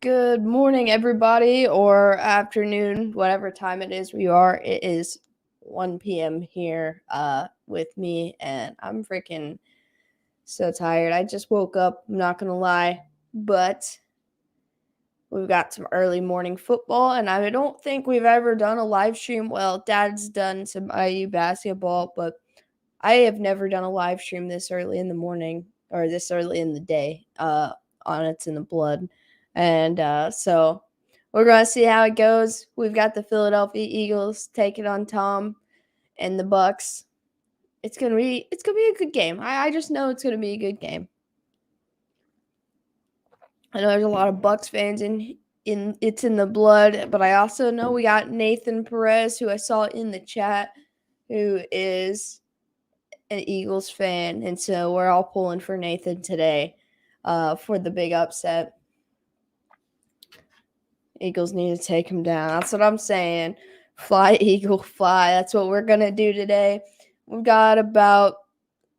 Good morning, everybody, or afternoon, whatever time it is where you are. It is 1 p.m. here with me, and I'm freaking so tired. I just woke up, I'm not going to lie, but we've got some early morning football, and I don't think we've ever done a live stream. Well, Dad's done some IU basketball, but I have never done a live stream this early in the morning or this early in the day on It's in the Blood. And so we're going to see how it goes. We've got the Philadelphia Eagles taking on Tom and the Bucks. It's gonna be a good game. I just know it's gonna be a good game. I know there's a lot of Bucks fans in It's in the Blood, but I also know we got Nathan Perez, who I saw in the chat, who is an Eagles fan, and so we're all pulling for Nathan today for the big upset. Eagles need to take him down. That's what I'm saying. Fly, Eagle, fly. That's what we're going to do today. We've got about,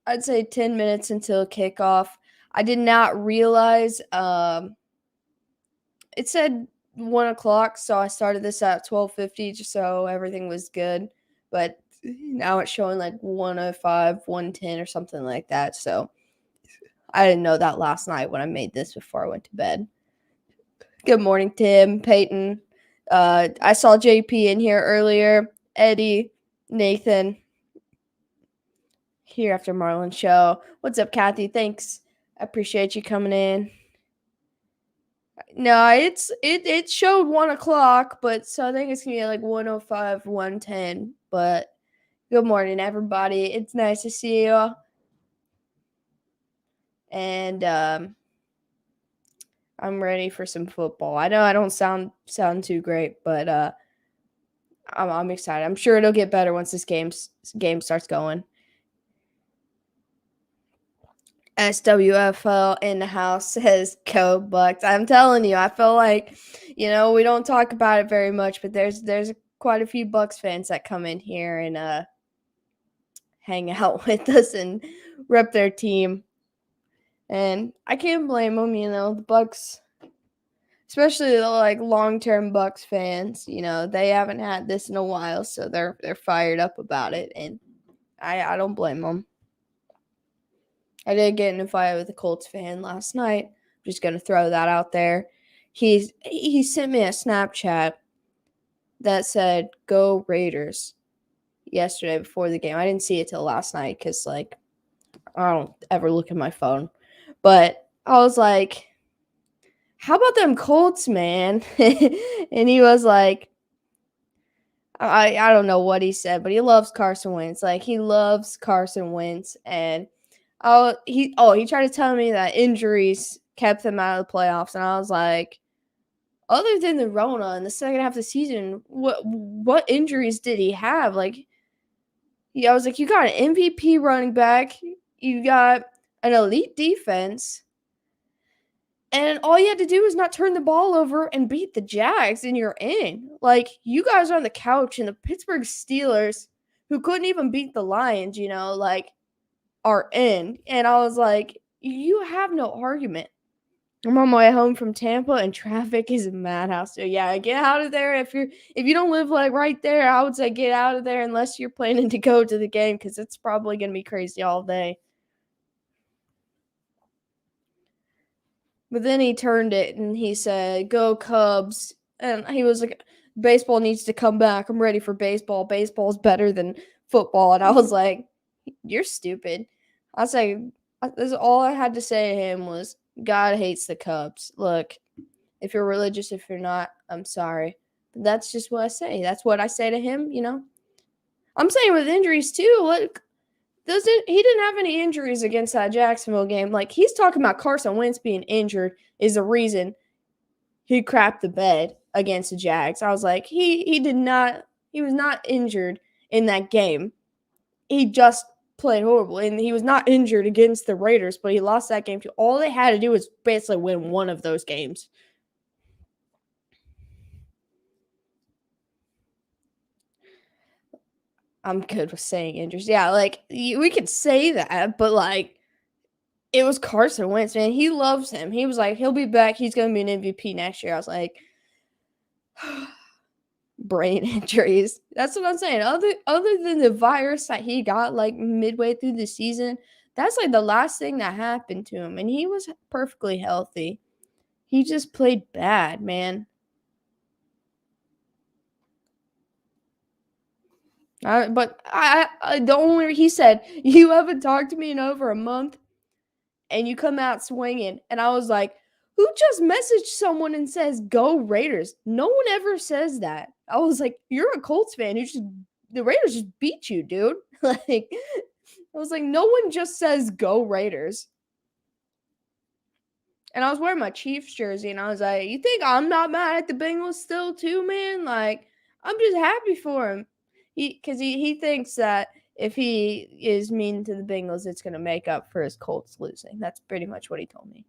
I'd say, 10 minutes until kickoff. I did not realize it said 1 o'clock, so I started this at 12:50 just so everything was good. But now it's showing like 1:05, 1:10 or something like that. So I didn't know that last night when I made this before I went to bed. Good morning, Tim, Peyton. I saw JP in here earlier. Eddie, Nathan, here after Marlon show. What's up, Kathy? Thanks. I appreciate you coming in. No, it showed 1 o'clock, but so I think it's gonna be like 1:05, 1:10. But good morning, everybody. It's nice to see you. And I'm ready for some football. I know I don't sound too great, but I'm excited. I'm sure it'll get better once this game starts going. SWFL in the house says go Bucks. I'm telling you, I feel like, we don't talk about it very much, but there's quite a few Bucks fans that come in here and hang out with us and rep their team. And I can't blame them, the Bucks, especially the like long-term Bucks fans, they haven't had this in a while, so they're fired up about it, and I don't blame them. I did get in a fight with a Colts fan last night. I'm just gonna throw that out there. He sent me a Snapchat that said "Go Raiders" yesterday before the game. I didn't see it till last night because I don't ever look at my phone. But I was like, "How about them Colts, man?" And he was like, I don't know what he said, but he loves Carson Wentz. Like, he loves Carson Wentz, and he tried to tell me that injuries kept them out of the playoffs, and I was like, other than the Rona in the second half of the season, what injuries did he have? Like, I was like, you got an MVP running back, you got an elite defense, and all you had to do was not turn the ball over and beat the Jags, and you're in. Like, you guys are on the couch, and the Pittsburgh Steelers, who couldn't even beat the Lions, are in. And I was like, you have no argument. I'm on my way home from Tampa, and traffic is a madhouse. So yeah, get out of there. If you don't live like right there, I would say get out of there unless you're planning to go to the game, because it's probably gonna be crazy all day. But then he turned it and he said, "Go Cubs!" And he was like, "Baseball needs to come back. I'm ready for baseball. Baseball's better than football." And I was like, "You're stupid." I was like, that's all I had to say to him was, God hates the Cubs. Look, if you're religious, if you're not, I'm sorry. But that's just what I say. That's what I say to him, I'm saying with injuries too. Look, he didn't have any injuries against that Jacksonville game. Like, he's talking about Carson Wentz being injured is the reason he crapped the bed against the Jags. I was like, he was not injured in that game. He just played horrible, and he was not injured against the Raiders, but he lost that game too. All they had to do was basically win one of those games. I'm good with saying injuries. Yeah, like, we could say that, but like, It was Carson Wentz, man. He loves him. He was like, he'll be back. He's going to be an MVP next year. I was like, brain injuries. That's what I'm saying. Other than the virus that he got like midway through the season, that's like the last thing that happened to him. And he was perfectly healthy. He just played bad, man. The only he said, you haven't talked to me in over a month, and you come out swinging. And I was like, who just messaged someone and says, go Raiders? No one ever says that. I was like, you're a Colts fan. The Raiders just beat you, dude. Like, I was like, no one just says, go Raiders. And I was wearing my Chiefs jersey, and I was like, you think I'm not mad at the Bengals still, too, man? Like, I'm just happy for him. Because he thinks that if he is mean to the Bengals, it's going to make up for his Colts losing. That's pretty much what he told me.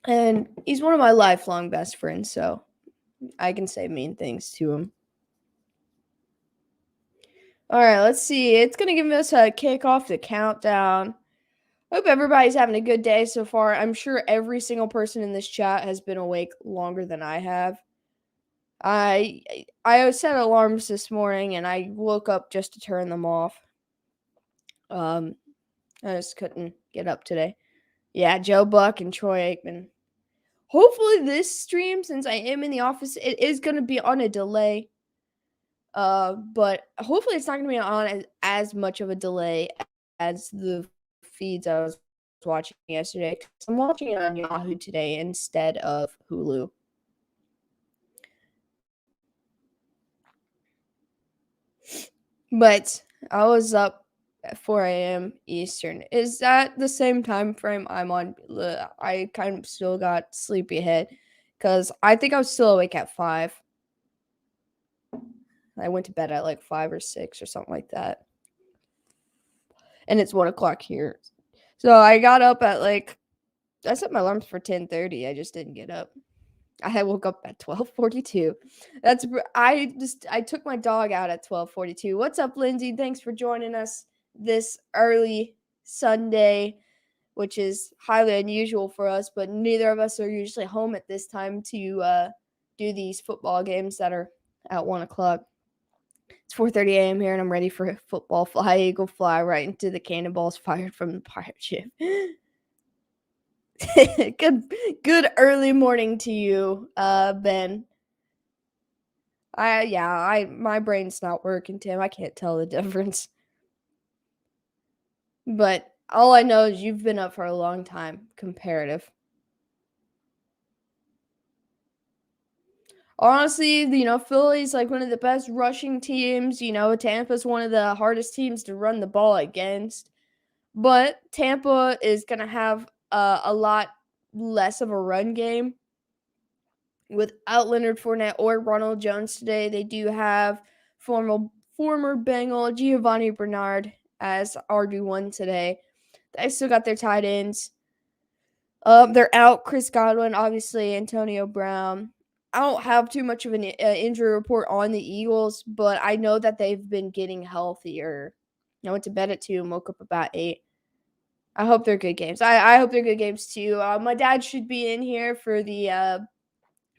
And he's one of my lifelong best friends, so I can say mean things to him. All right, let's see. It's going to give us a kick off the countdown. Hope everybody's having a good day so far. I'm sure every single person in this chat has been awake longer than I have. I set alarms this morning, and I woke up just to turn them off. I just couldn't get up today. Yeah, Joe Buck and Troy Aikman. Hopefully this stream, since I am in the office, it is going to be on a delay. But hopefully it's not going to be on as much of a delay as the feeds I was watching yesterday. I'm watching it on Yahoo today instead of Hulu. But I was up at 4 a.m. Eastern. Is that the same time frame I'm on? I kind of still got sleepyhead because I think I was still awake at 5. I went to bed at like 5 or 6 or something like that. And it's 1 o'clock here. So I got up at I set my alarms for 10:30. I just didn't get up. I woke up at 12:42. I took my dog out at 12:42. What's up, Lindsay? Thanks for joining us this early Sunday, which is highly unusual for us, but neither of us are usually home at this time to do these football games that are at 1 o'clock. It's 4:30 a.m. here, and I'm ready for football. Fly, Eagle, fly right into the cannonballs fired from the pirate ship. Good early morning to you, Ben. My brain's not working, Tim. I can't tell the difference. But all I know is you've been up for a long time, comparative. Honestly, Philly's like one of the best rushing teams. Tampa's one of the hardest teams to run the ball against. But Tampa is going to have a lot less of a run game. Without Leonard Fournette or Ronald Jones today, they do have former Bengal Giovanni Bernard as RB1 today. They still got their tight ends. They're out Chris Godwin, obviously, Antonio Brown. I don't have too much of an injury report on the Eagles, but I know that they've been getting healthier. I went to bed at 2 and woke up about 8. I hope they're good games. I hope they're good games, too. My dad should be in here for the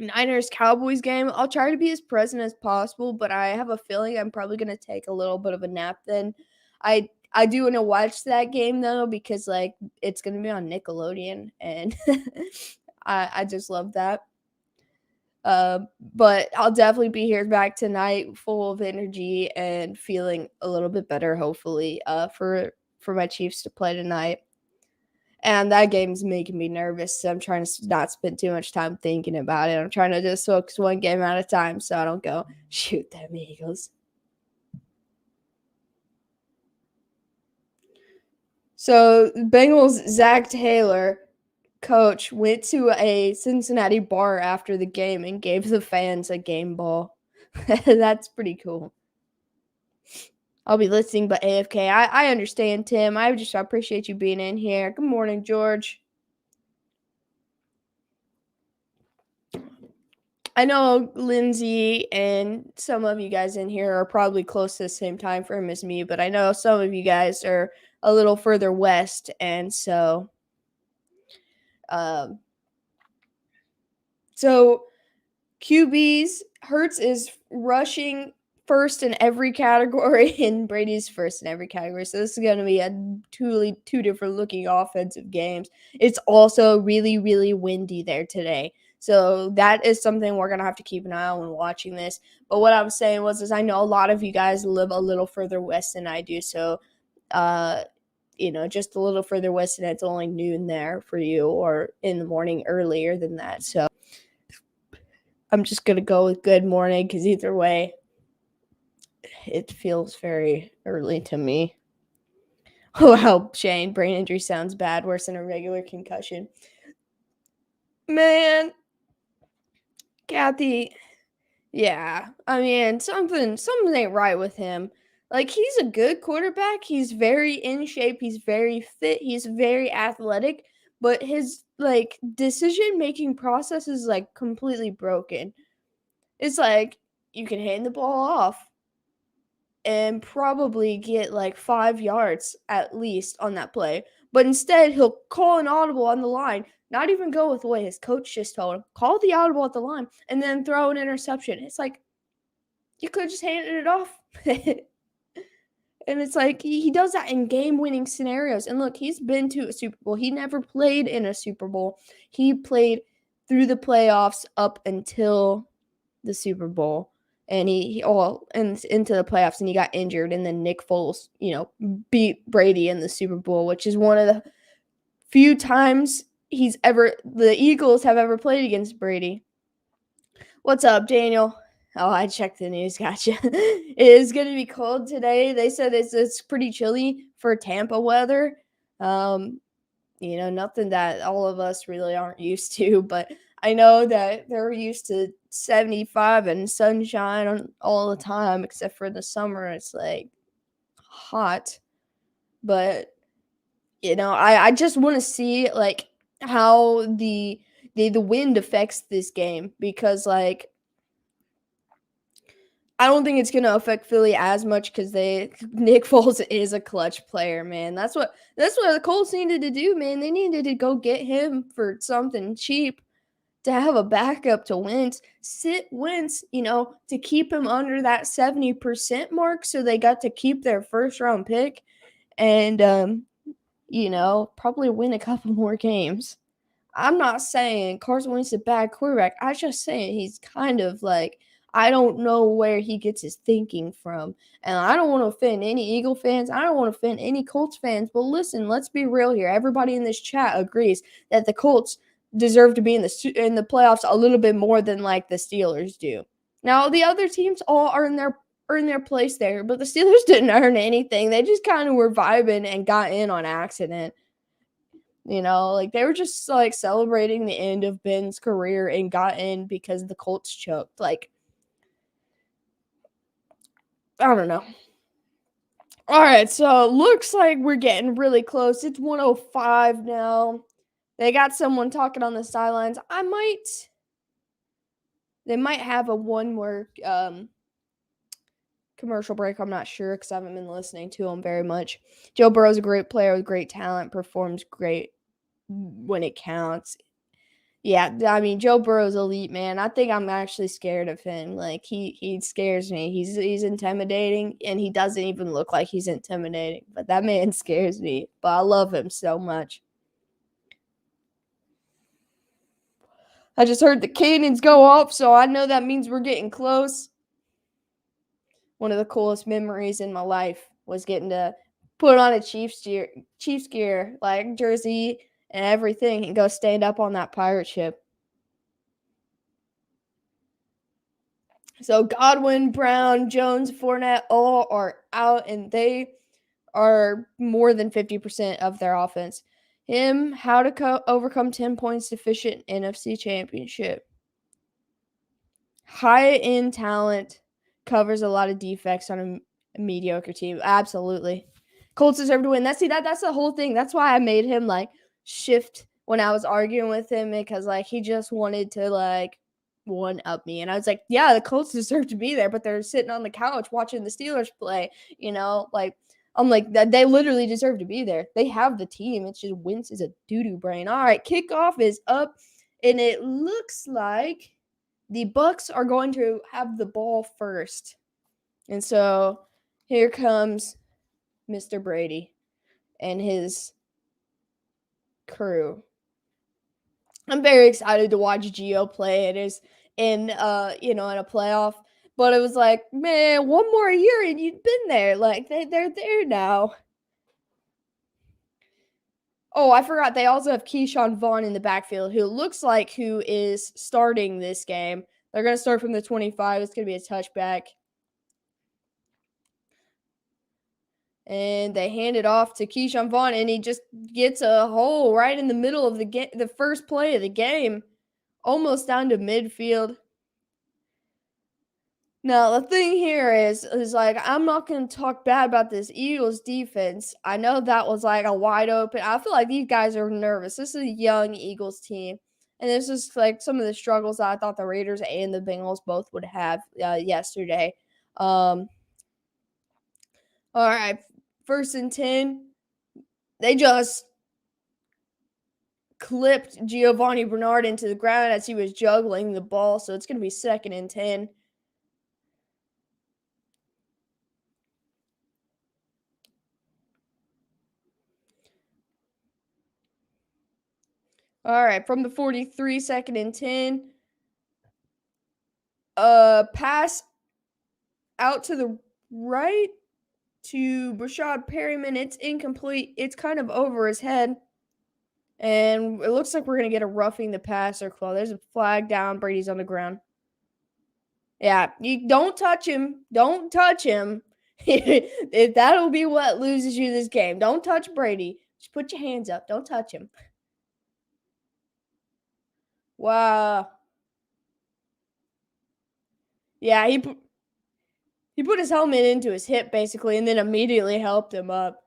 Niners-Cowboys game. I'll try to be as present as possible, but I have a feeling I'm probably going to take a little bit of a nap then. I do want to watch that game, though, because, it's going to be on Nickelodeon, and I just love that. But I'll definitely be here back tonight full of energy and feeling a little bit better, hopefully, for my Chiefs to play tonight. And that game's making me nervous, so I'm trying to not spend too much time thinking about it. I'm trying to just focus one game at a time so I don't go, shoot them Eagles. So, Bengals' Zach Taylor, coach, went to a Cincinnati bar after the game and gave the fans a game ball. That's pretty cool. I'll be listening, but AFK. I understand, Tim. I appreciate you being in here. Good morning, George. I know Lindsay and some of you guys in here are probably close to the same time frame as me, but I know some of you guys are a little further west, and so um so QBs, Hurts is rushing first in every category, and Brady's first in every category. So this is going to be a two different looking offensive games. It's also really, really windy there today. So that is something we're going to have to keep an eye on when watching this. But what I was saying is I know a lot of you guys live a little further west than I do. So, just a little further west, and it's only noon there for you, or in the morning earlier than that. So I'm just going to go with good morning because either way, it feels very early to me. Oh, how Shane, brain injury sounds bad, worse than a regular concussion. Man, Kathy, yeah. I mean, something ain't right with him. Like, he's a good quarterback. He's very in shape. He's very fit. He's very athletic. But his, decision-making process is, completely broken. It's like, you can hand the ball off and probably get 5 yards at least on that play. But instead, he'll call an audible on the line, not even go with what his coach just told him. Call the audible at the line and then throw an interception. It's like, you could have just handed it off. And it's like, he does that in game-winning scenarios. And look, he's been to a Super Bowl. He never played in a Super Bowl. He played through the playoffs up until the Super Bowl. And into the playoffs, and he got injured, and then Nick Foles, beat Brady in the Super Bowl, which is one of the few times the Eagles have ever played against Brady. What's up, Daniel? Oh, I checked the news. Gotcha. It is going to be cold today. They said it's pretty chilly for Tampa weather. Nothing that all of us really aren't used to, but I know that they're used to 75 and sunshine all the time, except for the summer. It's hot, but I just want to see how the wind affects this game, because I don't think it's going to affect Philly as much because Nick Foles is a clutch player, man. That's what the Colts needed to do, man. They needed to go get him for something cheap to have a backup to sit Wentz, to keep him under that 70% mark, so they got to keep their first-round pick and, probably win a couple more games. I'm not saying Carson Wentz is a bad quarterback. I'm just saying he's kind of I don't know where he gets his thinking from. And I don't want to offend any Eagle fans. I don't want to offend any Colts fans. But listen, let's be real here. Everybody in this chat agrees that the Colts deserve to be in the playoffs a little bit more than the Steelers do. Now, the other teams all are in their place there, but the Steelers didn't earn anything. They just kind of were vibing and got in on accident. They were just celebrating the end of Ben's career and got in because the Colts choked. I don't know. All right, so looks like we're getting really close. It's 1:05 now. They got someone talking on the sidelines. They might have a one more commercial break. I'm not sure because I haven't been listening to them very much. Joe Burrow's a great player with great talent, performs great when it counts. Yeah, I mean, Joe Burrow's elite, man. I think I'm actually scared of him. He scares me. He's intimidating, and he doesn't even look like he's intimidating. But that man scares me. But I love him so much. I just heard the cannons go off, so I know that means we're getting close. One of the coolest memories in my life was getting to put on a Chiefs gear, jersey and everything, and go stand up on that pirate ship. So Godwin, Brown, Jones, Fournette, all are out, and they are more than 50% of their offense. How to overcome 10 points deficient NFC Championship. High-end talent covers a lot of defects on a mediocre team. Absolutely. Colts deserve to win. That's the whole thing. That's why I made him shift when I was arguing with him, because he just wanted to one up me. And I was like, yeah, the Colts deserve to be there, but they're sitting on the couch watching the Steelers play, I'm like, that they literally deserve to be there. They have the team. It's just Wentz is a doo-doo brain. All right, kickoff is up, and it looks like the Bucs are going to have the ball first. And so here comes Mr. Brady and his crew. I'm very excited to watch Gio play. It is in in a playoff. But it was like, man, one more year and you'd been there. Like they're there now. Oh, I forgot. They also have Keyshawn Vaughn in the backfield, who looks like who is starting this game. They're going to start from the 25. It's going to be a touchback. And they hand it off to Keyshawn Vaughn, and he just gets a hole right in the middle of the first play of the game, almost down to midfield. Now, the thing here is like, I'm not going to talk bad about this Eagles defense. I know that was like a wide open. I feel like these guys are nervous. This is a young Eagles team. And this is like some of the struggles that I thought the Raiders and the Bengals both would have yesterday. All right, 1st and 10. They just clipped Giovanni Bernard into the ground as he was juggling the ball. So it's going to be 2nd and 10. All right, from the 43, 2nd and 10. Pass out to the right to Brashad Perryman. It's incomplete. It's kind of over his head. And it looks like we're going to get a roughing the passer call. There's a flag down. Brady's on the ground. Yeah, you don't touch him. Don't touch him. That'll be what loses you this game. Don't touch Brady. Just put your hands up. Don't touch him. Wow. Yeah, he put his helmet into his hip basically and then immediately helped him up.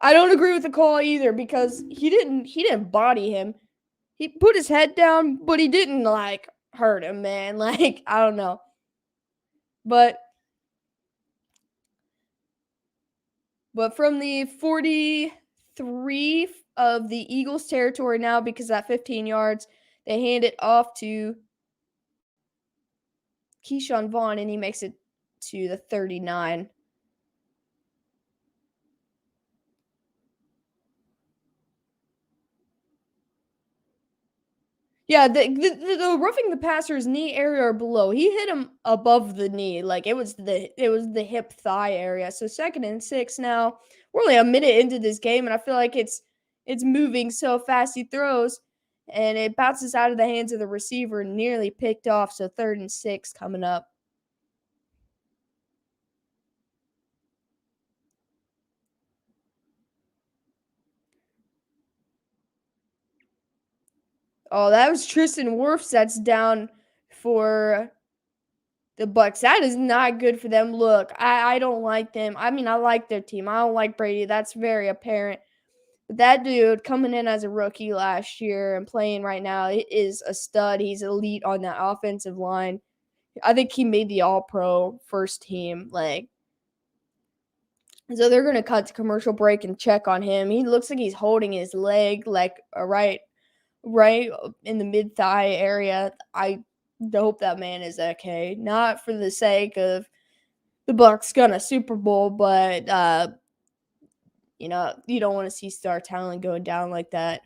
I don't agree with the call either because he didn't body him. He put his head down, but he didn't like hurt him, man. Like, I don't know. But from the 43 of the Eagles territory now, because that 15 yards, they hand it off to Keyshawn Vaughn, and he makes it to the 39. Yeah, the roughing the passer's knee area or below. He hit him above the knee, like it was the hip thigh area. So 2nd and 6 now. We're only a minute into this game, and I feel like it's moving so fast. He throws, and it bounces out of the hands of the receiver, nearly picked off. So 3rd and 6 coming up. Oh, that was Tristan Wirfs that's down for the Bucs. That is not good for them. Look, I don't like them. I mean, I like their team. I don't like Brady. That's very apparent. But that dude coming in as a rookie last year and playing right now is a stud. He's elite on that offensive line. I think he made the All-Pro first team. So they're going to cut to commercial break and check on him. He looks like he's holding his leg right in the mid-thigh area. I hope that man is okay. Not for the sake of the Bucs gonna Super Bowl, but you don't want to see star talent going down like that.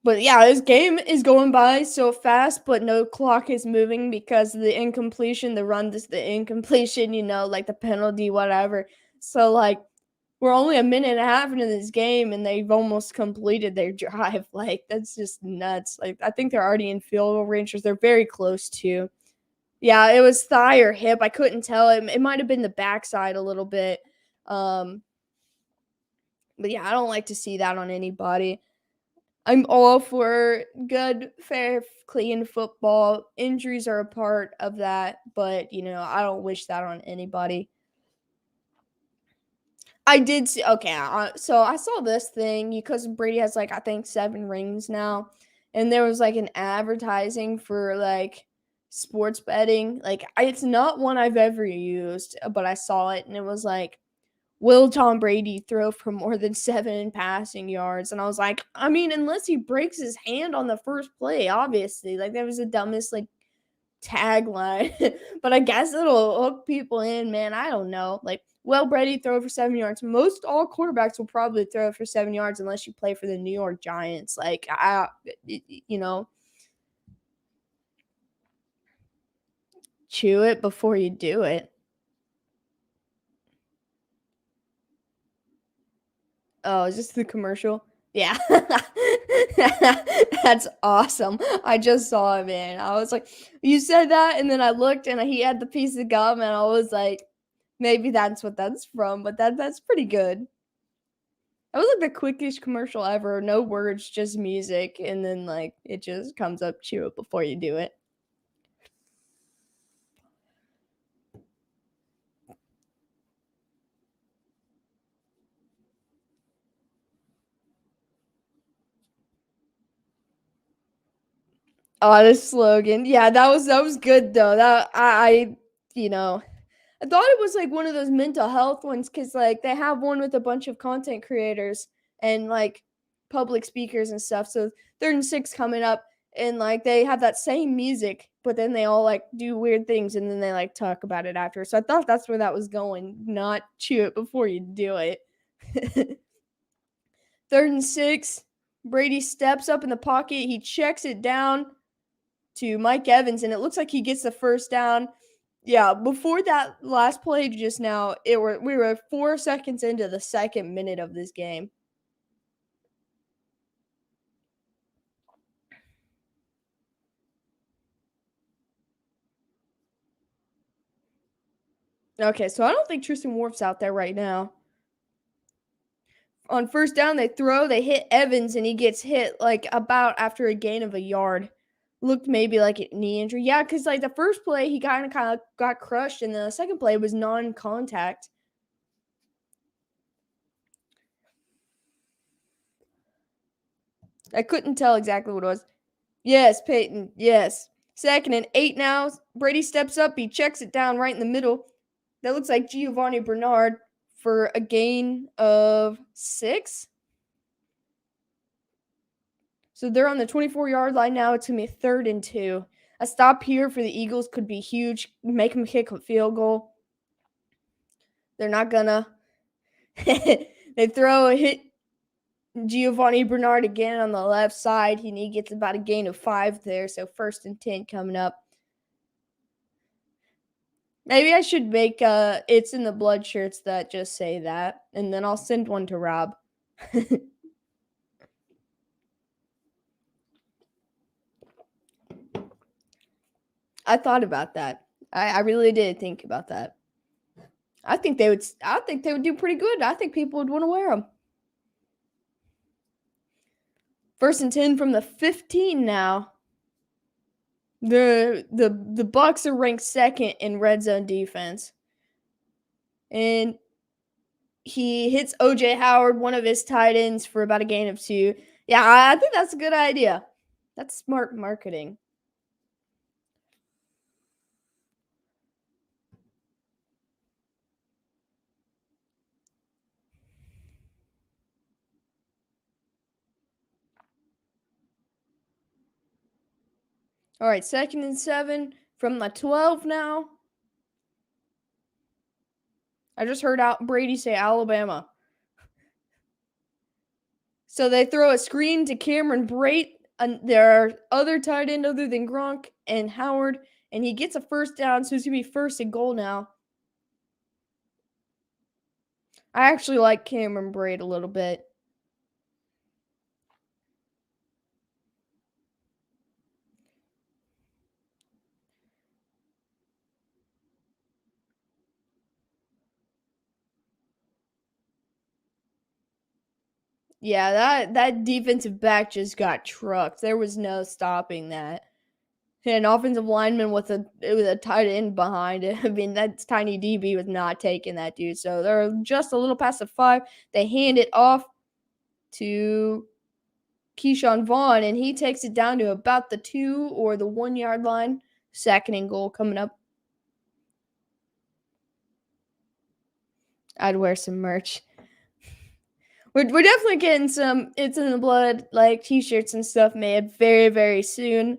But yeah, this game is going by so fast, but no clock is moving because of the incompletion, the incompletion, like the penalty, whatever. So like we're only a minute and a half into this game and they've almost completed their drive. Like, that's just nuts. Like, I think they're already in field goal range. They're very close to. Yeah, it was thigh or hip. I couldn't tell. It might have been the backside a little bit. But yeah, I don't like to see that on anybody. I'm all for good, fair, clean football. Injuries are a part of that, but, I don't wish that on anybody. I did see. Okay, so I saw this thing because Brady has I think 7 rings now, and there was an advertising for sports betting. Like, it's not one I've ever used, but I saw it and it was like, will Tom Brady throw for more than 7 passing yards? And I was like, I mean, unless he breaks his hand on the first play, obviously. Like, that was the dumbest, like, tagline. But I guess it'll hook people in, man. I don't know. Like, will Brady throw for 7 yards? Most all quarterbacks will probably throw for 7 yards unless you play for the New York Giants. Like, you know, chew it before you do it. Oh, is this the commercial? Yeah. That's awesome. I just saw it, man. I was like, you said that, and then I looked and he had the piece of gum, and I was like, maybe that's what that's from, but that's pretty good. That was like the quickest commercial ever. No words, just music, and then like it just comes up, chew it before you do it. Oh, the slogan. Yeah, that was good though. That you know, I thought it was like one of those mental health ones because like they have one with a bunch of content creators and like public speakers and stuff. So 3rd and 6 coming up, and like they have that same music, but then they all like do weird things and then they like talk about it after. So I thought that's where that was going, not chew it before you do it. 3rd and 6, Brady steps up in the pocket, he checks it down to Mike Evans, and it looks like he gets the first down. Yeah, before that last play just now, we were 4 seconds into the 2nd minute of this game. Okay, so I don't think Tristan Wirf's out there right now. On 1st down, they hit Evans, and he gets hit like about after a gain of a yard. Looked maybe like a knee injury. Yeah, because like the first play, he kind of got crushed, and the second play was non-contact. I couldn't tell exactly what it was. Yes, Peyton. Yes. 2nd and 8 now. Brady steps up. He checks it down right in the middle. That looks like Giovanni Bernard for a gain of 6. So they're on the 24-yard line now. It's going to be 3rd and 2. A stop here for the Eagles could be huge. Make them kick a field goal. They're not going to. They throw a hit. Giovanni Bernard again on the left side. He gets about a gain of 5 there. So 1st and 10 coming up. Maybe I should make It's in the Blood shirts that just say that, and then I'll send one to Rob. I thought about that. I really did think about that. I think they would do pretty good. I think people would want to wear them. 1st and 10 from the 15 now. The Bucs are ranked 2nd in red zone defense. And he hits OJ Howard, one of his tight ends, for about a gain of 2. Yeah, I think that's a good idea. That's smart marketing. All right, 2nd and 7 from the 12 now. I just heard Brady say Alabama. So they throw a screen to Cameron Brate. Their other tight end other than Gronk and Howard, and he gets a 1st down, so it's going to be 1st-and-goal now. I actually like Cameron Brate a little bit. Yeah, that defensive back just got trucked. There was no stopping that. An offensive lineman with a tight end behind it. I mean, that's tiny DB was not taking that dude. So they're just a little past the 5. They hand it off to Keyshawn Vaughn, and he takes it down to about the 2 or the 1 yard line. Second and goal coming up. I'd wear some merch. We're definitely getting some It's in the Blood, like, t-shirts and stuff made very, very soon.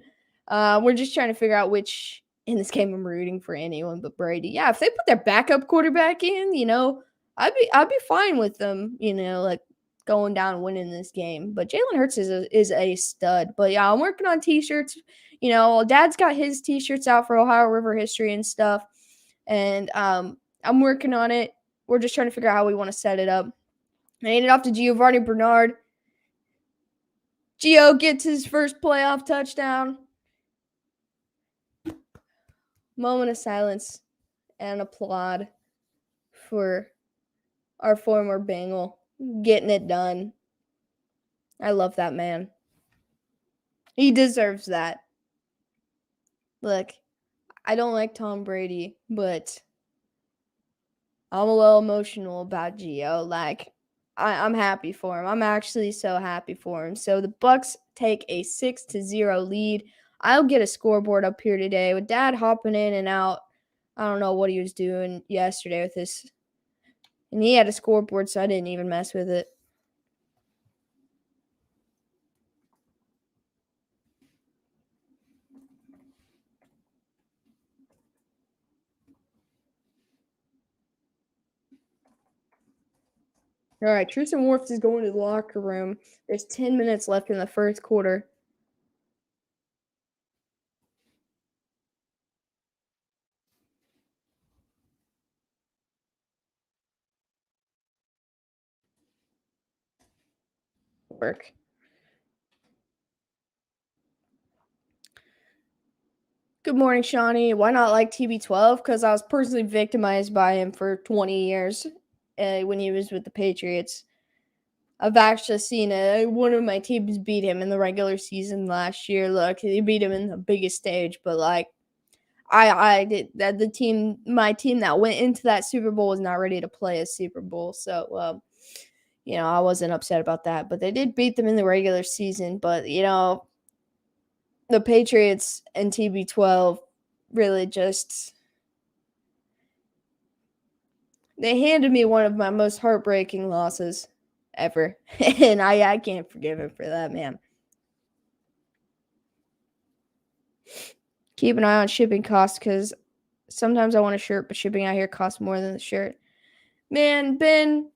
We're just trying to figure out which in this game I'm rooting for anyone but Brady. Yeah, if they put their backup quarterback in, I'd be fine with them, like, going down and winning this game. But Jalen Hurts is a stud. But yeah, I'm working on t-shirts. Dad's got his t-shirts out for Ohio River history and stuff. And I'm working on it. We're just trying to figure out how we want to set it up. I hand it off to Giovanni Bernard. Gio gets his first playoff touchdown. Moment of silence and applaud for our former Bengal getting it done. I love that man. He deserves that. Look, I don't like Tom Brady, but I'm a little emotional about Gio. Like, I'm happy for him. I'm actually so happy for him. So the Bucs take a 6-0 lead. I'll get a scoreboard up here today with Dad hopping in and out. I don't know what he was doing yesterday with this. And he had a scoreboard, so I didn't even mess with it. All right, Tristan Wirfs is going to the locker room. There's 10 minutes left in the first quarter. Work. Good morning, Shawnee. Why not like TB12? Because I was personally victimized by him for 20 years when he was with the Patriots. I've actually seen one of my teams beat him in the regular season last year. Look, they beat him in the biggest stage, but like, I did that. My team that went into that Super Bowl was not ready to play a Super Bowl, so I wasn't upset about that. But they did beat them in the regular season. But the Patriots and TB12 really just they handed me one of my most heartbreaking losses ever, and I can't forgive him for that, man. Keep an eye on shipping costs because sometimes I want a shirt, but shipping out here costs more than the shirt. Man, Ben,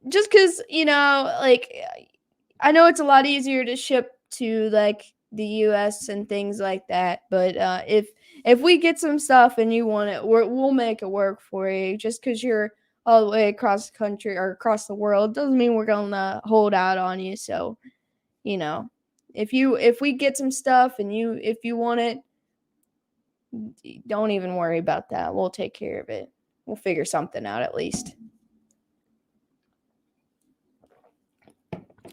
just because, like, I know it's a lot easier to ship to, like, the U.S. and things like that, but if we get some stuff and you want it, we'll make it work for you. Just because you're all the way across the country or across the world doesn't mean we're going to hold out on you. So, if we get some stuff and if you want it, don't even worry about that. We'll take care of it. We'll figure something out at least.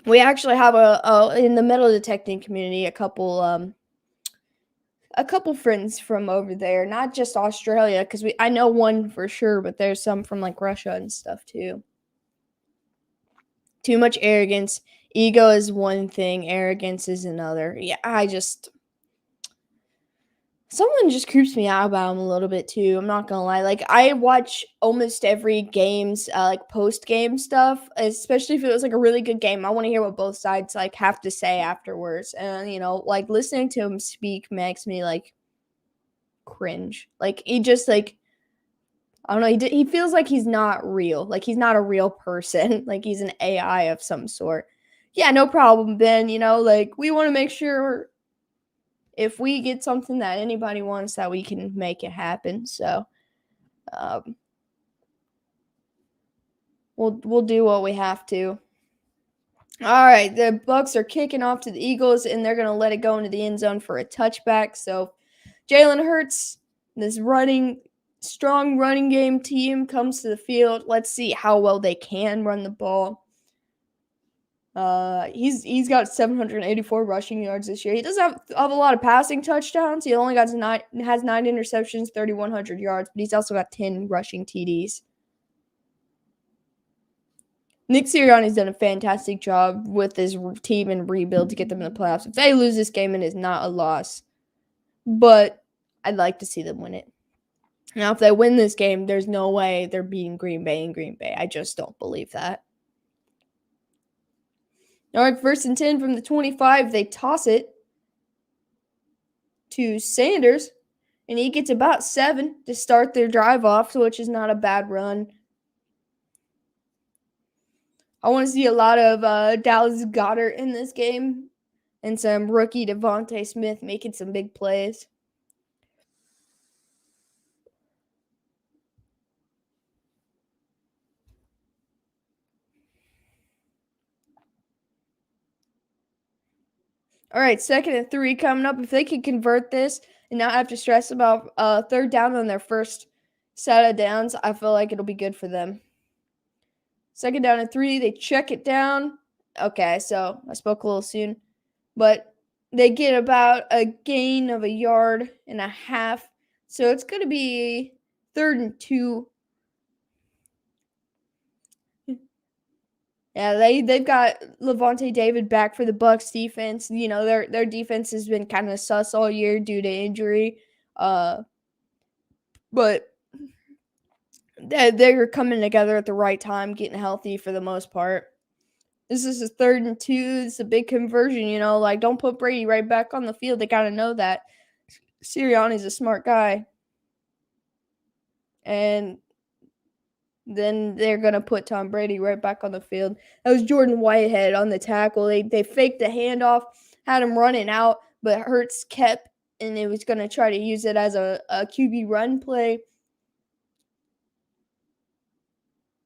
We actually have in the metal detecting community a couple friends from over there, not just Australia, because I know one for sure, but there's some from like Russia and stuff too. Too much arrogance. Ego is one thing, arrogance is another. Yeah, something just creeps me out about him a little bit too. I'm not gonna lie. Like, I watch almost every game's like post-game stuff, especially if it was like a really good game. I want to hear what both sides like have to say afterwards. And like, listening to him speak makes me like cringe. Like, he just like, I don't know, he feels like he's not real. Like, he's not a real person. Like, he's an AI of some sort. Yeah, no problem, Ben. Like, we want to make sure if we get something that anybody wants, that we can make it happen. So we'll do what we have to. All right, the Bucs are kicking off to the Eagles, and they're going to let it go into the end zone for a touchback. So Jalen Hurts, this strong running game team, comes to the field. Let's see how well they can run the ball. He's got 784 rushing yards this year. He doesn't have a lot of passing touchdowns. He only has 9 interceptions, 3,100 yards, but he's also got 10 rushing TDs. Nick Sirianni's done a fantastic job with his team and rebuild to get them in the playoffs. If they lose this game, it is not a loss. But I'd like to see them win it. Now, if they win this game, there's no way they're beating Green Bay in Green Bay. I just don't believe that. All right, 1st and 10 from the 25. They toss it to Sanders, and he gets about 7 to start their drive off, which is not a bad run. I want to see a lot of Dallas Goedert in this game and some rookie Devontae Smith making some big plays. All right, 2nd and 3 coming up. If they can convert this and not have to stress about 3rd down on their first set of downs, I feel like it'll be good for them. 2nd down and 3, they check it down. Okay, so I spoke a little soon, but they get about a gain of 1.5 yards. So it's going to be 3rd and 2. Yeah, they've got Levante David back for the Bucs defense. You know, their defense has been kind of sus all year due to injury. But they're coming together at the right time, getting healthy for the most part. This is a 3rd and 2. It's a big conversion, you know. Like, don't put Brady right back on the field. They gotta know that. Sirianni's a smart guy. And then they're going to put Tom Brady right back on the field. That was Jordan Whitehead on the tackle. They faked the handoff, had him running out, but Hurts kept, and it was going to try to use it as a QB run play.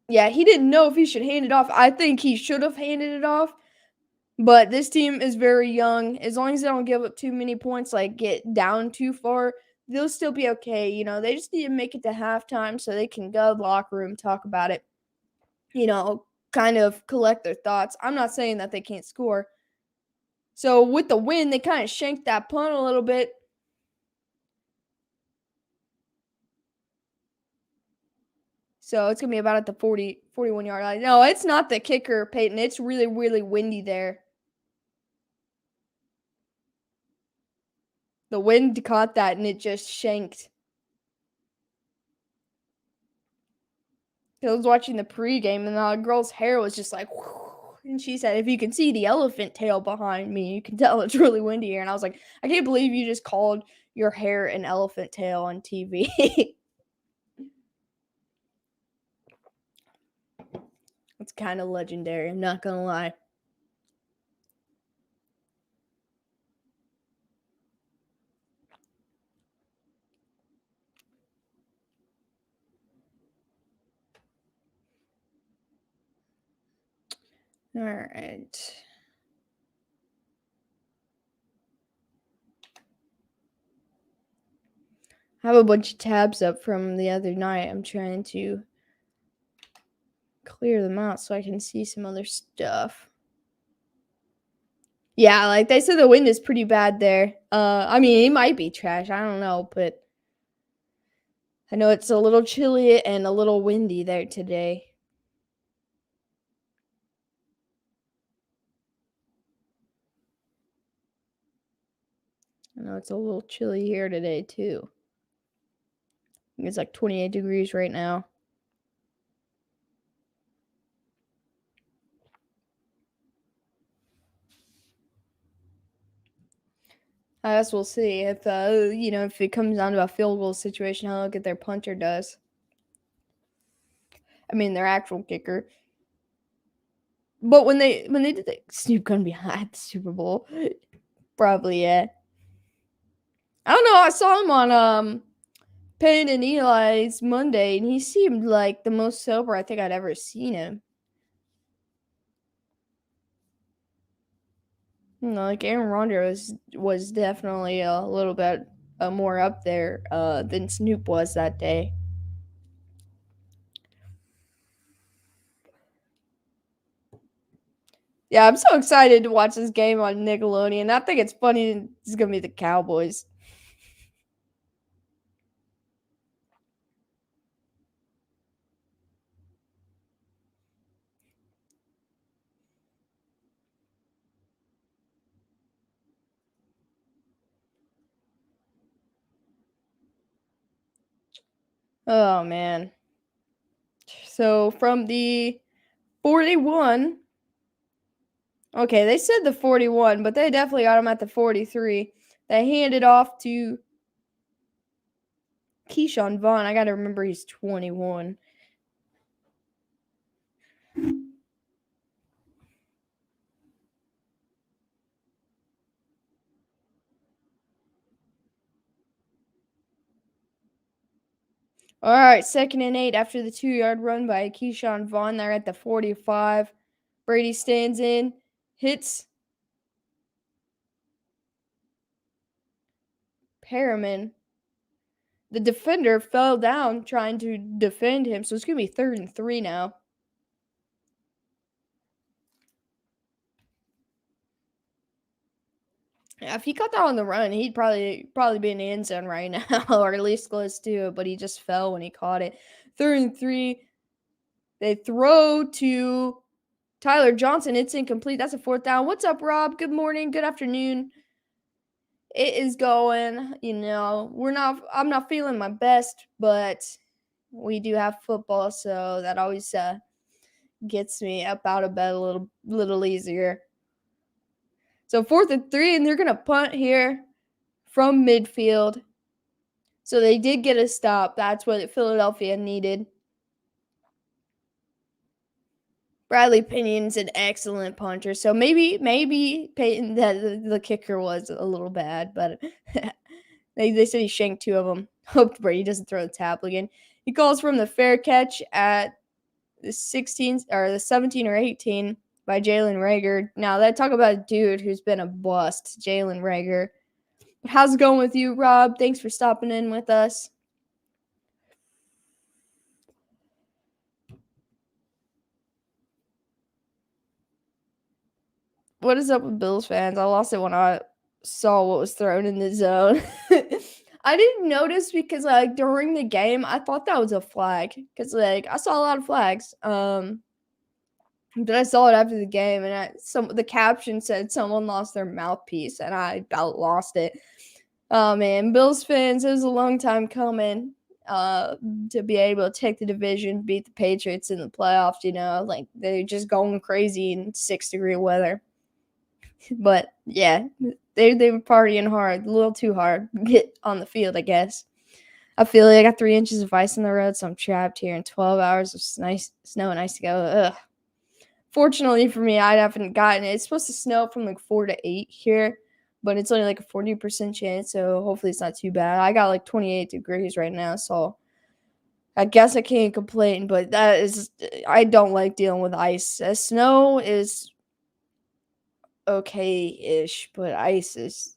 Yeah, he didn't know if he should hand it off. I think he should have handed it off, but this team is very young. As long as they don't give up too many points, like get down too far, they'll still be okay. You know, they just need to make it to halftime so they can go to the locker room, talk about it, you know, kind of collect their thoughts. I'm not saying that they can't score. So with the win, they kind of shanked that punt a little bit. So it's going to be about at the 41-yard line. No, it's not the kicker, Peyton. It's really, really windy there. The wind caught that, and it just shanked. I was watching the pregame, and the girl's hair was just like, whoosh, and she said, if you can see the elephant tail behind me, you can tell it's really windy here. And I was like, I can't believe you just called your hair an elephant tail on TV. It's kind of legendary, I'm not going to lie. All right. I have a bunch of tabs up from the other night. I'm trying to clear them out so I can see some other stuff. Yeah, like they said the wind is pretty bad there. I mean, it might be trash. I don't know, but I know it's a little chilly and a little windy there today. I know it's a little chilly here today, too. I think it's like 28 degrees right now. I guess we'll see if, if it comes down to a field goal situation, how good their punter does. I mean, their actual kicker. But when they did the Snoop gonna be at the Super Bowl, probably yeah. I don't know. I saw him on Payne and Eli's Monday, and he seemed like the most sober I think I'd ever seen him. You know, like Aaron Rodgers was definitely a little bit more up there than Snoop was that day. Yeah, I'm so excited to watch this game on Nickelodeon. I think it's funny. It's gonna be the Cowboys. Oh, man. So from the 41. Okay, they said the 41, but they definitely got him at the 43. They handed off to Keyshawn Vaughn. I got to remember he's 21. All right, 2nd and 8 after the 2-yard run by Keyshawn Vaughn. They're at the 45. Brady stands in, hits Perriman. The defender fell down trying to defend him, so it's going to be 3rd and 3 now. Yeah, if he got that on the run, he'd probably be in the end zone right now, or at least close to it, but he just fell when he caught it. 3rd and 3. They throw to Tyler Johnson. It's incomplete. That's a 4th down. What's up, Rob? Good morning. Good afternoon. It is going. I'm not feeling my best, but we do have football, so that always gets me up out of bed a little easier. So 4th and 3, and they're gonna punt here from midfield. So they did get a stop. That's what Philadelphia needed. Bradley Pinion's an excellent punter, so maybe Peyton the kicker was a little bad, but they said he shanked 2 of them. Hope Brady doesn't throw the tackle again. He calls from the fair catch at the 16 or the 17 or 18 by Jalen Reagor. Now that talk about a dude who's been a bust, Jalen Reagor. How's it going with you, Rob? Thanks for stopping in with us. What is up with Bills fans? I lost it when I saw what was thrown in the zone. I didn't notice because during the game I thought that was a flag because I saw a lot of flags. But I saw it after the game and the caption said someone lost their mouthpiece and I about lost it. Oh man, Bills fans, it was a long time coming to be able to take the division, beat the Patriots in the playoffs. They're just going crazy in 6-degree weather. But yeah, they were partying hard, a little too hard. Get on the field, I guess. I feel like I got 3 inches of ice on the road, so I'm trapped here in 12 hours of snow and ice to go. Ugh. Fortunately for me, I haven't gotten it. It's supposed to snow from 4 to 8 here, but it's only a 40% chance, so hopefully it's not too bad. I got 28 degrees right now, so I guess I can't complain, but I don't like dealing with ice. Snow is okay-ish, but ice is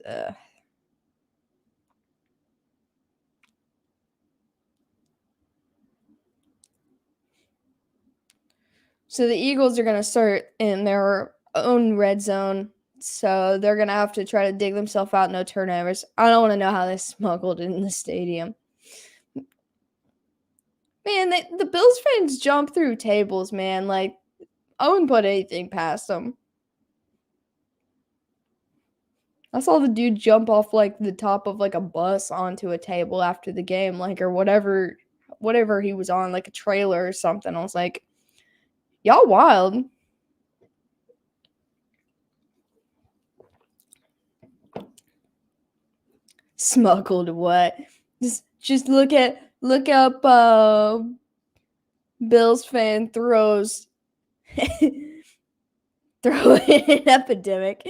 So the Eagles are going to start in their own red zone, so they're going to have to try to dig themselves out, no turnovers. I don't want to know how they smuggled in the stadium. Man, the Bills fans jump through tables, man. I wouldn't put anything past them. I saw the dude jump off the top of a bus onto a table after the game, or whatever he was on, a trailer or something. I was like, y'all wild. Smuggled what? Just look up Bills fan throws throw an epidemic.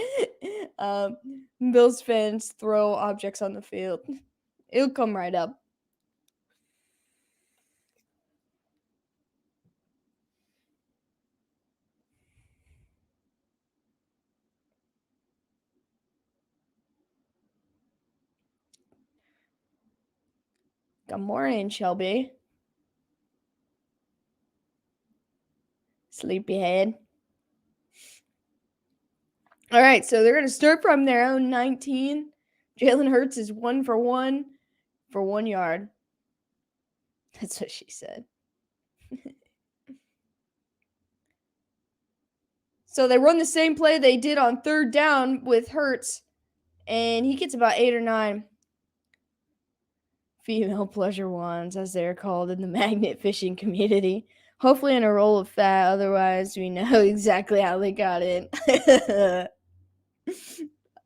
Bills fans throw objects on the field. It'll come right up. Good morning, Shelby. Sleepyhead. All right, so they're going to start from their own 19. Jalen Hurts is 1 for 1 for 1 yard. That's what she said. So they run the same play they did on 3rd down with Hurts, and he gets about 8 or 9. female pleasure wands, as they're called in the magnet fishing community. Hopefully in a roll of fat, otherwise we know exactly how they got in.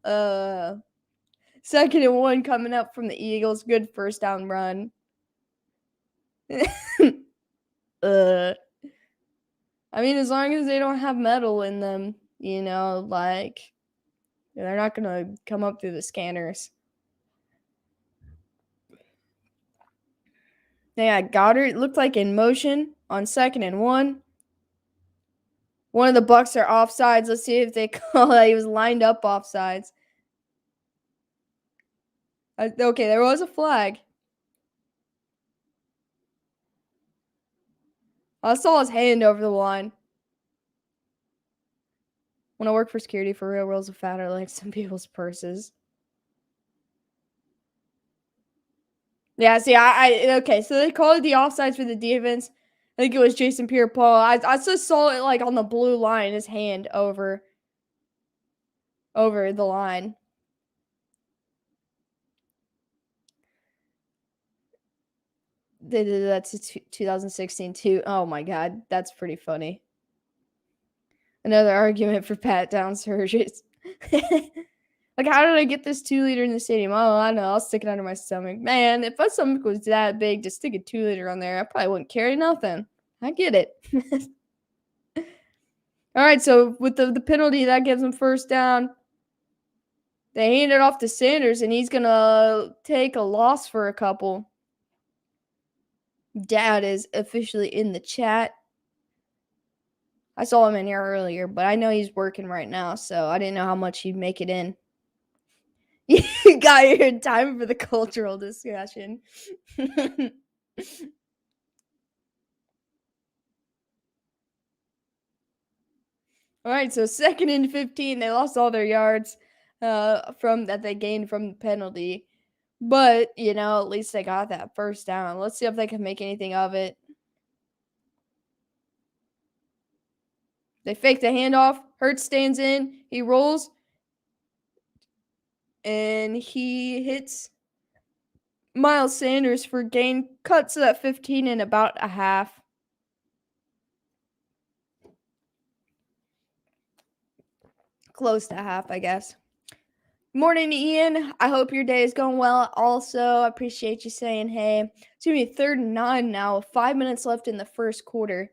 2nd and 1 coming up from the Eagles. Good first down run. I mean, as long as they don't have metal in them, like, they're not going to come up through the scanners. Yeah, Goddard looked like in motion on 2nd and 1. One of the Bucs are offsides. Let's see if they call that. He was lined up offsides. Okay, there was a flag. I saw his hand over the line. When I work for security for real, rolls of fat are like some people's purses. Yeah, see, okay, so they called it the offsides for the defense. I think it was Jason Pierre-Paul. I just saw it like on the blue line, his hand over the line. They did that to 2016 too. Oh my god, that's pretty funny. Another argument for pat down surgeries. Like, how did I get this 2-liter in the stadium? Oh, I know. I'll stick it under my stomach. Man, if my stomach was that big, to stick a 2-liter on there, I probably wouldn't carry nothing. I get it. All right, so with the penalty, that gives him first down. They hand it off to Sanders, and he's going to take a loss for a couple. Dad is officially in the chat. I saw him in here earlier, but I know he's working right now, so I didn't know how much he'd make it in. You got here in time for the cultural discussion. All right, so 2nd and 15. They lost all their yards from that they gained from the penalty. But, at least they got that first down. Let's see if they can make anything of it. They fake the handoff. Hurts stands in. He rolls. And he hits Miles Sanders for gain. Cuts to that 15 and about a half. Close to half, I guess. Morning, Ian. I hope your day is going well. Also, I appreciate you saying hey. It's going to be 3rd and 9 now. 5 minutes left in the first quarter.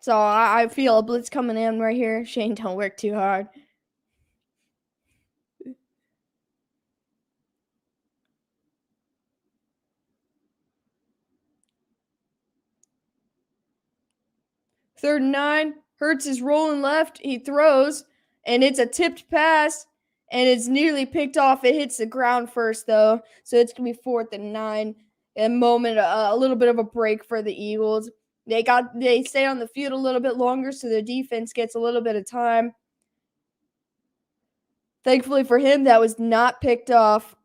So I feel a blitz coming in right here. Shane, don't work too hard. Third and 9. Hurts is rolling left. He throws, and it's a tipped pass, and it's nearly picked off. It hits the ground first, though, so it's going to be 4th and 9. A little bit of a break for the Eagles. They stay on the field a little bit longer, so their defense gets a little bit of time. Thankfully for him, that was not picked off.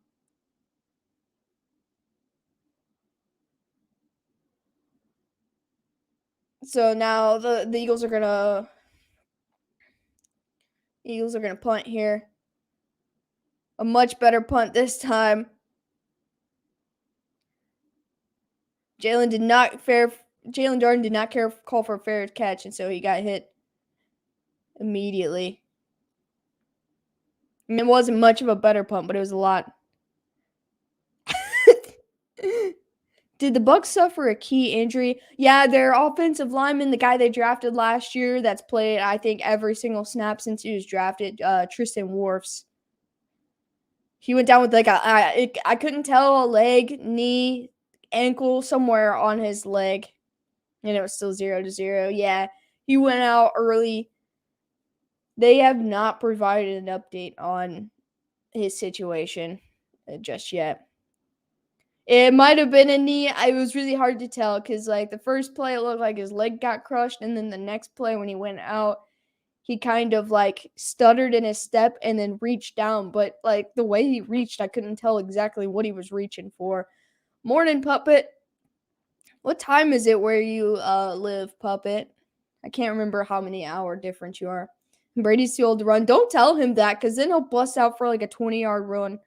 So now the Eagles are gonna punt here. A much better punt this time. Jalen Darden did not call for a fair catch, and so he got hit immediately. And it wasn't much of a better punt, but it was a lot. Did the Bucs suffer a key injury? Yeah, their offensive lineman, the guy they drafted last year, that's played, I think, every single snap since he was drafted, Tristan Wirfs. He went down with I couldn't tell, a leg, knee, ankle, somewhere on his leg. And it was still 0-0. Yeah, he went out early. They have not provided an update on his situation just yet. It might have been a knee. It was really hard to tell because, the first play, it looked like his leg got crushed. And then the next play, when he went out, he kind of, stuttered in his step and then reached down. But, the way he reached, I couldn't tell exactly what he was reaching for. Morning, Puppet. What time is it where you live, Puppet? I can't remember how many hour difference you are. Brady's too old to run. Don't tell him that, because then he'll bust out for like a 20-yard run.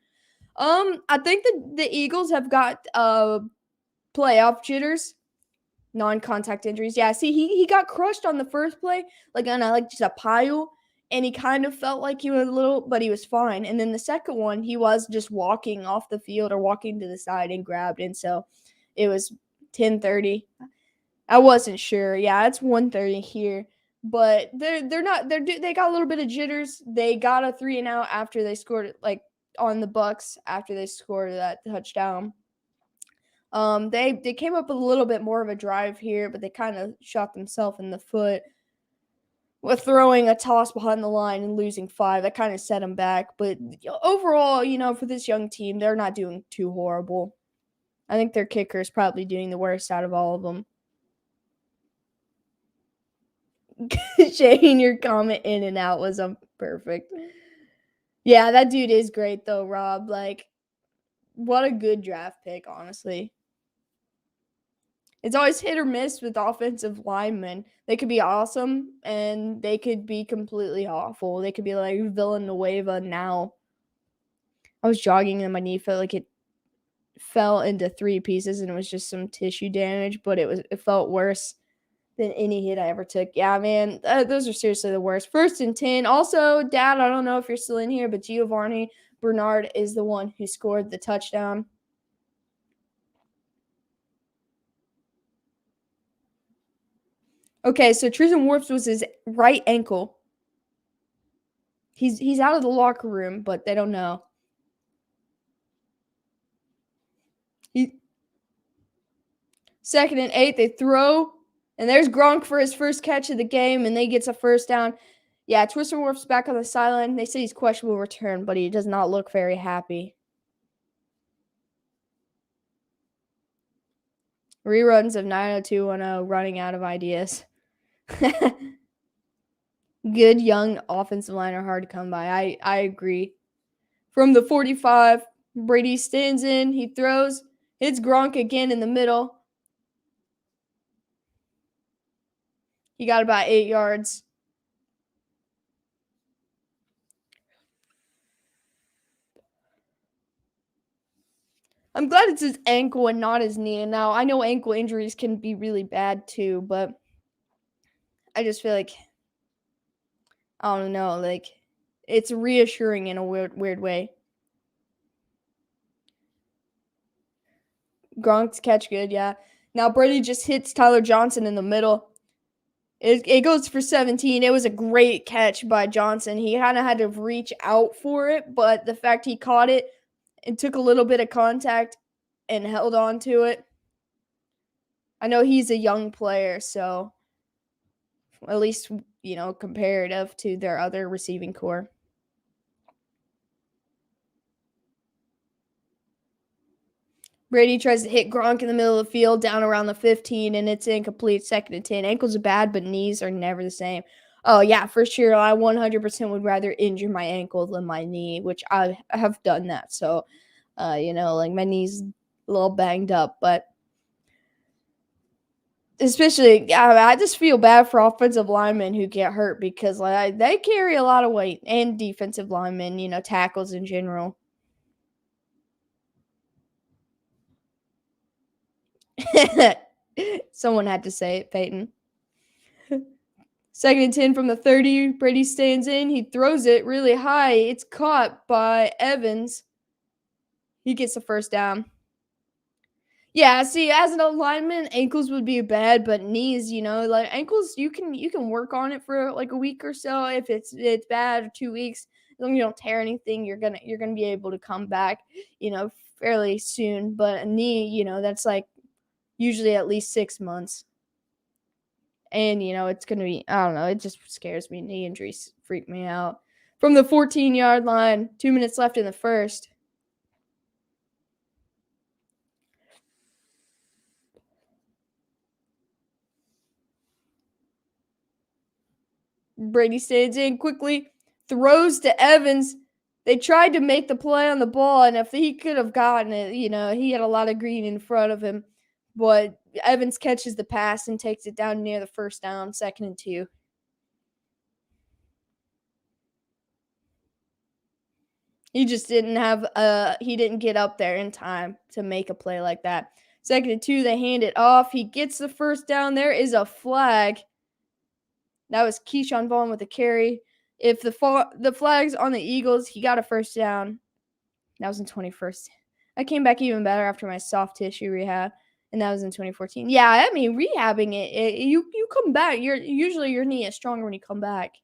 I think the Eagles have got playoff jitters, non-contact injuries. Yeah, see, he got crushed on the first play, like on just a pile, and he kind of felt like he was a little, but he was fine. And then the second one, he was just walking off the field or walking to the side and grabbed, and so it was 10:30. I wasn't sure. Yeah, it's 1:30 here. But they got a little bit of jitters. They got a 3-and-out after they scored like on the Bucks after they scored that touchdown. They came up with a little bit more of a drive here, but they kind of shot themselves in the foot with throwing a toss behind the line and losing 5. That kind of set them back. But overall, for this young team, they're not doing too horrible. I think their kicker is probably doing the worst out of all of them. Shane, your comment in and out was perfect. Yeah, that dude is great though, Rob. Like, what a good draft pick, honestly. It's always hit or miss with offensive linemen. They could be awesome and they could be completely awful. They could be like Villanueva now. I was jogging and my knee felt like it fell into 3 pieces and it was just some tissue damage, but it felt worse than any hit I ever took. Yeah, man, those are seriously the worst. 1st and 10. Also, Dad, I don't know if you're still in here, but Giovanni Bernard is the one who scored the touchdown. Okay, so Tristan Wirfs was his right ankle. He's out of the locker room, but they don't know. 2nd and 8, they throw, and there's Gronk for his first catch of the game, and they gets a first down. Yeah, Tristan Wirfs back on the sideline. They say he's questionable return, but he does not look very happy. Reruns of 90210, running out of ideas. Good young offensive line are hard to come by. I agree. From the 45, Brady stands in. He throws. Hits Gronk again in the middle. He got about 8 yards. I'm glad it's his ankle and not his knee. And now I know ankle injuries can be really bad too, but I just feel like, I don't know, like it's reassuring in a weird way. Gronk's catch good, yeah. Now Brady just hits Tyler Johnson in the middle. It goes for 17. It was a great catch by Johnson. He kind of had to reach out for it, but the fact he caught it and took a little bit of contact and held on to it. I know he's a young player, so at least, comparative to their other receiving core. Brady tries to hit Gronk in the middle of the field down around the 15, and it's incomplete. 2nd and 10. Ankles are bad, but knees are never the same. Oh, yeah, for sure. I 100% would rather injure my ankle than my knee, which I have done that. So, like my knee's a little banged up, but especially, I just feel bad for offensive linemen who get hurt because they carry a lot of weight, and defensive linemen, tackles in general. Someone had to say it, Peyton. 2nd and 10 from the 30. Brady stands in. He throws it really high. It's caught by Evans. He gets the first down. Yeah, see, as an lineman, ankles would be bad, but knees, like ankles, you can work on it for like a week or so. If it's bad, or 2 weeks, as long as you don't tear anything, you're gonna be able to come back, fairly soon. But a knee, that's like usually at least 6 months. And, it's going to be, I don't know, it just scares me. Knee injuries freak me out. From the 14-yard line, 2 minutes left in the first. Brady stands in quickly, throws to Evans. They tried to make the play on the ball, and if he could have gotten it, he had a lot of green in front of him. But Evans catches the pass and takes it down near the first down, 2nd and 2. He just didn't have he didn't get up there in time to make a play like that. 2nd and 2, they hand it off. He gets the first down. There is a flag. That was Keyshawn Vaughn with the carry. If the flag's on the Eagles, he got a first down. That was in 21st. I came back even better after my soft tissue rehab, and that was in 2014. Yeah, I mean rehabbing you come back. Usually your knee is stronger when you come back.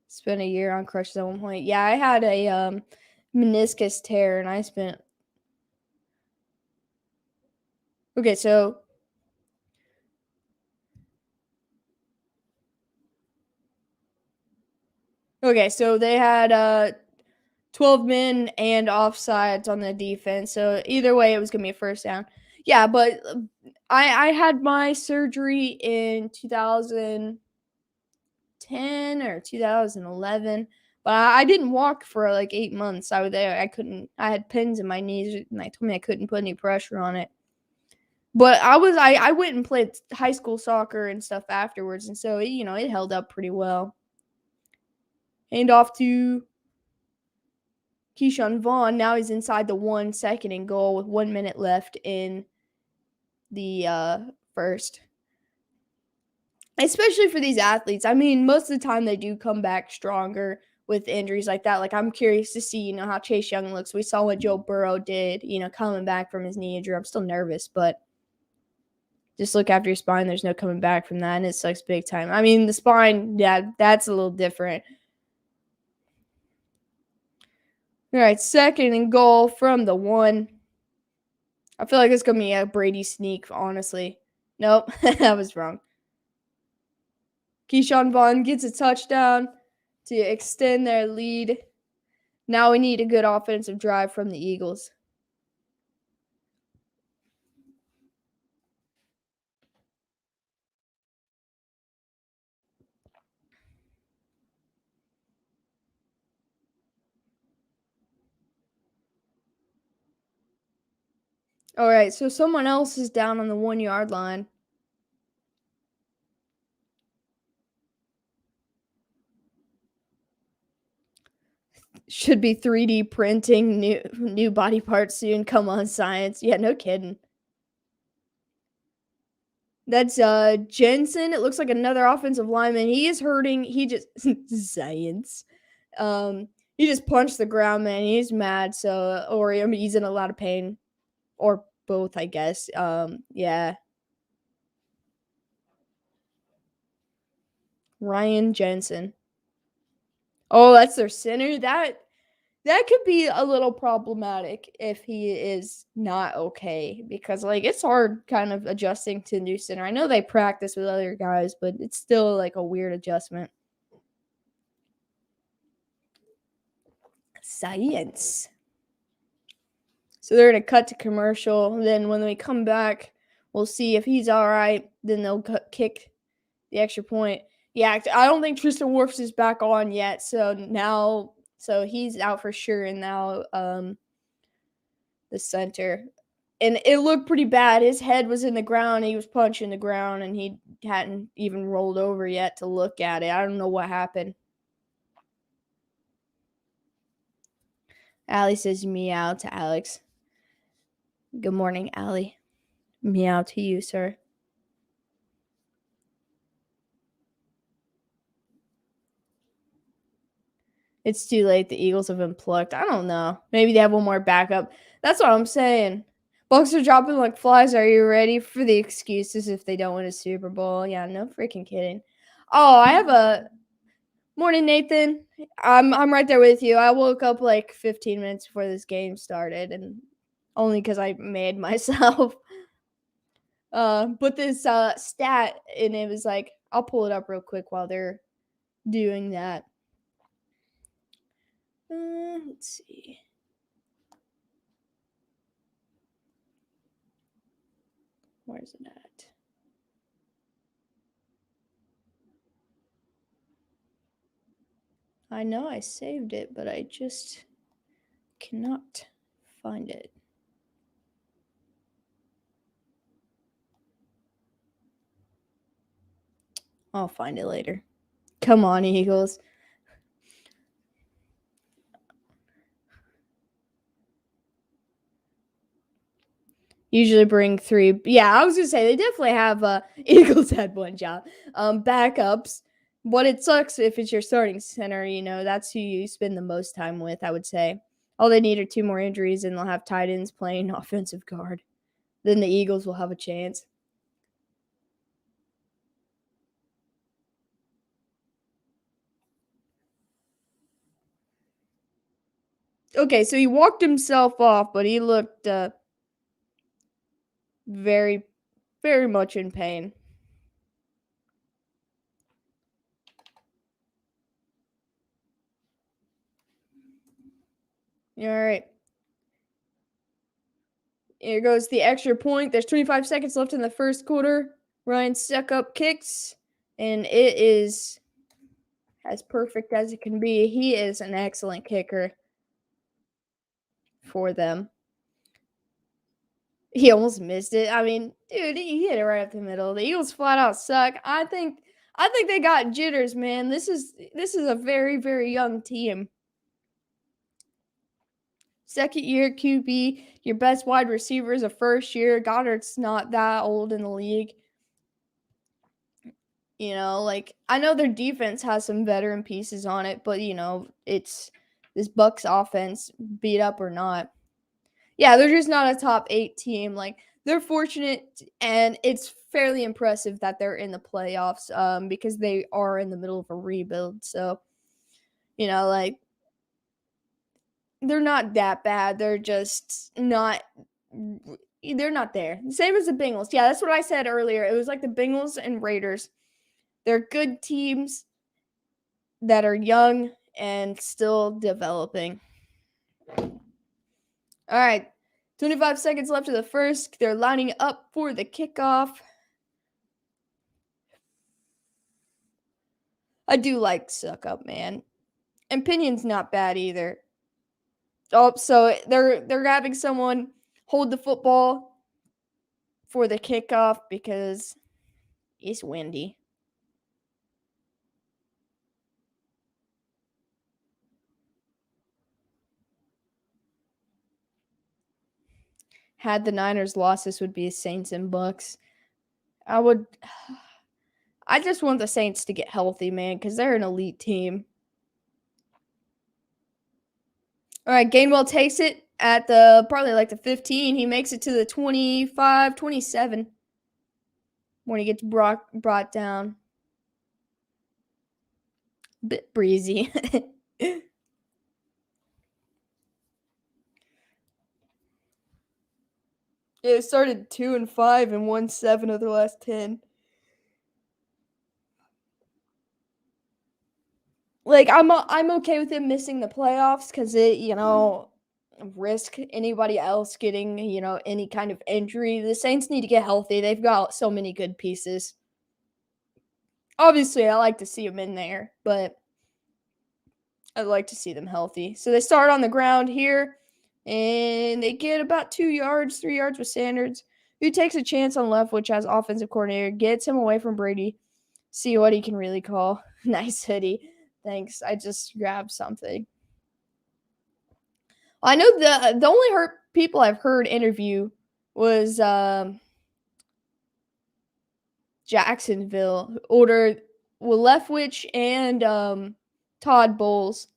Spent a year on crutches at one point. Yeah, I had a meniscus tear, and I spent. Okay, so they had 12 men and offsides on the defense. So either way, it was gonna be a first down. Yeah, but I had my surgery in 2010 or 2011. But I didn't walk for like 8 months. I was there. I couldn't. I had pins in my knees, and they told me I couldn't put any pressure on it. But I went and played high school soccer and stuff afterwards, and so it held up pretty well. Hand off to Keyshawn Vaughn. Now he's inside the 1 second and goal with 1 minute left in the first. Especially for these athletes. I mean, most of the time they do come back stronger with injuries like that. Like, I'm curious to see, how Chase Young looks. We saw what Joe Burrow did, coming back from his knee injury. I'm still nervous, but just look after your spine. There's no coming back from that, and it sucks big time. I mean, the spine, yeah, that's a little different. All right, 2nd and goal from the 1. I feel like it's going to be a Brady sneak, honestly. Nope, that was wrong. Keyshawn Vaughn gets a touchdown to extend their lead. Now we need a good offensive drive from the Eagles. All right, so someone else is down on the 1-yard line. Should be 3D printing new body parts soon. Come on, science. Yeah, no kidding. That's Jensen. It looks like another offensive lineman. He is hurting. He just science. He just punched the ground, man. He's mad. So, or I mean, he's in a lot of pain, or both, I guess. Yeah. Ryan Jensen. Oh, that's their center. That could be a little problematic if he is not okay, because it's hard kind of adjusting to new center. I know they practice with other guys, but it's still like a weird adjustment. Science. So they're going to cut to commercial. Then when we come back, we'll see if he's all right. Then they'll kick the extra point. Yeah, I don't think Tristan Wirfs is back on yet. So he's out for sure. And now the center. And it looked pretty bad. His head was in the ground. He was punching the ground, and he hadn't even rolled over yet to look at it. I don't know what happened. Allie says meow to Alex. Good morning, Allie. Meow to you, sir. It's too late. The Eagles have been plucked. I don't know. Maybe they have one more backup. That's what I'm saying. Bucks are dropping like flies. Are you ready for the excuses if they don't win a Super Bowl? Yeah, no freaking kidding. Oh, I have a morning, Nathan. I'm right there with you. I woke up like 15 minutes before this game started, and only because I made myself. But this stat, and it was like, I'll pull it up real quick while they're doing that. Let's see. Where's it at? I know I saved it, but I just cannot find it. I'll find it later. Come on, Eagles. Usually bring 3. Yeah, I was gonna say they definitely have Eagles had one job. Backups. But it sucks if it's your starting center, that's who you spend the most time with, I would say. All they need are 2 more injuries and they'll have tight ends playing offensive guard. Then the Eagles will have a chance. Okay, so he walked himself off, but he looked very, very much in pain. All right. Here goes the extra point. There's 25 seconds left in the first quarter. Ryan Suckup kicks, and it is as perfect as it can be. He is an excellent kicker for them. He almost missed it. I mean, dude, he hit it right up the middle. The Eagles flat out suck. I think they got jitters, man. This is a very, very young team. Second year QB, your best wide receiver is a first year. Goddard's not that old in the league. I know their defense has some veteran pieces on it, but it's this Bucks offense, beat up or not. Yeah, they're just not a top 8 team. They're fortunate, and it's fairly impressive that they're in the playoffs because they are in the middle of a rebuild. So, they're not that bad. They're just not. They're not there. Same as the Bengals. Yeah, that's what I said earlier. It was like the Bengals and Raiders. They're good teams that are young and still developing. All right. 25 seconds left of the first. They're lining up for the kickoff. I do like Suck Up, man. And Pinion's not bad either. Oh, so they're having someone hold the football for the kickoff because it's windy. Had the Niners lost, this would be Saints and Bucks. I just want the Saints to get healthy, man, because they're an elite team. All right, Gainwell takes it at probably the 15. He makes it to the 25, 27 when he gets brought down. Bit breezy. It started 2-5 and won 7 of their last 10. I'm okay with him missing the playoffs because it risk anybody else getting any kind of injury. The Saints need to get healthy. They've got so many good pieces. Obviously, I like to see them in there, but I'd like to see them healthy. So they start on the ground here, and they get about 2 yards, 3 yards with Sanders, who takes a chance on Leftwich as offensive coordinator, gets him away from Brady, see what he can really call. Nice hoodie. Thanks. I just grabbed something. I know the only people I've heard interview was Jacksonville, ordered Leftwich and Todd Bowles.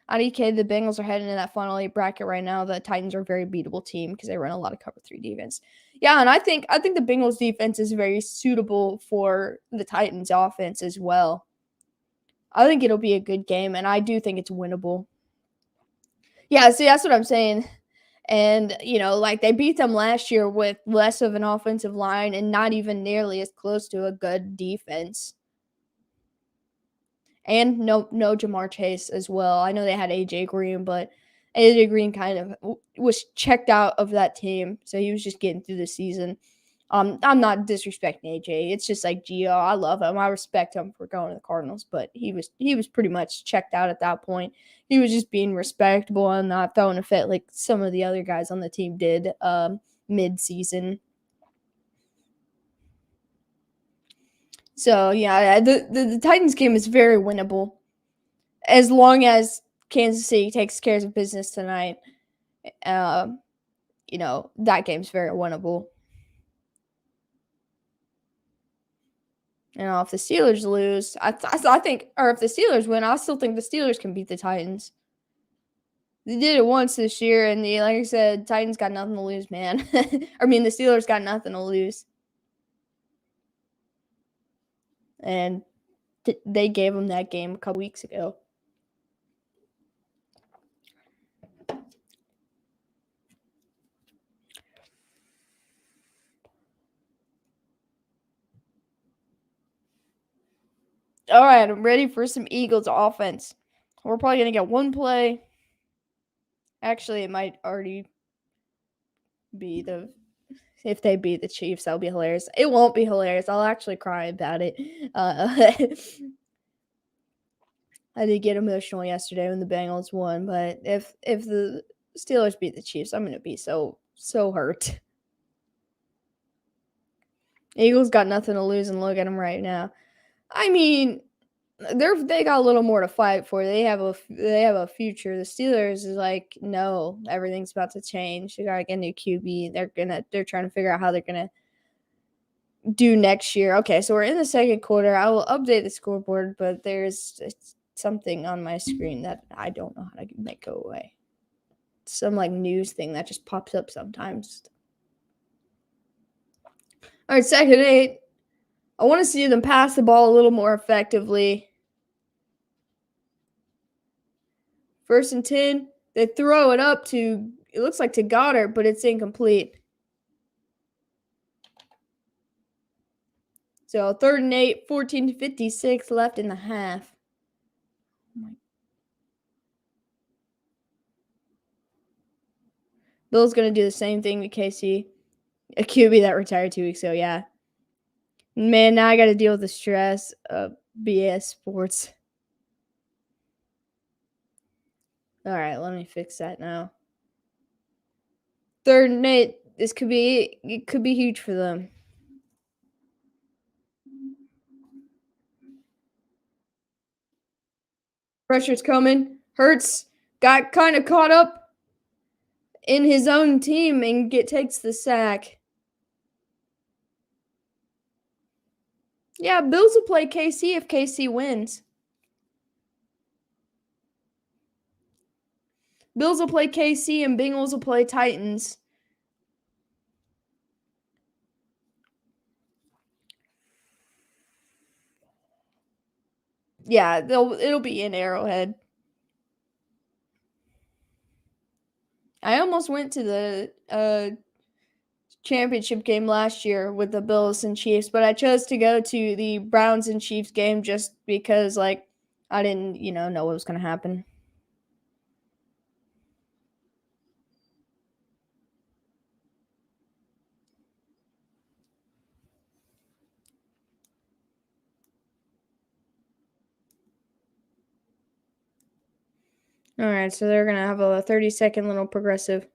IDK, the Bengals are heading in that final 8 bracket right now. The Titans are a very beatable team because they run a lot of cover 3 defense. Yeah, and I think the Bengals defense is very suitable for the Titans offense as well. I think it'll be a good game, and I do think it's winnable. Yeah, see, that's what I'm saying. And, they beat them last year with less of an offensive line and not even nearly as close to a good defense. And no Jamar Chase as well. I know they had AJ Green, but AJ Green kind of was checked out of that team, so he was just getting through the season. I'm not disrespecting AJ. It's just like Gio. I love him. I respect him for going to the Cardinals, but he was pretty much checked out at that point. He was just being respectable and not throwing a fit like some of the other guys on the team did mid-season. So yeah, the Titans game is very winnable as long as Kansas City takes care of business tonight. That game's very winnable. If the Steelers lose, I think, or if the Steelers win, I still think the Steelers can beat the Titans. They did it once this year, and like I said, Titans got nothing to lose, man. I mean, the Steelers got nothing to lose. And they gave them that game a couple weeks ago. All right, I'm ready for some Eagles offense. We're probably going to get one play. Actually, it might already be if they beat the Chiefs, that'll be hilarious. It won't be hilarious. I'll actually cry about it. I did get emotional yesterday when the Bengals won, but if the Steelers beat the Chiefs, I'm going to be so hurt. Eagles got nothing to lose, and look at them right now. I mean, they got a little more to fight for. They have a future. The Steelers is like, no, everything's about to change. They gotta get a new QB. They're trying to figure out how they're gonna do next year. Okay, so we're in the second quarter. I will update the scoreboard, but there's something on my screen that I don't know how to make go away. Some like news thing that just pops up sometimes. All right, second 8. I want to see them pass the ball a little more effectively. 1st and 10. They throw it up to, it looks like to Goddard, but it's incomplete. So 3rd and 8, 14:56 left in the half. Bill's going to do the same thing to KC. A QB that retired 2 weeks ago, yeah. Man, now I got to deal with the stress of BS sports. All right, let me fix that now. 3rd and 8. It could be huge for them. Pressure's coming. Hurts got kind of caught up in his own team and takes the sack. Yeah, Bills will play KC if KC wins. Bills will play KC and Bengals will play Titans. Yeah, it'll be in Arrowhead. I almost went to the championship game last year with the Bills and Chiefs, but I chose to go to the Browns and Chiefs game just because, like, I didn't, know what was going to happen. All right, so they're going to have a 30-second little progressive.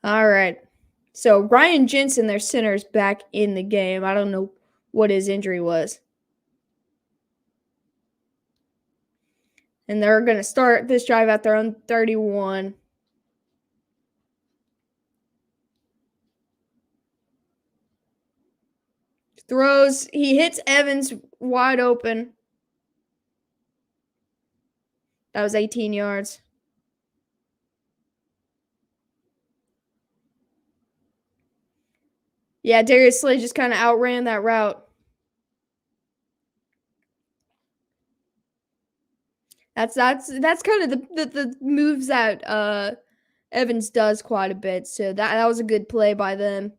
All right. So Ryan Jensen, their center, is back in the game. I don't know what his injury was. And they're going to start this drive at their own 31. Throws. He hits Evans wide open. That was 18 yards. Yeah, Darius Slay just kind of outran that route. That's kind of the moves that Evans does quite a bit. So that was a good play by them.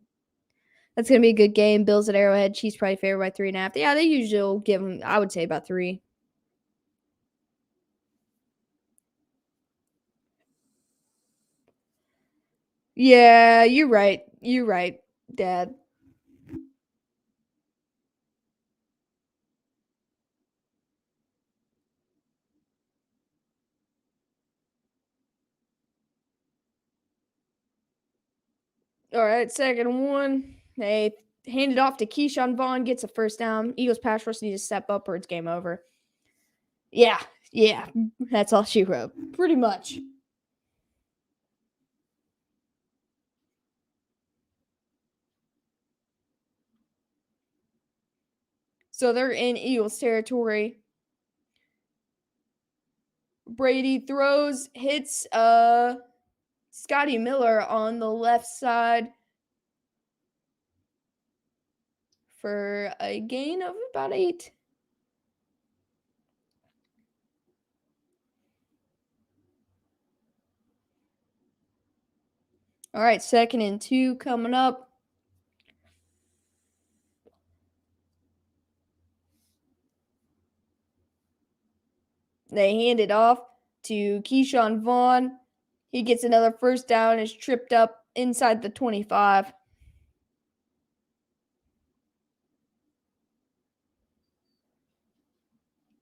That's gonna be a good game. Bills at Arrowhead. Chiefs probably favored by 3.5. Yeah, they usually will give them, I would say, about 3. Yeah, you're right. You're right, Dad. All right, second one. They hand it off to Keyshawn Vaughn, gets a first down. Eagles pass rush need to step up or it's game over. Yeah, yeah, that's all she wrote. Pretty much. So they're in Eagles territory. Brady throws, hits Scotty Miller on the left side for a gain of about 8. All right, 2nd and 2 coming up. They hand it off to Keyshawn Vaughn. He gets another first down, is tripped up inside the 25.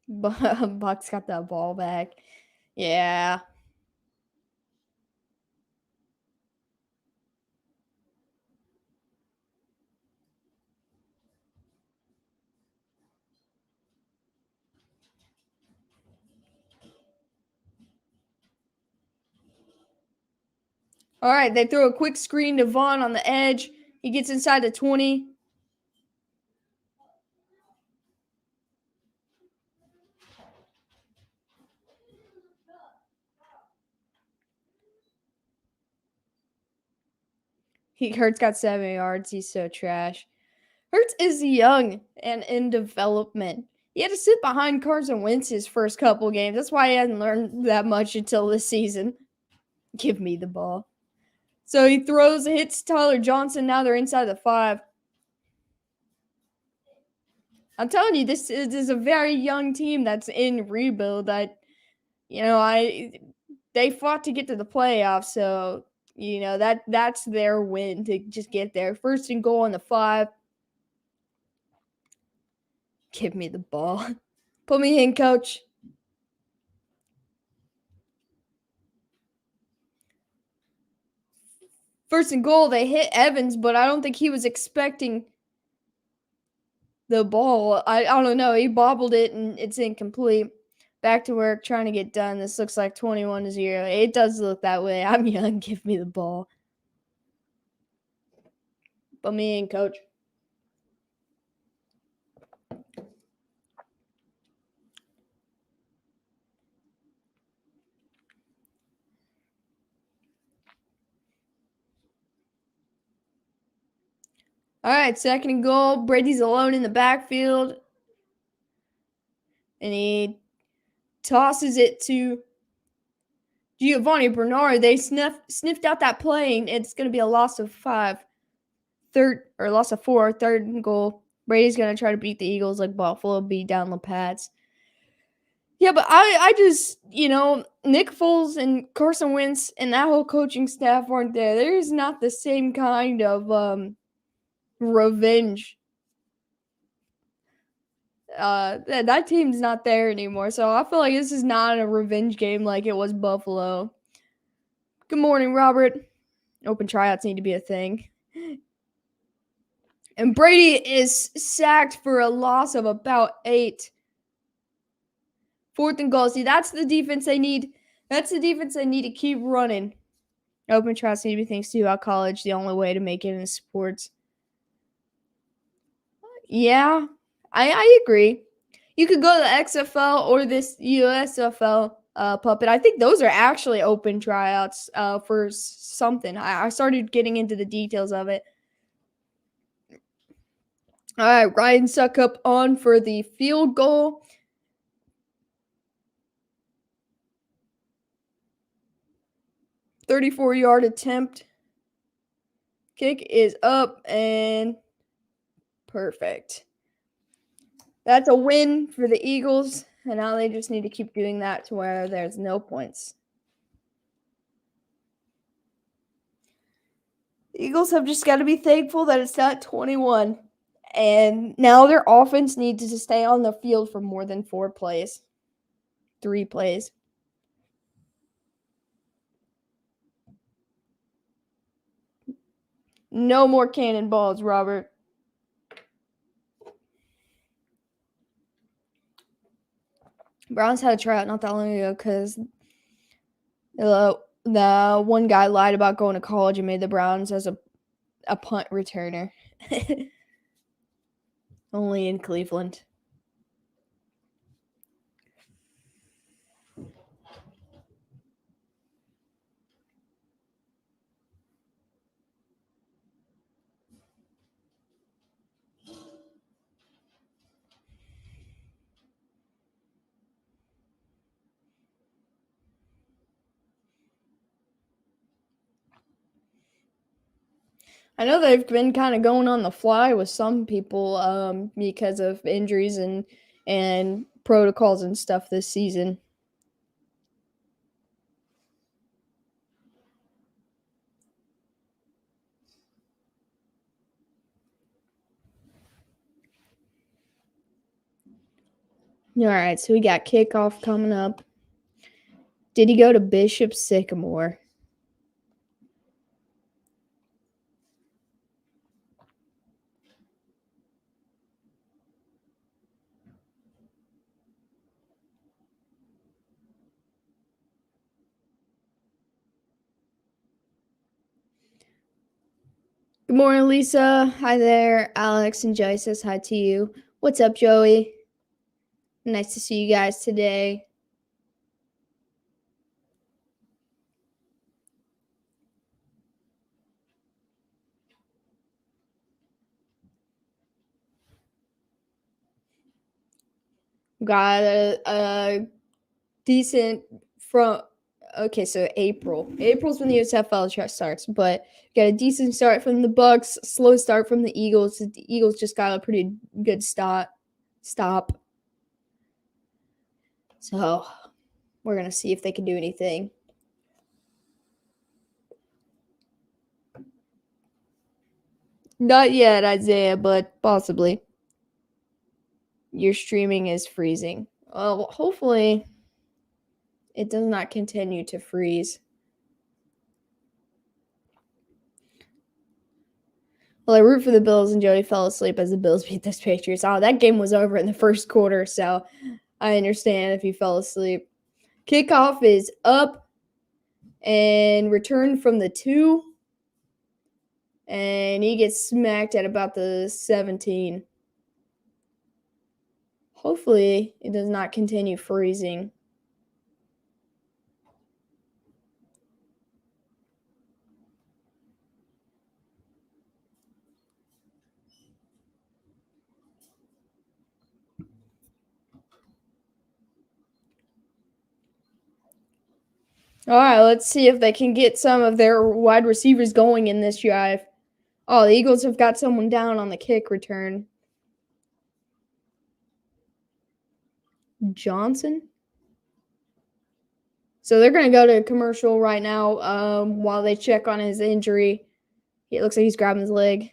Bucks got that ball back. Yeah. All right, they throw a quick screen to Vaughn on the edge. He gets inside the 20. Hurts got 7 yards. He's so trash. Hurts is young and in development. He had to sit behind Carson Wentz his first couple games. That's why he hadn't learned that much until this season. Give me the ball. So he throws, hits Tyler Johnson. Now they're inside the 5. I'm telling you, this is a very young team that's in rebuild. They fought to get to the playoffs, so that's their win to just get there. 1st and goal on the 5. Give me the ball. Put me in, coach. 1st and goal, they hit Evans, but I don't think he was expecting the ball. I don't know. He bobbled it and it's incomplete. Back to work, trying to get done. This looks like 21-0. It does look that way. I'm young. Give me the ball. Put me in, coach. All right, 2nd and goal. Brady's alone in the backfield. And he tosses it to Giovanni Bernard. They sniffed out that play, and it's going to be a loss of 5. Loss of 4. 3rd and goal. Brady's going to try to beat the Eagles like Buffalo beat down the Pats. Yeah, but I just, Nick Foles and Carson Wentz and that whole coaching staff aren't there. There's not the same kind of revenge. That team's not there anymore. So I feel like this is not a revenge game like it was Buffalo. Good morning, Robert. Open tryouts need to be a thing. And Brady is sacked for a loss of about 8. 4th and goal. See, that's the defense they need. That's the defense they need to keep running. Open tryouts need to be things too. At college, the only way to make it in sports. Yeah, I agree. You could go to the XFL or this USFL puppet. I think those are actually open tryouts for something. I started getting into the details of it. All right, Ryan Suckup on for the field goal. .34-yard attempt. Kick is up and perfect. That's a win for the Eagles, and now they just need to keep doing that to where there's no points. Eagles have just got to be thankful that it's not 21. And now their offense needs to stay on the field for more than 4 plays. 3 plays. No more cannonballs, Robert. Browns had a tryout not that long ago because the one guy lied about going to college and made the Browns as a punt returner. Only in Cleveland. I know they've been kind of going on the fly with some people because of injuries and protocols and stuff this season. All right, so we got kickoff coming up. Did he go to Bishop Sycamore? Good morning, Lisa. Hi there. Alex and Joey says hi to you. What's up, Joey? Nice to see you guys today. Got a decent from. Okay, so April's when the USFL starts, but got a decent start from the Bucks, slow start from the Eagles. The Eagles just got a pretty good stop. So we're gonna see if they can do anything. Not yet, Isaiah, but possibly. Your streaming is freezing. Well, hopefully it does not continue to freeze. Well, I root for the Bills, and Jody fell asleep as the Bills beat the Patriots. Oh, that game was over in the first quarter, so I understand if you fell asleep. Kickoff is up and returned from the 2, and he gets smacked at about the 17. Hopefully, it does not continue freezing. All right, let's see if they can get some of their wide receivers going in this drive. Oh, the Eagles have got someone down on the kick return. Johnson? So they're going to go to commercial right now while they check on his injury. It looks like he's grabbing his leg.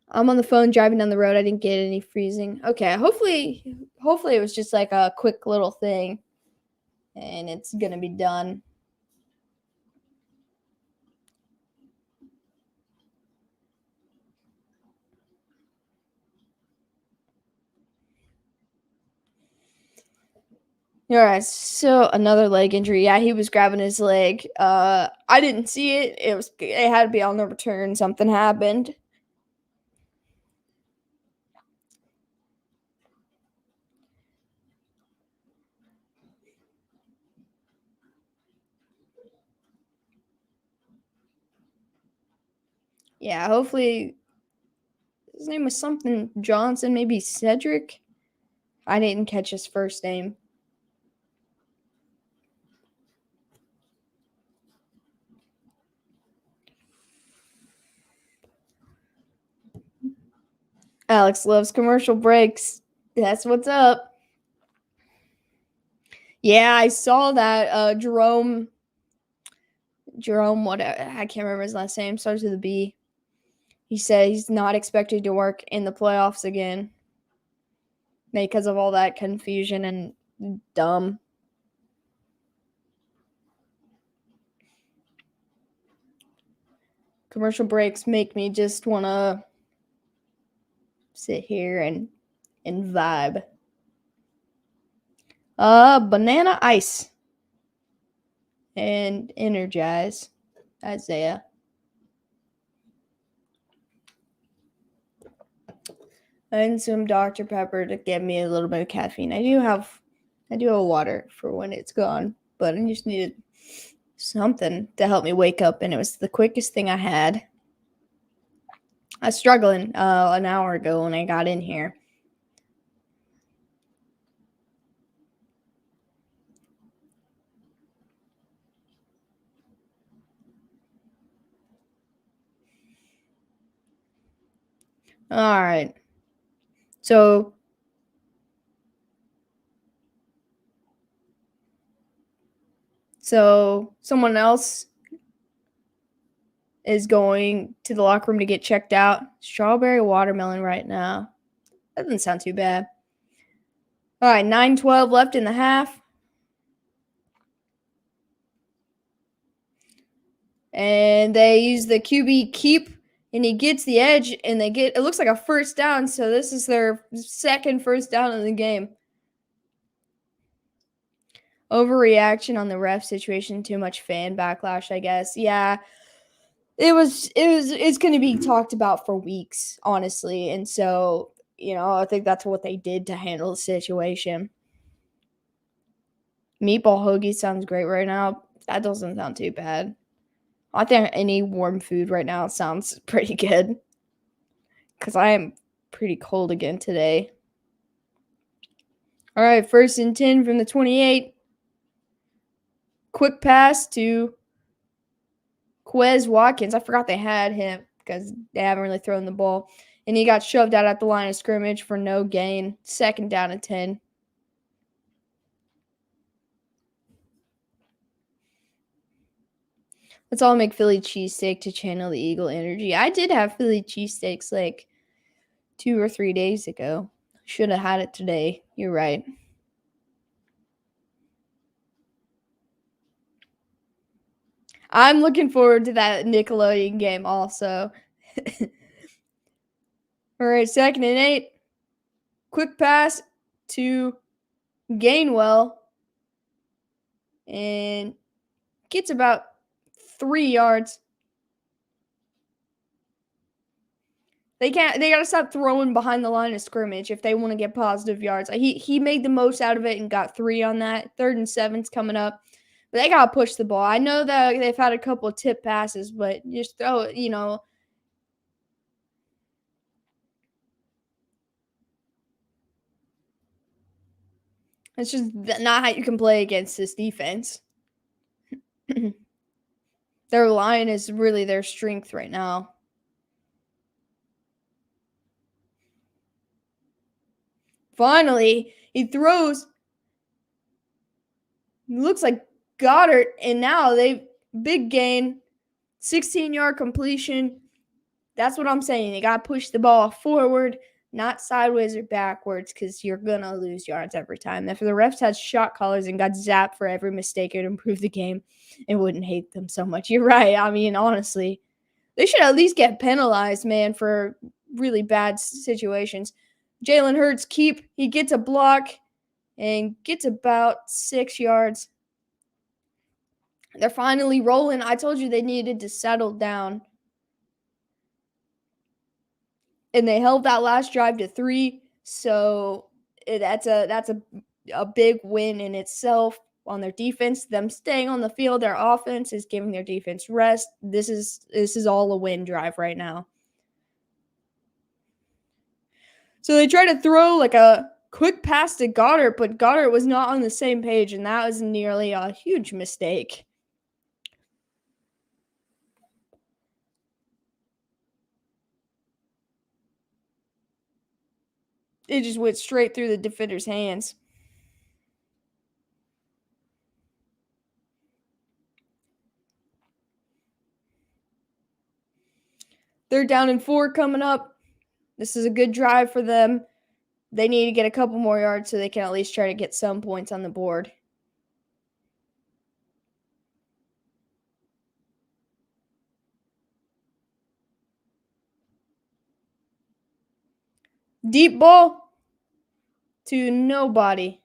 I'm on the phone driving down the road. I didn't get any freezing. Okay, hopefully it was just like a quick little thing, and it's going to be done. All right, so another leg injury. Yeah, he was grabbing his leg. I didn't see it. It had to be on the return. Something happened. Yeah, hopefully his name was something Johnson, maybe Cedric. I didn't catch his first name. Alex loves commercial breaks. That's what's up. Yeah, I saw that. Jerome Jerome, I can't remember his last name, starts with a B. He said he's not expected to work in the playoffs again because of all that confusion and dumb. Commercial breaks make me just want to sit here and vibe. Banana ice and energize, Isaiah. And some Dr. Pepper to get me a little bit of caffeine. I do have water for when it's gone, but I just needed something to help me wake up, and it was the quickest thing I had. I was struggling an hour ago when I got in here. All right. So someone else is going to the locker room to get checked out. Strawberry watermelon right now. That doesn't sound too bad. All right, 9:12 left in the half. And they use the QB keep, and he gets the edge, and it looks like a first down, so this is their second first down in the game. Overreaction on the ref situation, too much fan backlash, I guess. Yeah. It's going to be talked about for weeks, honestly. And so, I think that's what they did to handle the situation. Meatball hoagie sounds great right now. That doesn't sound too bad. I think any warm food right now sounds pretty good. Because I am pretty cold again today. All right, 1st and 10 from the 28. Quick pass to Quez Watkins. I forgot they had him because they haven't really thrown the ball. And he got shoved out at the line of scrimmage for no gain. 2nd down and 10. Let's all make Philly cheesesteak to channel the Eagle energy. I did have Philly cheesesteaks like 2 or 3 days ago. Should have had it today. You're right. I'm looking forward to that Nickelodeon game also. All right, 2nd and 8. Quick pass to Gainwell. And gets about 3 yards. They got to stop throwing behind the line of scrimmage if they want to get positive yards. He made the most out of it and got 3 on that. 3rd and 7's coming up. But they got to push the ball. I know that they've had a couple of tip passes, but just throw it, It's just not how you can play against this defense. Their line is really their strength right now. Finally, he throws. Looks like Goddard, and now big gain, 16-yard completion. That's what I'm saying. They got to push the ball forward, not sideways or backwards, because you're going to lose yards every time. If the refs had shot callers and got zapped for every mistake, it would improve the game and wouldn't hate them so much. You're right. I mean, honestly, they should at least get penalized, man, for really bad situations. Jalen Hurts he gets a block and gets about 6 yards. They're finally rolling. I told you they needed to settle down. And they held that last drive to 3. So that's a big win in itself on their defense. Them staying on the field, their offense is giving their defense rest. This is all a win drive right now. So they tried to throw like a quick pass to Goddard, but Goddard was not on the same page, and that was nearly a huge mistake. It just went straight through the defender's hands. 3rd down and 4 coming up. This is a good drive for them. They need to get a couple more yards so they can at least try to get some points on the board. Deep ball to nobody.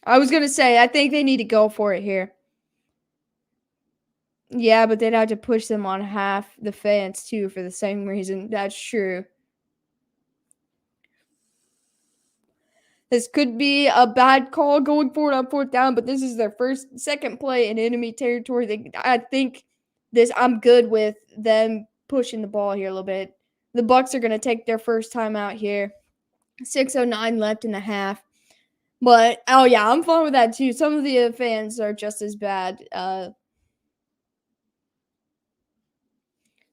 I was going to say, I think they need to go for it here. Yeah, but they'd have to push them on half the fence, too, for the same reason. That's true. This could be a bad call going forward on 4th down, but this is their second play in enemy territory. I think I'm good with them pushing the ball here a little bit. The Bucs are going to take their first time out here. 6:09 left in the half. But, oh yeah, I'm fine with that too. Some of the fans are just as bad.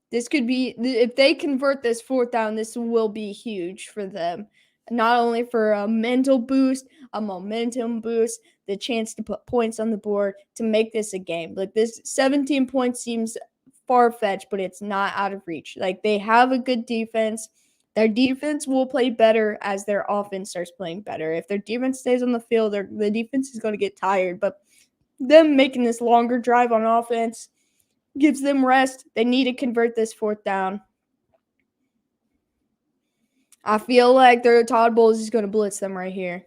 This could be, if they convert this 4th down, this will be huge for them. Not only for a mental boost, a momentum boost, the chance to put points on the board to make this a game. Like, this 17 points seems far-fetched, but it's not out of reach. Like, they have a good defense. Their defense will play better as their offense starts playing better. If their defense stays on the field, the defense is going to get tired. But them making this longer drive on offense gives them rest. They need to convert this 4th down. I feel like their Todd Bowles is going to blitz them right here.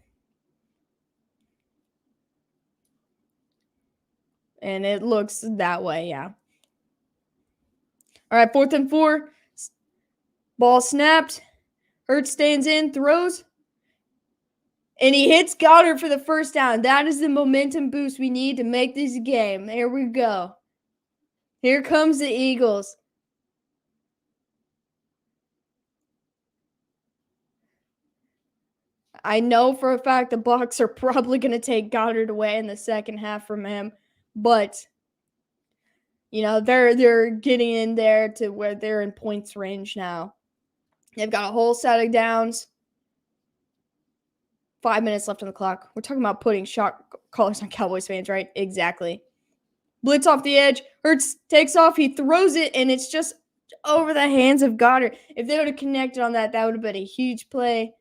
And it looks that way, yeah. All right, 4th and 4. Ball snapped. Hurts stands in, throws. And he hits Goddard for the first down. That is the momentum boost we need to make this game. Here we go. Here comes the Eagles. I know for a fact the Bucs are probably going to take Goddard away in the second half from him. But, you know, they're getting in there to where they're in points range now. They've got a whole set of downs. 5 minutes left on the clock. We're talking about putting shot callers on Cowboys fans, right? Exactly. Blitz off the edge. Hurts takes off. He throws it, and it's just over the hands of Goddard. If they would have connected on that, that would have been a huge play.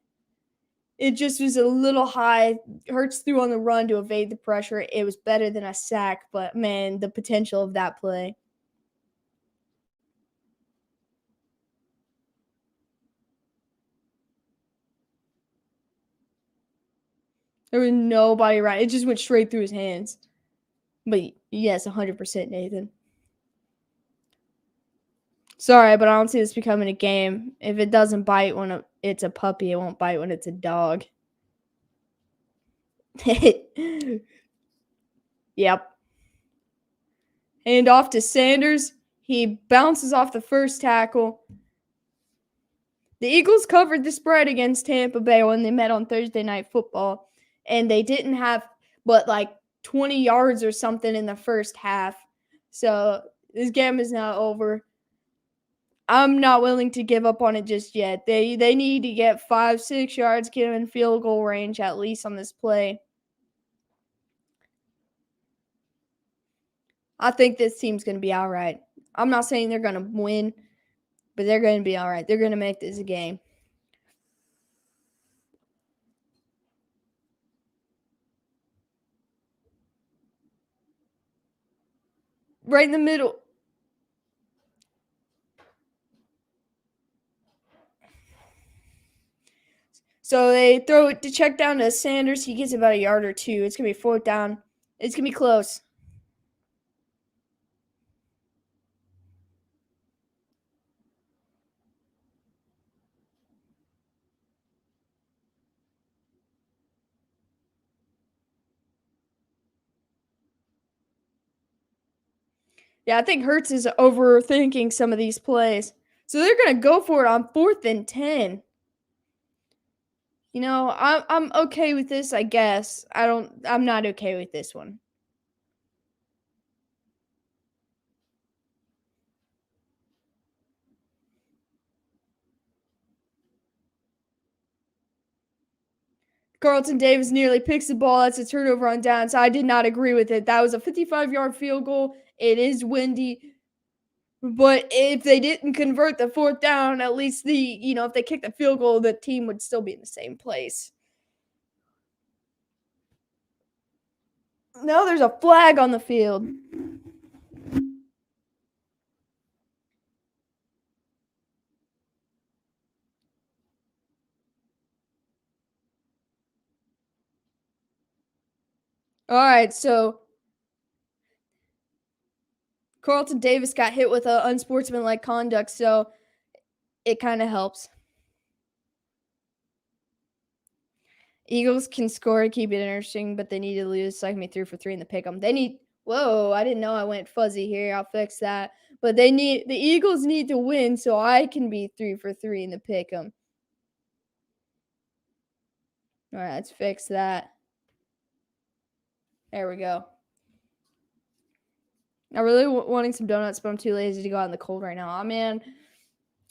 It just was a little high. Hurts threw on the run to evade the pressure. It was better than a sack, but, man, the potential of that play. There was nobody around. It just went straight through his hands. But, yes, 100% Nathan. Sorry, but I don't see this becoming a game. If it doesn't bite when it's a puppy, it won't bite when it's a dog. Yep. Hand off to Sanders. He bounces off the first tackle. The Eagles covered the spread against Tampa Bay when they met on Thursday Night Football, and they didn't have but like 20 yards or something in the first half. So this game is now over. I'm not willing to give up on it just yet. They need to get 5-6 yards, get them in field goal range at least on this play. I think this team's going to be all right. I'm not saying they're going to win, but they're going to be all right. They're going to make this a game. Right in the middle. So they throw it to check down to Sanders. He gets about a yard or two. It's going to be 4th down. It's going to be close. Yeah, I think Hurts is overthinking some of these plays. So they're going to go for it on 4th and 10. You know, I'm okay with this, I guess. I'm not okay with this one. Carlton Davis nearly picks the ball. That's a turnover on downs. I did not agree with it. That was a 55-yard field goal. It is windy. But if they didn't convert the fourth down, at least if they kicked the field goal, the team would still be in the same place. No, there's a flag on the field. All right, so Carlton Davis got hit with an unsportsmanlike conduct, so it kind of helps. Eagles can score and keep it interesting, but they need to lose so I can be 3 for 3 in the pick'em. Whoa, I didn't know I went fuzzy here. I'll fix that. But the Eagles need to win so I can be 3 for 3 in the pick'em. All right, let's fix that. There we go. I'm really wanting some donuts, but I'm too lazy to go out in the cold right now. Oh, man,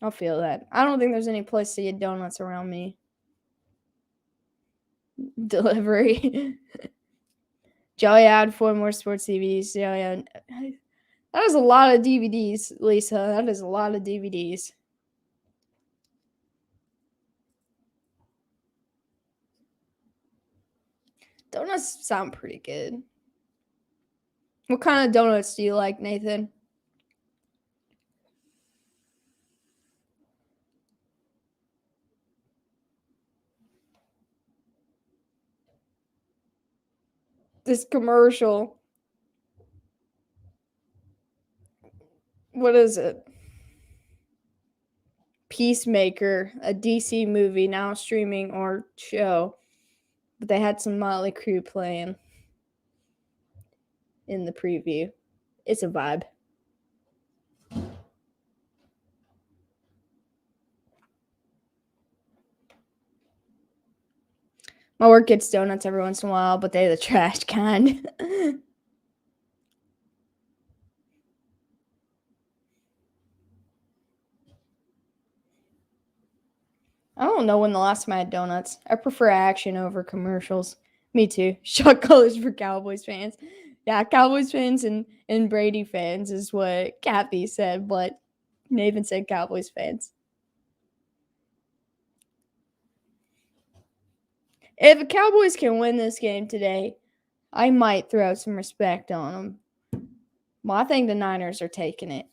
I'll feel that. I don't think there's any place to get donuts around me. Delivery. Joey had 4 more sports DVDs. Yeah. That is a lot of DVDs, Lisa. That is a lot of DVDs. Donuts sound pretty good. What kind of donuts do you like, Nathan? This commercial. What is it? Peacemaker, a DC movie now streaming or show. But they had some Motley Crue playing in the preview. It's a vibe. My work gets donuts every once in a while, but they're the trash kind. I don't know when the last time I had donuts. I prefer action over commercials. Me too. Shot colors for Cowboys fans. Yeah, Cowboys fans and Brady fans is what Kathy said, but Nathan said Cowboys fans. If the Cowboys can win this game today, I might throw some respect on them. Well, I think the Niners are taking it.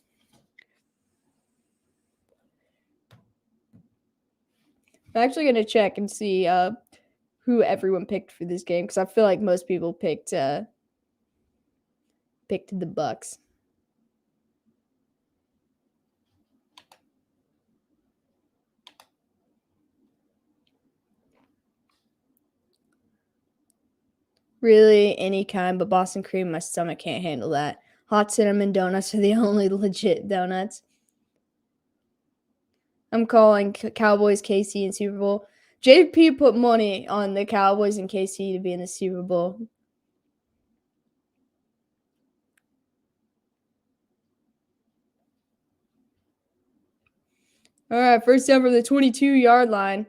I'm actually going to check and see who everyone picked for this game because I feel like most people picked the Bucs. Really, any kind, but Boston cream, my stomach can't handle that. Hot cinnamon donuts are the only legit donuts. I'm calling Cowboys, KC, and Super Bowl. JP put money on the Cowboys and KC to be in the Super Bowl. All right, first down from the 22-yard line.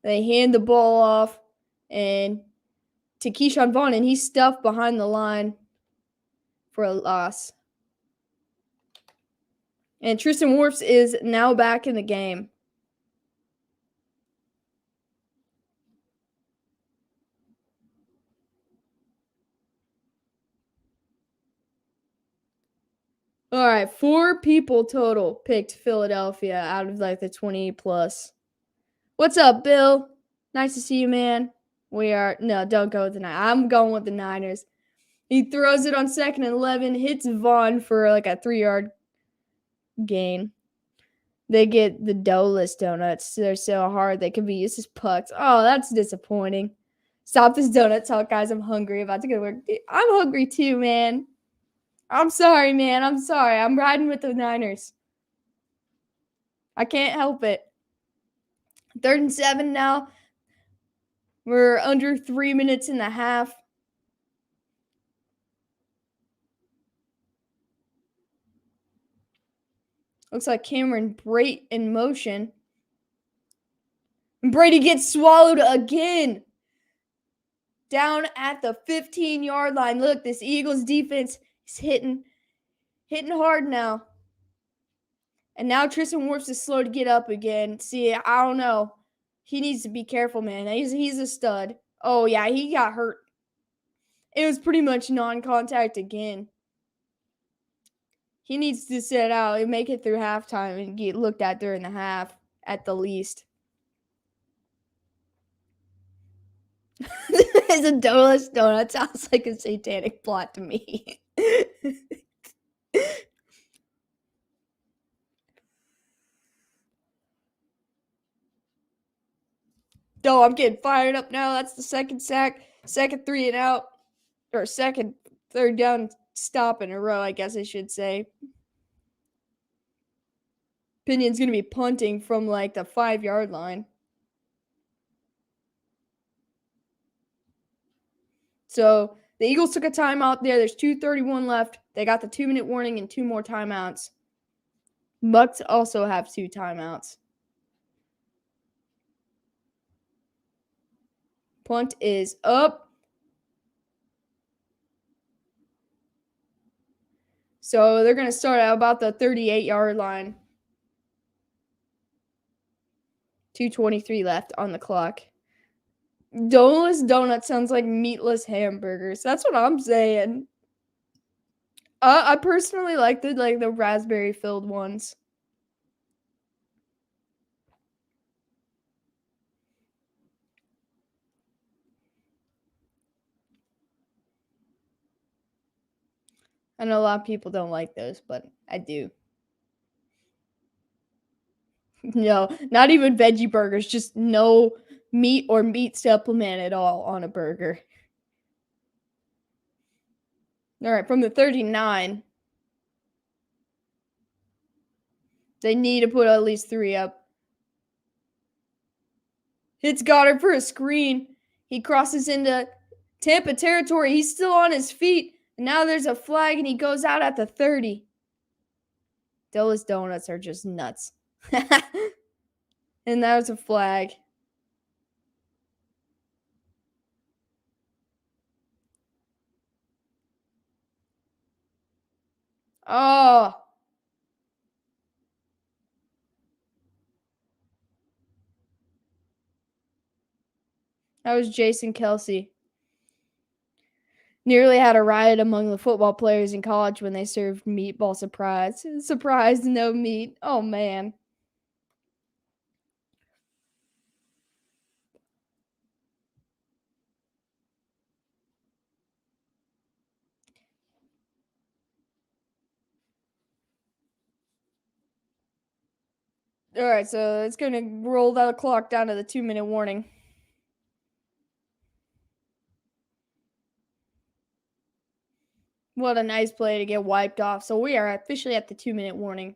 They hand the ball off and to Keyshawn Vaughn, and he's stuffed behind the line for a loss. And Tristan Wirfs is now back in the game. All right, 4 people total picked Philadelphia out of like the 20 plus. What's up, Bill? Nice to see you, man. Don't go with the Niners. I'm going with the Niners. He throws it on 2nd and 11, hits Vaughn for like a 3-yard gain. They get the doughless donuts. They're so hard they can be used as pucks. Oh, that's disappointing. Stop this donut talk, guys. I'm hungry. About to go to work. I'm hungry too, man. I'm sorry, man. I'm sorry. I'm riding with the Niners. I can't help it. 3rd and 7 now. We're under 3 minutes and a half. Looks like Cameron Brate in motion. Brady gets swallowed again. down at the 15-yard line. Look, this Eagles defense is hitting hard now. And now Tristan Wirfs is slow to get up again. See, I don't know. He needs to be careful, man. He's a stud. Oh, yeah, he got hurt. It was pretty much non-contact again. He needs to sit out and make it through halftime and get looked at during the half at the least. It's a donut donut. Sounds like a satanic plot to me. No, I'm getting fired up now. That's the second sack, second 3 and out, or second third down stop in a row, I guess I should say. Pinion's going to be punting from like the 5-yard line. So the Eagles took a timeout there. There's 2:31 left. They got the 2-minute warning and 2 more timeouts. Bucs also have 2 timeouts. Punt is up. So they're going to start at about the 38-yard line. 2:23 left on the clock. Doneless donut sounds like meatless hamburgers. That's what I'm saying. I personally like the raspberry filled ones. I know a lot of people don't like those, but I do. No, not even veggie burgers, just no meat or meat supplement at all on a burger. All right, from the 39, they need to put at least 3 up. Hits Goddard for a screen. He crosses into Tampa territory. He's still on his feet. And now there's a flag, and he goes out at the 30. Those donuts are just nuts. And that was a flag. Oh. That was Jason Kelsey. Nearly had a riot among the football players in college when they served meatball surprise. Surprise, no meat. Oh, man. All right, so it's going to roll that clock down to the 2-minute warning. What a nice play to get wiped off. So we are officially at the 2-minute warning.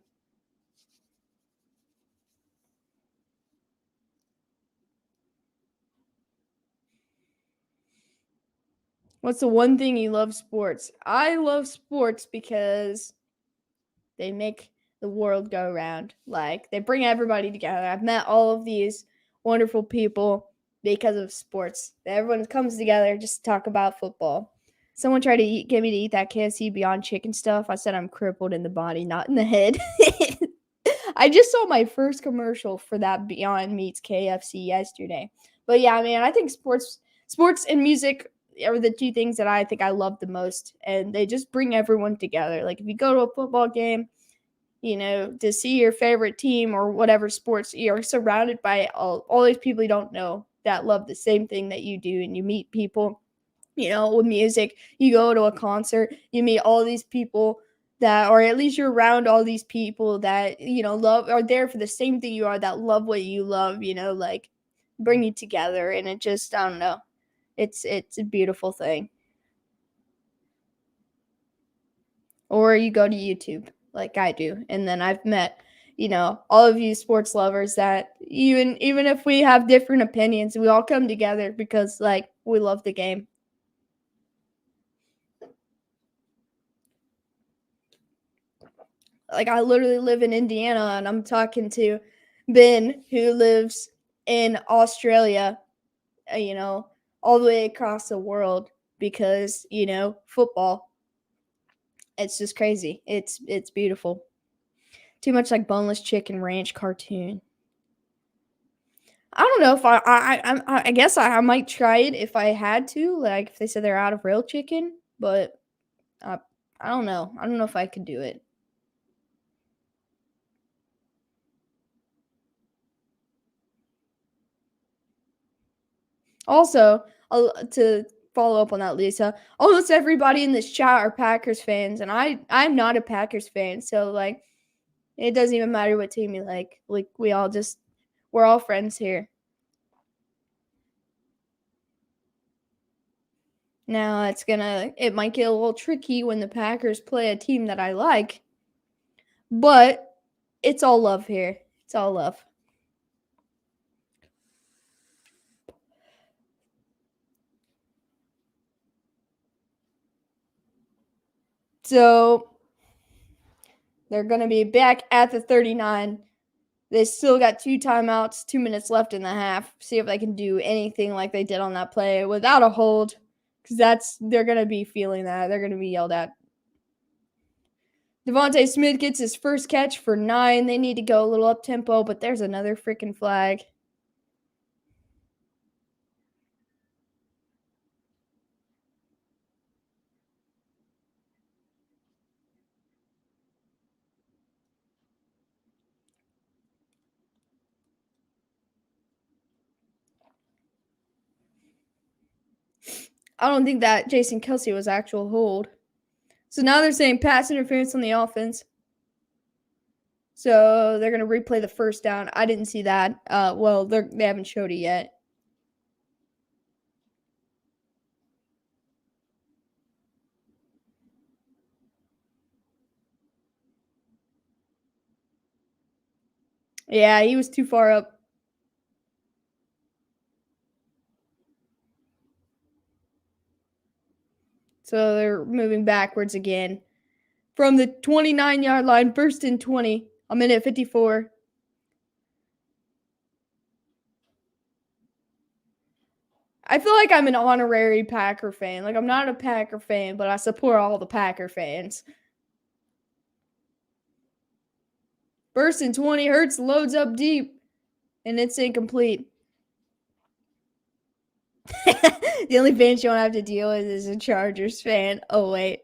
What's the one thing you love sports? I love sports because they make the world go round. Like, they bring everybody together. I've met all of these wonderful people because of sports. Everyone comes together just to talk about football. Someone tried to get me to eat that KFC Beyond Chicken stuff. I said I'm crippled in the body, not in the head. I just saw my first commercial for that Beyond Meats KFC yesterday. But yeah, man, I think sports and music are the 2 things that I think I love the most, and they just bring everyone together. Like, if you go to a football game, to see your favorite team or whatever sports, you're surrounded by all these people you don't know that love the same thing that you do, and you meet people. With music, you go to a concert, you meet all these people that, or at least you're around all these people that, love, are there for the same thing you are, that love what you love, like bring you together. And it just, I don't know. It's a beautiful thing. Or you go to YouTube like I do. And then I've met, all of you sports lovers that even if we have different opinions, we all come together because like we love the game. Like, I literally live in Indiana, and I'm talking to Ben, who lives in Australia, all the way across the world because, football. It's just crazy. It's beautiful. Too much like Boneless Chicken Ranch cartoon. I don't know if I guess I might try it if I had to, like if they said they're out of real chicken, but I don't know. I don't know if I could do it. Also, to follow up on that, Lisa, almost everybody in this chat are Packers fans, and I'm not a Packers fan, so like it doesn't even matter what team you like. Like we're all friends here. Now it might get a little tricky when the Packers play a team that I like, but it's all love here. It's all love. So they're going to be back at the 39. They still got 2 timeouts, 2 minutes left in the half. See if they can do anything like they did on that play without a hold, because they're going to be feeling that. They're going to be yelled at. Devontae Smith gets his first catch for 9. They need to go a little up tempo, but there's another freaking flag. I don't think that Jason Kelce was actual hold. So now they're saying pass interference on the offense. So they're going to replay the first down. I didn't see that. Well, they haven't showed it yet. Yeah, he was too far up. So they're moving backwards again. From the 29-yard line, first and 20. A minute 54. I feel like I'm an honorary Packer fan. Like, I'm not a Packer fan, but I support all the Packer fans. First and 20. Hurts loads up deep, and it's incomplete. The only fans you don't have to deal with is a Chargers fan. Oh, wait.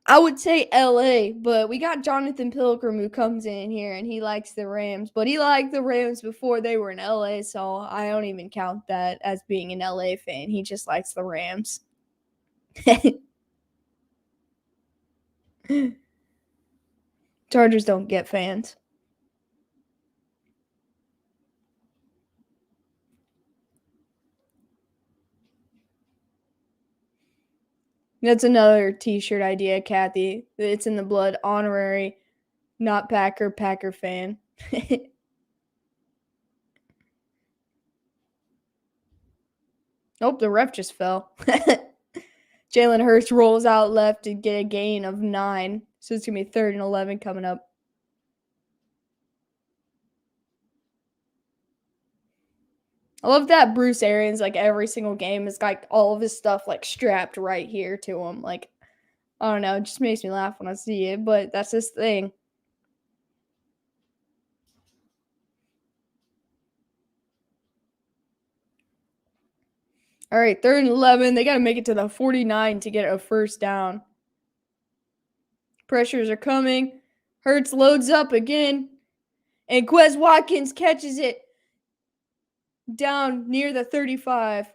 I would say LA, but we got Jonathan Pilgrim who comes in here and he likes the Rams, but he liked the Rams before they were in LA, so I don't even count that as being an LA fan. He just likes the Rams. Chargers don't get fans. That's another t-shirt idea, Kathy. It's in the blood. Honorary, not Packer fan. Nope, the ref just fell. Jalen Hurts rolls out left to get a gain of 9. So it's going to be 3rd and 11 coming up. I love that Bruce Arians, like every single game, has got all of his stuff like strapped right here to him. Like, I don't know, it just makes me laugh when I see it, but that's his thing. All right, 3rd and 11. They got to make it to the 49 to get a first down. Pressures are coming. Hurts loads up again. And Quez Watkins catches it down near the 35.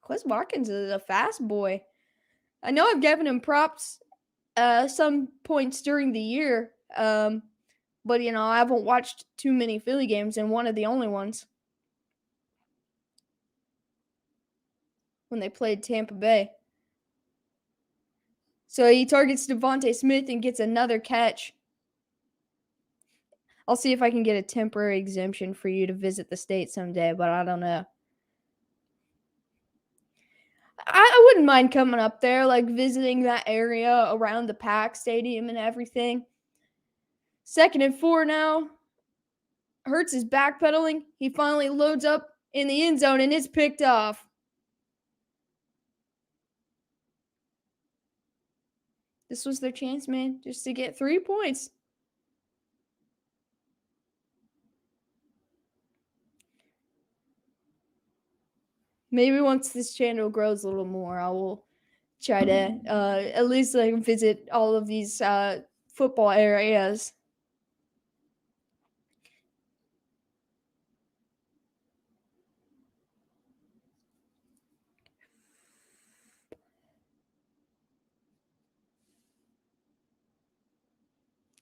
Quez Watkins is a fast boy. I know I've given him props some points during the year, but I haven't watched too many Philly games, and one of the only ones when they played Tampa Bay. So he targets Devontae Smith and gets another catch. I'll see if I can get a temporary exemption for you to visit the state someday, but I don't know. I wouldn't mind coming up there, like visiting that area around the Pack Stadium and everything. 2nd and 4 now. Hurts is backpedaling. He finally loads up in the end zone and it's picked off. This was their chance, man, just to get 3 points. Maybe once this channel grows a little more, I will try to at least like visit all of these football areas.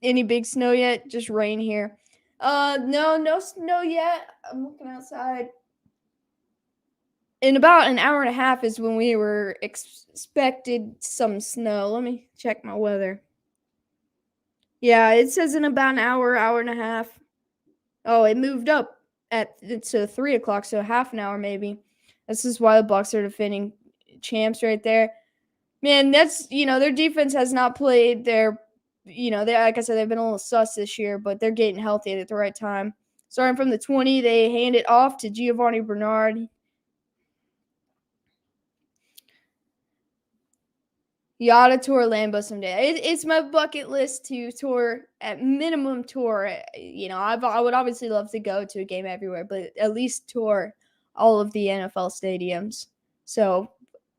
Any big snow yet? Just rain here. No snow yet. I'm looking outside. In about an hour and a half is when we were expected some snow. Let me check my weather. Yeah, it says in about an hour, hour and a half. Oh, it moved up to 3 o'clock, so half an hour maybe. This is why the Bucs are defending champs right there. Man, that's their defense has not played their they like I said, they've been a little sus this year, but they're getting healthy at the right time. Starting from the 20, they hand it off to Giovanni Bernard. You ought to tour Lambeau someday. It's my bucket list to tour, at minimum tour. I would obviously love to go to a game everywhere, but at least tour all of the NFL stadiums. So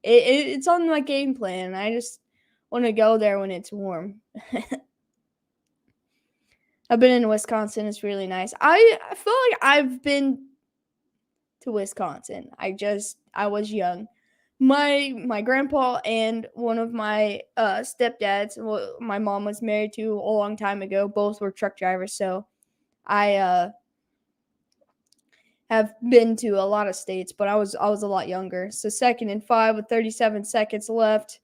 it's on my game plan. I just want to go there when it's warm. I've been in Wisconsin. It's really nice. I feel like I've been to Wisconsin. I was young. My grandpa and one of my stepdads, well, my mom was married to a long time ago. Both were truck drivers, so I have been to a lot of states, but I was a lot younger. So 2nd and 5 with 37 seconds left.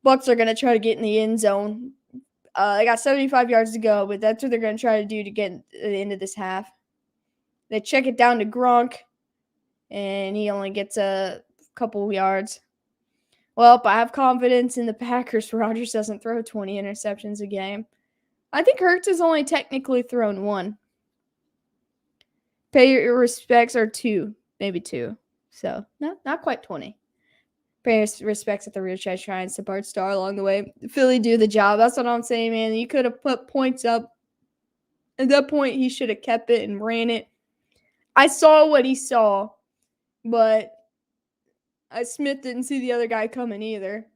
Bucs are gonna try to get in the end zone. They got 75 yards to go, but that's what they're gonna try to do to get the end of this half. They check it down to Gronk, and he only gets a couple yards. Well, I have confidence in the Packers. Rodgers doesn't throw 20 interceptions a game. I think Hurts has only technically thrown 1. Pay your respects, or 2, maybe 2. So, no, not quite 20. Pay your respects at the rear chest shrines to Bart Starr along the way. Philly do the job. That's what I'm saying, man. You could have put points up. At that point, he should have kept it and ran it. I saw what he saw, but Smith didn't see the other guy coming either.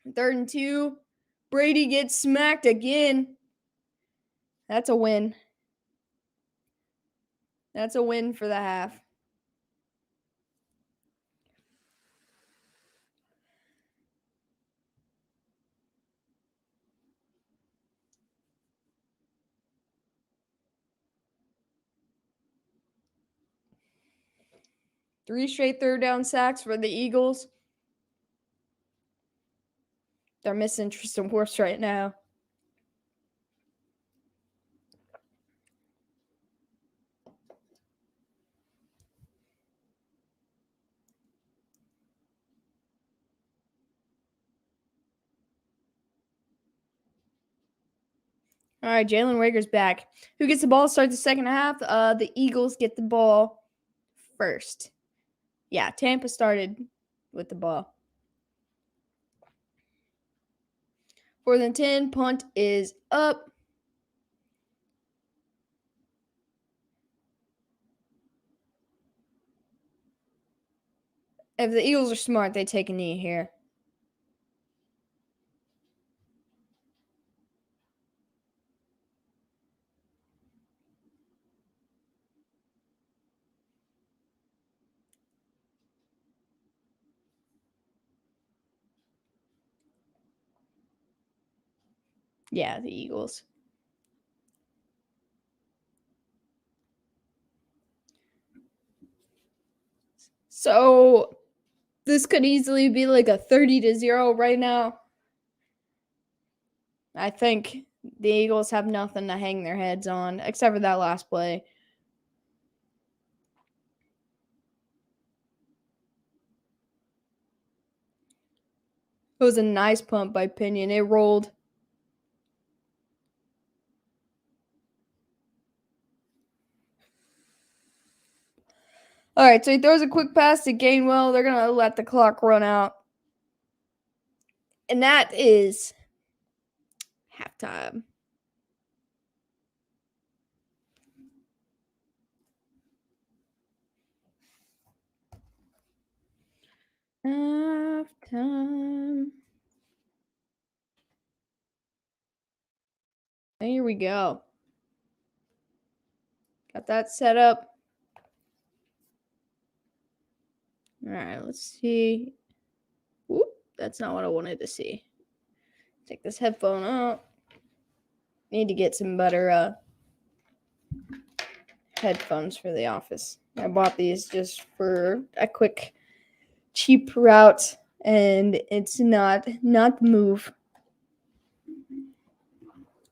3rd and 2. Brady gets smacked again. That's a win. That's a win for the half. Three straight 3rd down sacks for the Eagles. They're missing Tristan Wirfs right now. All right, Jalen Rager's back. Who gets the ball to start the second half? The Eagles get the ball first. Yeah, Tampa started with the ball. 4th and 10. Punt is up. If the Eagles are smart, they take a knee here. Yeah, the Eagles. So this could easily be like a 30-0 right now. I think the Eagles have nothing to hang their heads on except for that last play. It was a nice pump by Pinion. It rolled. All right, so he throws a quick pass to Gainwell. They're going to let the clock run out. And that is halftime. Halftime. And here we go. Got that set up. All right, let's see. Whoop, that's not what I wanted to see. Take this headphone out. Need to get some better headphones for the office. I bought these just for a quick, cheap route, and it's not the move.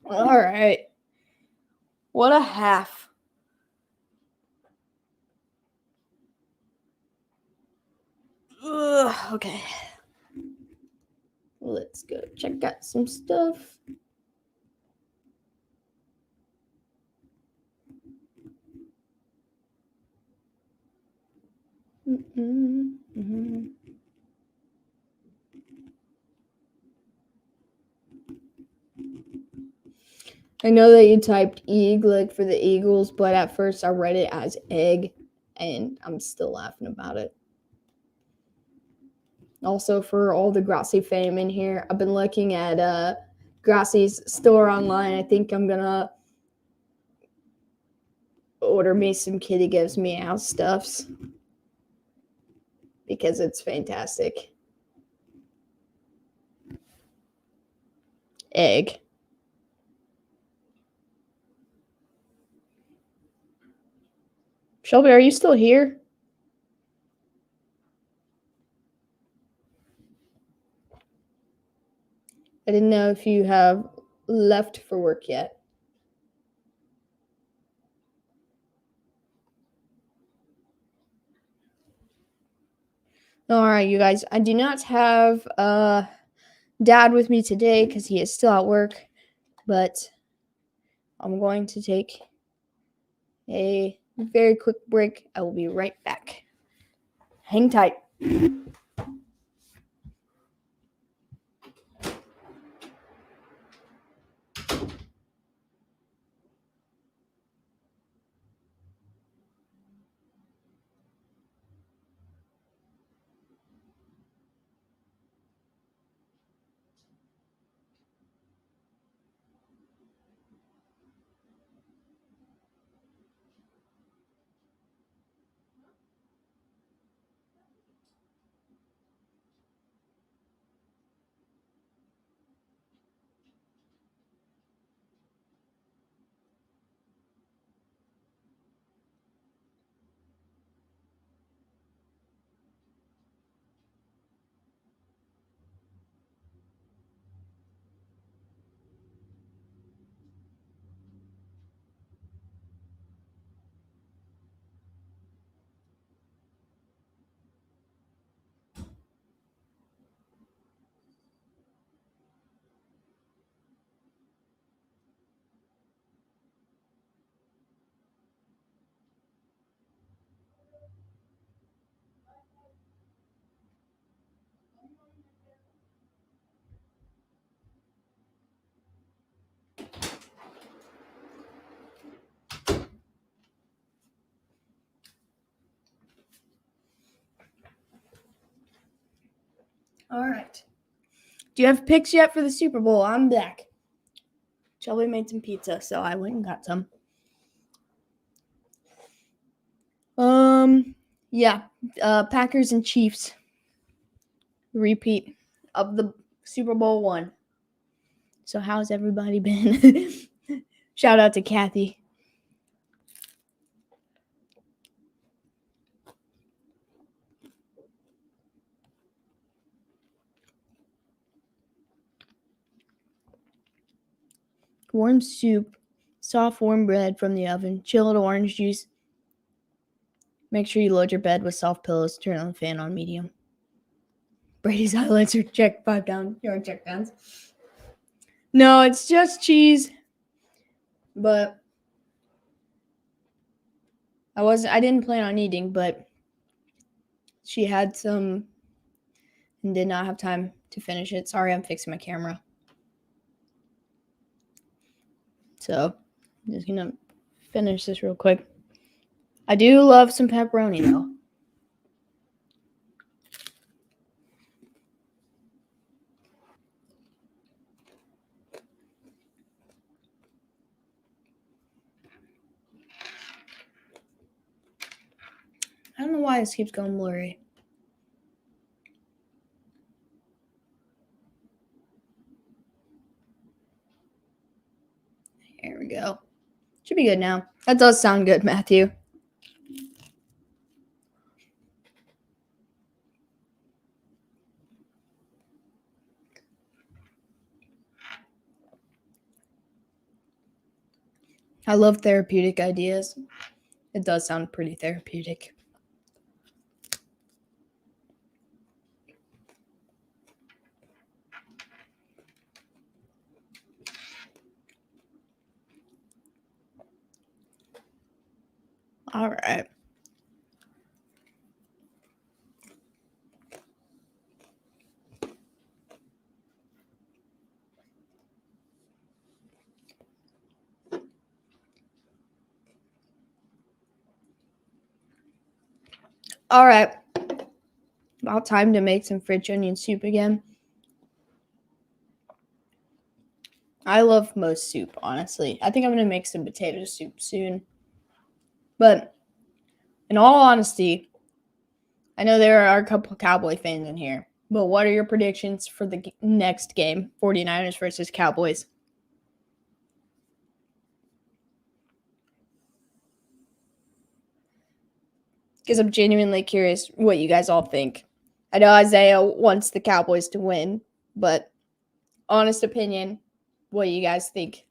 All right. What a half. Ugh, okay. Let's go check out some stuff. I know that you typed egg like for the Eagles, but at first I read it as egg, and I'm still laughing about it. Also, for all the Grassi fame in here, I've been looking at Grassi's store online. I think I'm gonna order me some Kitty Gives Meow stuffs because it's fantastic. Egg. Shelby, are you still here? I didn't know if you have left for work yet. All right, you guys. I do not have Dad with me today because he is still at work, but I'm going to take a very quick break. I will be right back. Hang tight. All right. Do you have picks yet for the Super Bowl? I'm back. Shelby made some pizza, so I went and got some. Yeah. Packers and Chiefs. Repeat of the Super Bowl one. So how's everybody been? Shout out to Kathy. Warm soup, soft warm bread from the oven, chilled orange juice. Make sure you load your bed with soft pillows. Turn on the fan on medium. Brady's highlights are checked 5 yard checkdowns. No, it's just cheese. But I didn't plan on eating, but she had some and did not have time to finish it. Sorry, I'm fixing my camera. So I'm just going to finish this real quick. I do love some pepperoni, though. I don't know why this keeps going blurry. There we go. Should be good now. That does sound good, Matthew. I love therapeutic ideas. It does sound pretty therapeutic. All right. All right. About time to make some French onion soup again. I love most soup, honestly. I think I'm going to make some potato soup soon. But in all honesty, I know there are a couple Cowboy fans in here. But what are your predictions for the next game? 49ers versus Cowboys. Because I'm genuinely curious what you guys all think. I know Isaiah wants the Cowboys to win, but honest opinion, what do you guys think?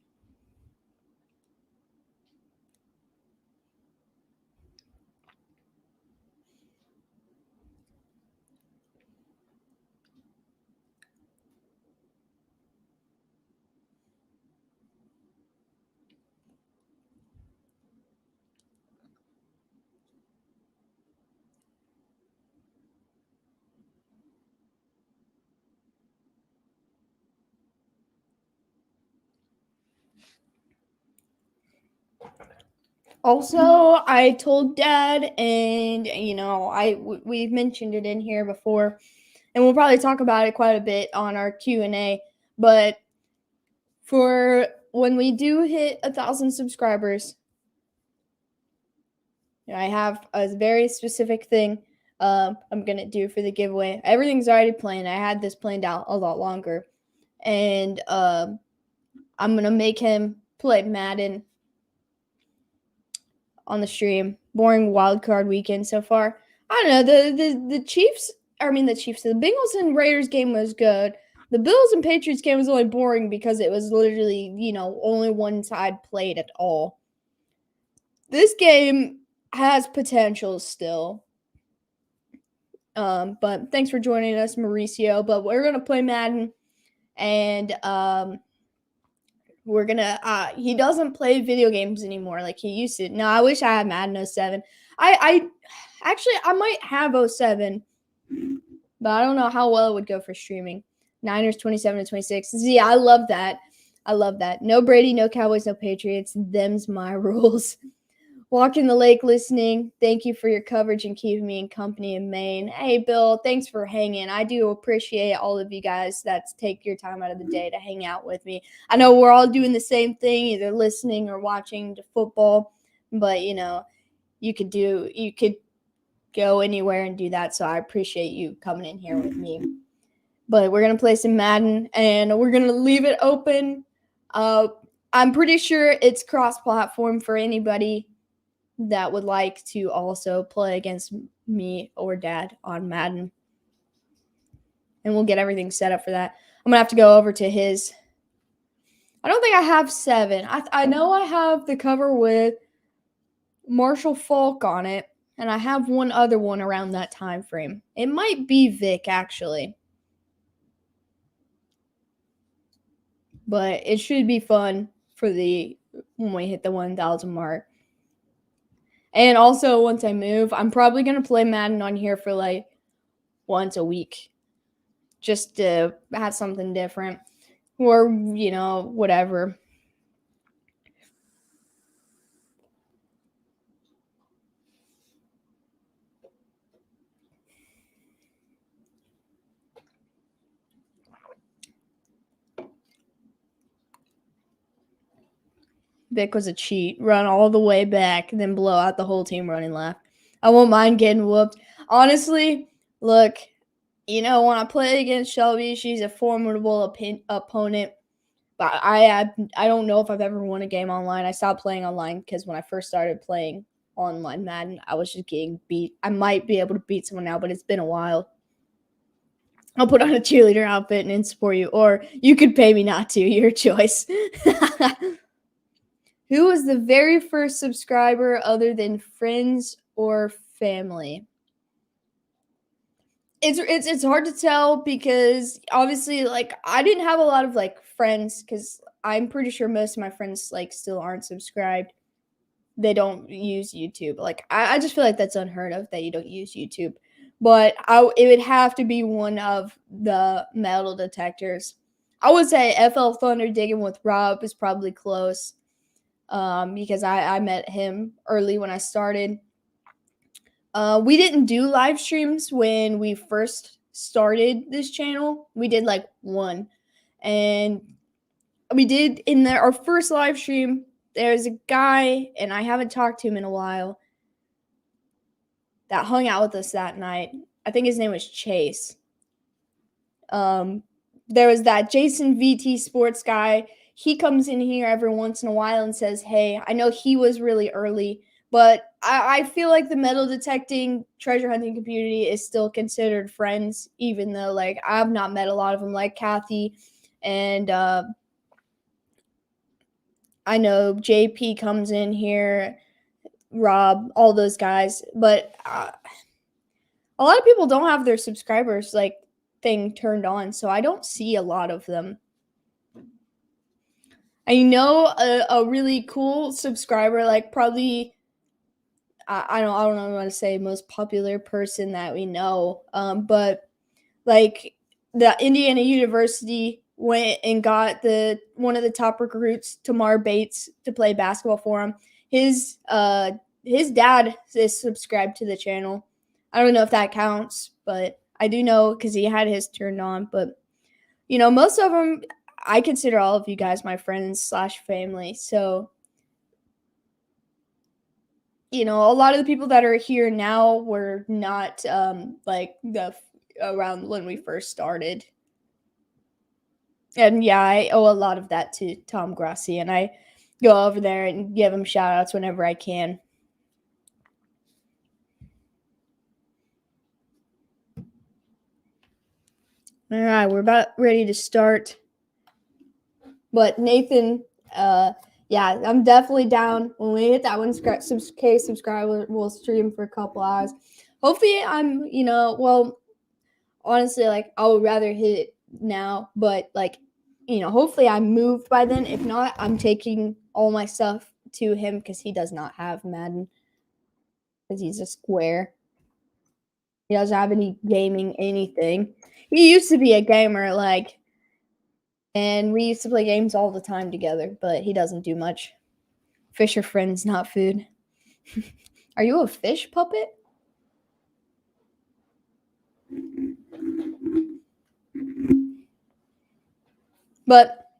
Also, I told Dad, and we've mentioned it in here before, and we'll probably talk about it quite a bit on our Q&A. But for when we do hit 1,000 subscribers, I have a very specific thing I'm gonna do for the giveaway. Everything's already planned. I had this planned out a lot longer, and I'm gonna make him play Madden on the stream. Boring wildcard weekend so far. I don't know. The Chiefs. The Bengals and Raiders game was good. The Bills and Patriots game was only boring because it was literally, only one side played at all. This game has potential still. But thanks for joining us, Mauricio. But we're gonna play Madden, and we're gonna. He doesn't play video games anymore like he used to. No, I wish I had Madden 07. I might have 07, but I don't know how well it would go for streaming. Niners 27-26. Yeah, I love that. No Brady, no Cowboys, no Patriots. Them's my rules. Walking the lake listening. Thank you for your coverage and keeping me in company in Maine. Hey, Bill, thanks for hanging. I do appreciate all of you guys that take your time out of the day to hang out with me. I know we're all doing the same thing, either listening or watching the football, but, you could go anywhere and do that, so I appreciate you coming in here with me. But we're going to play some Madden, and we're going to leave it open. I'm pretty sure it's cross-platform for anybody that would like to also play against me or Dad on Madden. And we'll get everything set up for that. I'm going to have to go over to his. I don't think I have 7. I know I have the cover with Marshall Faulk on it, and I have one other one around that time frame. It might be Vic, actually. But it should be fun for when we hit the 1,000 mark. And also, once I move, I'm probably going to play Madden on here for like once a week just to have something different or, whatever. Vic was a cheat. Run all the way back, then blow out the whole team running left. I won't mind getting whooped. Honestly, look, when I play against Shelby, she's a formidable opponent. But I don't know if I've ever won a game online. I stopped playing online because when I first started playing online Madden, I was just getting beat. I might be able to beat someone now, but it's been a while. I'll put on a cheerleader outfit and support you, or you could pay me not to. Your choice. Who was the very first subscriber other than friends or family? It's hard to tell because obviously, like, I didn't have a lot of like friends because I'm pretty sure most of my friends like still aren't subscribed. They don't use YouTube. Like, I just feel like that's unheard of that you don't use YouTube. But it would have to be one of the metal detectors. I would say FL Thunder Digging with Rob is probably close. Because I met him early when I started. We didn't do live streams when we first started this channel. We did like one. And we did in our first live stream, there's a guy, and I haven't talked to him in a while, that hung out with us that night. I think his name was Chase. There was that Jason VT Sports guy. He comes in here every once in a while and says, hey, I know he was really early, but I feel like the metal detecting treasure hunting community is still considered friends, even though like I've not met a lot of them like Kathy and I know JP comes in here, Rob, all those guys, but a lot of people don't have their subscribers like thing turned on, so I don't see a lot of them. I know a really cool subscriber, like probably I don't know what to say, most popular person that we know, but like the Indiana University went and got one of the top recruits, Tamar Bates, to play basketball for him. His dad is subscribed to the channel. I don't know if that counts, but I do know because he had his turned on. But most of them, I consider all of you guys my friends / family. So a lot of the people that are here now were not like around when we first started. And yeah, I owe a lot of that to Tom Grassi, and I go over there and give him shout outs whenever I can. All right, we're about ready to start. But Nathan, yeah, I'm definitely down. When we hit that 1K subscriber, we'll stream for a couple hours. Hopefully, well, honestly, like I would rather hit it now, but like, hopefully I'm moved by then. If not, I'm taking all my stuff to him because he does not have Madden because he's a square. He doesn't have any gaming, anything. He used to be a gamer, like, and we used to play games all the time together, but he doesn't do much. Fish are friends, not food. Are you a fish puppet? But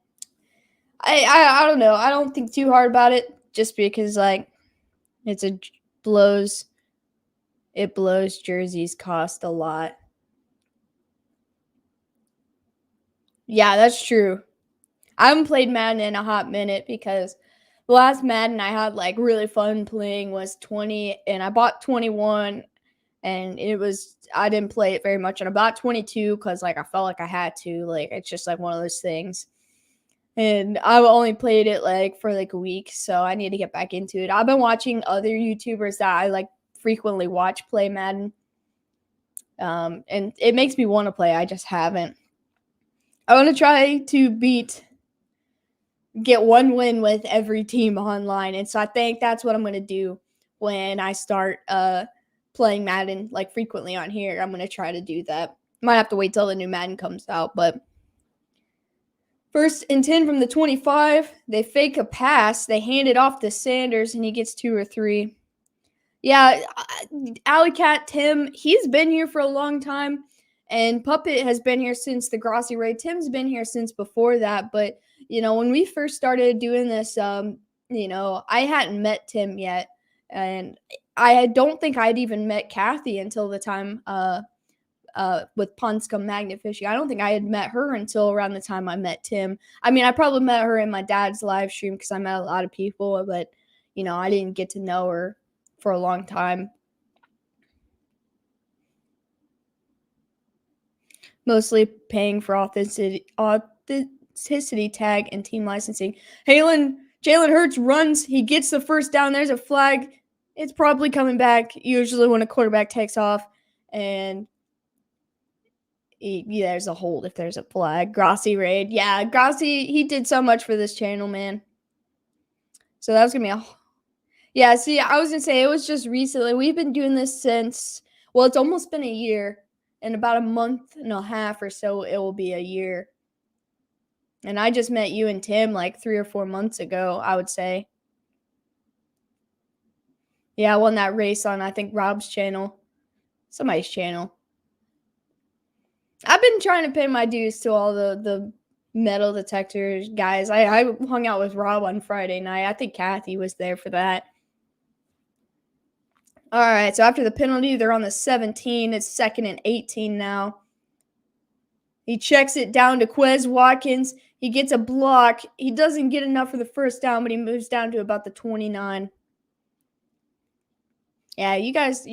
I don't know. I don't think too hard about it just because like it blows jerseys cost a lot. Yeah, that's true. I haven't played Madden in a hot minute because the last Madden I had like really fun playing was 20 and I bought 21 and I didn't play it very much and I bought 22 because like I felt like I had to. Like it's just like one of those things. And I've only played it like for like a week, so I need to get back into it. I've been watching other YouTubers that I like frequently watch play Madden. And it makes me want to play. I just haven't. I want to try to get one win with every team online. And so I think that's what I'm going to do when I start playing Madden like frequently on here. I'm gonna try to do that. Might have to wait till the new Madden comes out, but 1st and 10 from the 25. They fake a pass. They hand it off to Sanders, and he gets 2 or 3. Yeah, Alley Cat Tim, he's been here for a long time, and Puppet has been here since the Grossi raid. Tim's been here since before that, but when we first started doing this, I hadn't met Tim yet, and I don't think I'd even met Kathy until the time with Ponscom Magnet Fishing. I don't think I had met her until around the time I met Tim. I mean, I probably met her in my dad's live stream because I met a lot of people, but I didn't get to know her for a long time. Mostly paying for authenticity tag and team licensing. Jalen Hurts runs. He gets the 1st down. There's a flag. It's probably coming back usually when a quarterback takes off. And there's a hold if there's a flag. Grossi raid. Yeah, Grossi, he did so much for this channel, man. So that was going to be Yeah, see, I was going to say, it was just recently. We've been doing this since, well, it's almost been a year. In about a month and a half or so, it will be a year. And I just met you and Tim like 3 or 4 months ago, I would say. Yeah, I won that race on, I think, Rob's channel. Somebody's channel. I've been trying to pay my dues to all the metal detectors guys. I hung out with Rob on Friday night. I think Kathy was there for that. All right, so after the penalty, they're on the 17. It's 2nd and 18 now. He checks it down to Quez Watkins. He gets a block. He doesn't get enough for the 1st down, but he moves down to about the 29. Yeah, you guys,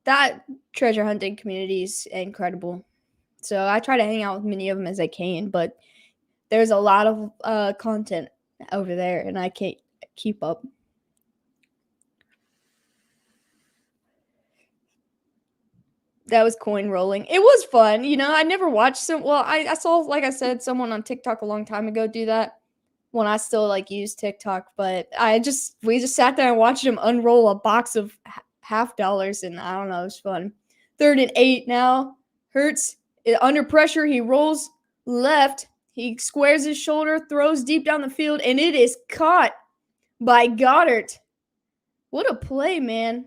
that treasure hunting community is incredible. So I try to hang out with many of them as I can, but there's a lot of content over there, and I can't keep up. That was coin rolling. It was fun. I never watched I saw, like I said, someone on TikTok a long time ago do that when I still used TikTok, but we just sat there and watched him unroll a box of half dollars, and I don't know, it was fun. 3rd and 8 now. Hurts under pressure. He rolls left. He squares his shoulder, throws deep down the field, and it is caught by Goddard. What a play, man.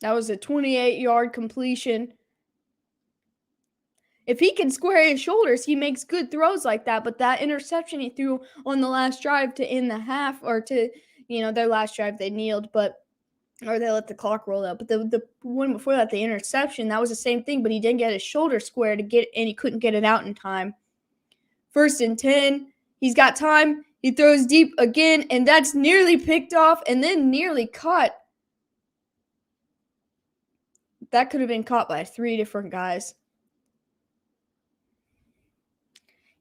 That was a 28-yard completion. If he can square his shoulders, he makes good throws like that. But that interception he threw on the last drive to end the half, or to, their last drive, they kneeled, or they let the clock roll out. But the one before that, the interception, that was the same thing, but he didn't get his shoulder square and he couldn't get it out in time. 1st and 10. He's got time. He throws deep again, and that's nearly picked off and then nearly caught. That could have been caught by 3 different guys.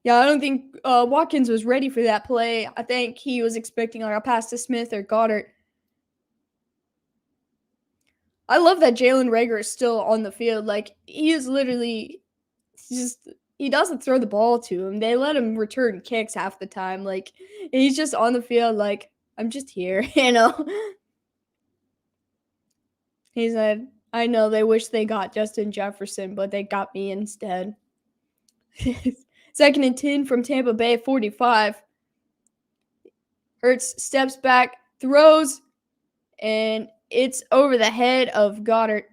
Yeah, I don't think Watkins was ready for that play. I think he was expecting a pass to Smith or Goddard. I love that Jalen Reagor is still on the field. He is literally he doesn't throw the ball to him. They let him return kicks half the time. He's just on the field I'm just here, He said, I know they wish they got Justin Jefferson, but they got me instead. 2nd and 10 from Tampa Bay, 45. Hurts steps back, throws, and it's over the head of Goddard.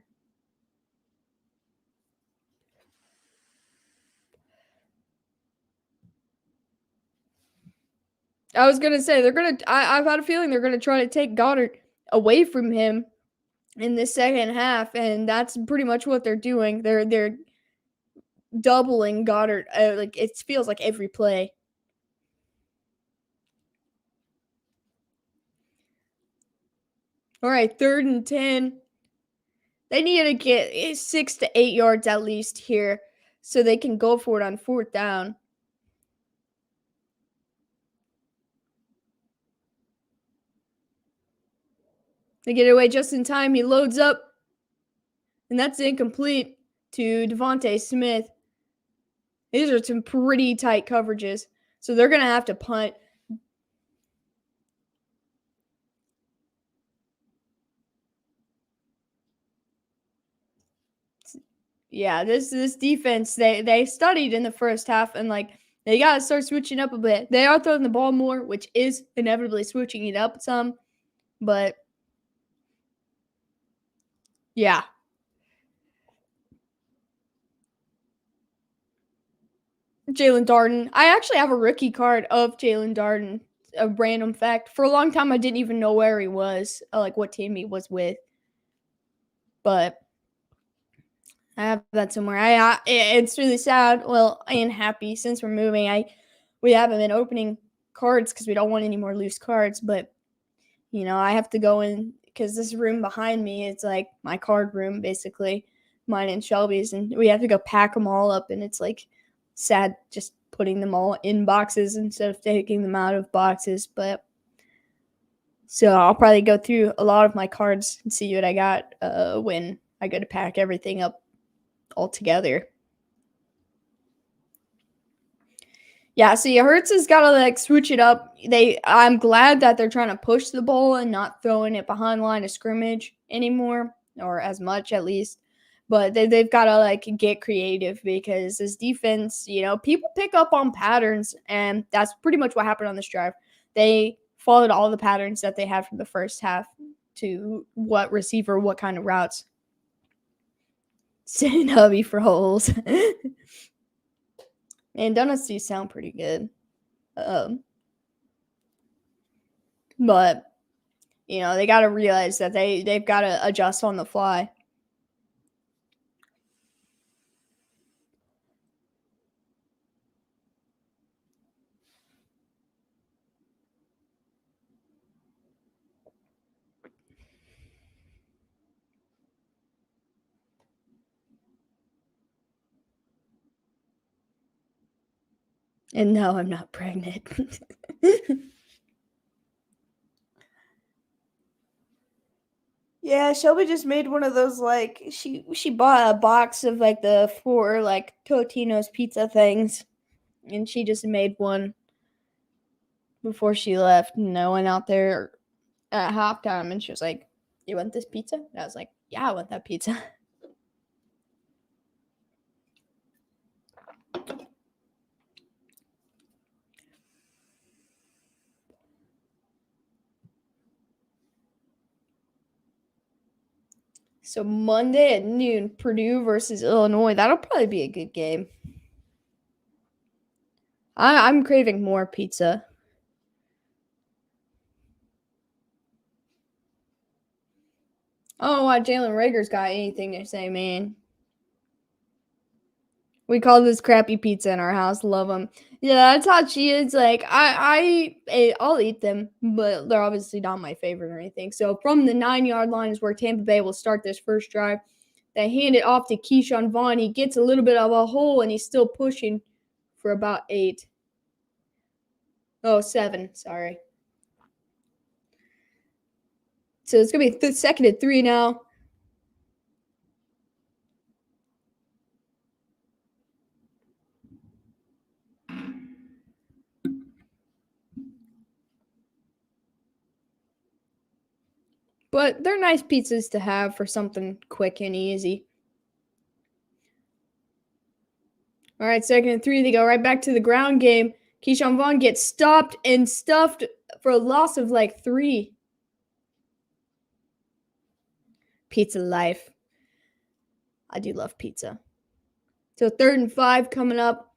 I was going to say, I've had a feeling they're going to try to take Goddard away from him in the second half, and that's pretty much what they're doing. They're doubling Goddard. It feels like every play. All right, 3rd and 10. They need to get 6 to 8 yards at least here so they can go for it on 4th down. They get it away just in time. He loads up, and that's incomplete to Devontae Smith. These are some pretty tight coverages. So they're going to have to punt. Yeah, this defense, they studied in the first half, and like they got to start switching up a bit. They are throwing the ball more, which is inevitably switching it up some, but yeah. Jalen Darden. I actually have a rookie card of Jalen Darden. A random fact. For a long time, I didn't even know where he was, like what team he was with. But I have that somewhere. It's really sad. Well, and happy since we're moving. We haven't been opening cards because we don't want any more loose cards. But I have to go in because this room behind me, it's like my card room basically, mine and Shelby's, and we have to go pack them all up, and it's like sad just putting them all in boxes instead of taking them out of boxes. But so I'll probably go through a lot of my cards and see what I got when I go to pack everything up all together. Yeah, see, Hurts has got to like switch it up. I'm glad that they're trying to push the ball and not throwing it behind line of scrimmage anymore, or as much at least. But they've got to like get creative because this defense, people pick up on patterns, and that's pretty much what happened on this drive. They followed all the patterns that they had from the first half to what receiver, what kind of routes. Sitting hubby for holes. And donuts do sound pretty good. But they got to realize that they've got to adjust on the fly. And no, I'm not pregnant. Yeah, Shelby just made one of those, like, she bought a box of like the 4 like Totino's pizza things, and she just made one before she left. And I went out there at halftime, and she was like, "You want this pizza?" And I was like, "Yeah, I want that pizza." So Monday at noon, Purdue versus Illinois. That'll probably be a good game. I'm craving more pizza. I don't know why Jalen Rager's got anything to say, man. We call this crappy pizza in our house. Love them. Yeah, that's how she is. Like I'll eat them, but they're obviously not my favorite or anything. So from the 9-yard line is where Tampa Bay will start this first drive. They hand it off to Keyshawn Vaughn. He gets a little bit of a hole, and he's still pushing for about 8. Oh, 7. Sorry. So it's gonna be second and 3 now. But they're nice pizzas to have for something quick and easy. All right, second and 3. They go right back to the ground game. Keyshawn Vaughn gets stopped and stuffed for a loss of like 3. Pizza life. I do love pizza. So third and 5 coming up.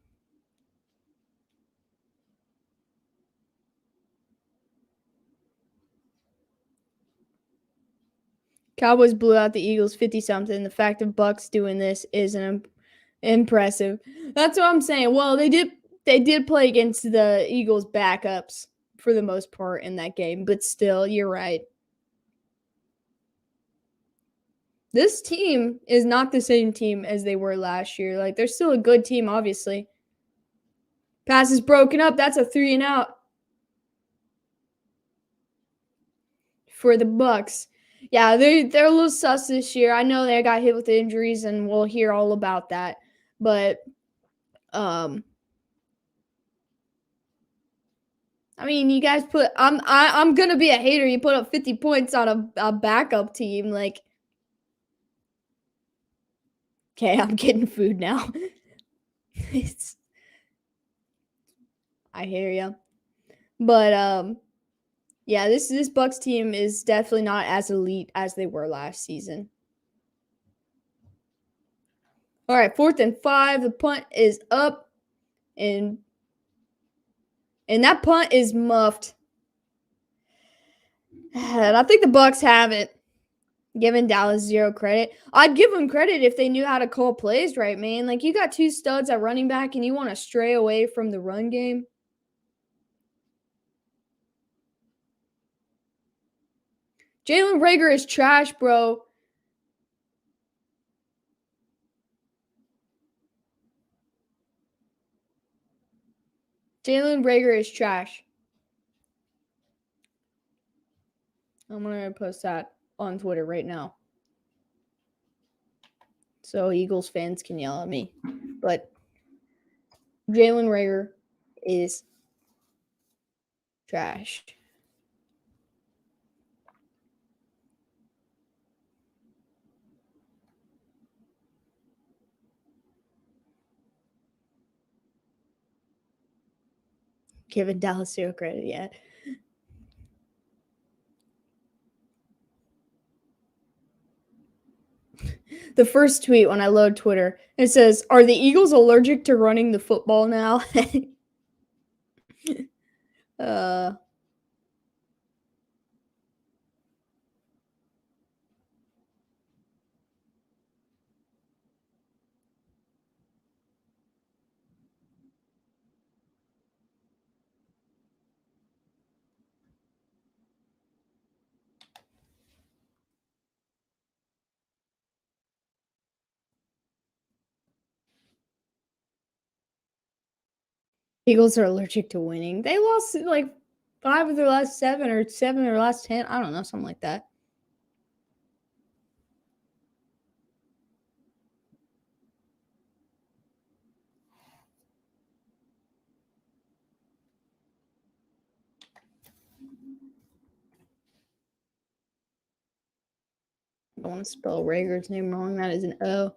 Cowboys blew out the Eagles 50-something. The fact of Bucks doing this is impressive. That's what I'm saying. Well, they did play against the Eagles backups for the most part in that game, but still, you're right. This team is not the same team as they were last year. Like, they're still a good team, obviously. Pass is broken up. That's a 3 and out for the Bucks. Yeah, they're a little sus this year. I know they got hit with injuries, and we'll hear all about that. But I mean, you guys put I'm gonna be a hater. You put up 50 points on a backup team. Like, okay, I'm getting food now. I hear you. But yeah, this Bucks team is definitely not as elite as they were last season. All right, 4th and 5. The punt is up, and that punt is muffed. And I think the Bucks have it. Giving Dallas zero credit. I'd give them credit if they knew how to call plays right, man. Like, you got 2 studs at running back, and you want to stray away from the run game. Jalen Reagor is trash, bro. Jalen Reagor is trash. I'm going to post that on Twitter right now, so Eagles fans can yell at me. But Jalen Reagor is trash. Giving Dallas zero credit yet. The first tweet when I load Twitter, it says, "Are the Eagles allergic to running the football now?" uh Eagles are allergic to winning. They lost like 5 of their last 7 or 7 of their last 10. I don't know, something like that. I don't want to spell Rager's name wrong. That is an O.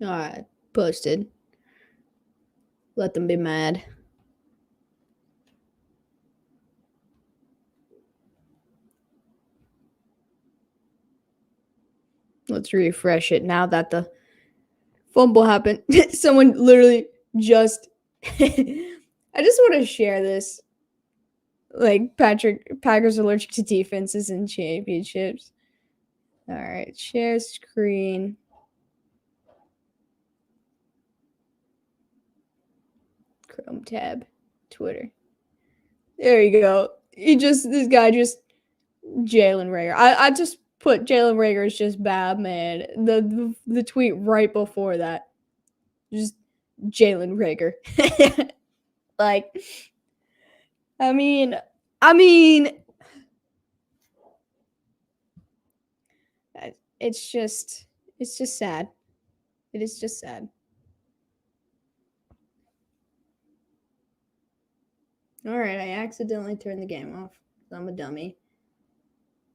All right, posted. Let them be mad. Let's refresh it now that the fumble happened. Someone literally just. I just want to share this. Like, Packers allergic to defenses in championships. All right, share screen. Chrome tab, Twitter. There you go. This guy just Jalen Reagor. I just put Jalen Reagor is just bad, man. The tweet right before that, just Jalen Reagor. Like, I mean, it's just sad. It is just sad. All right, I accidentally turned the game off. I'm a dummy.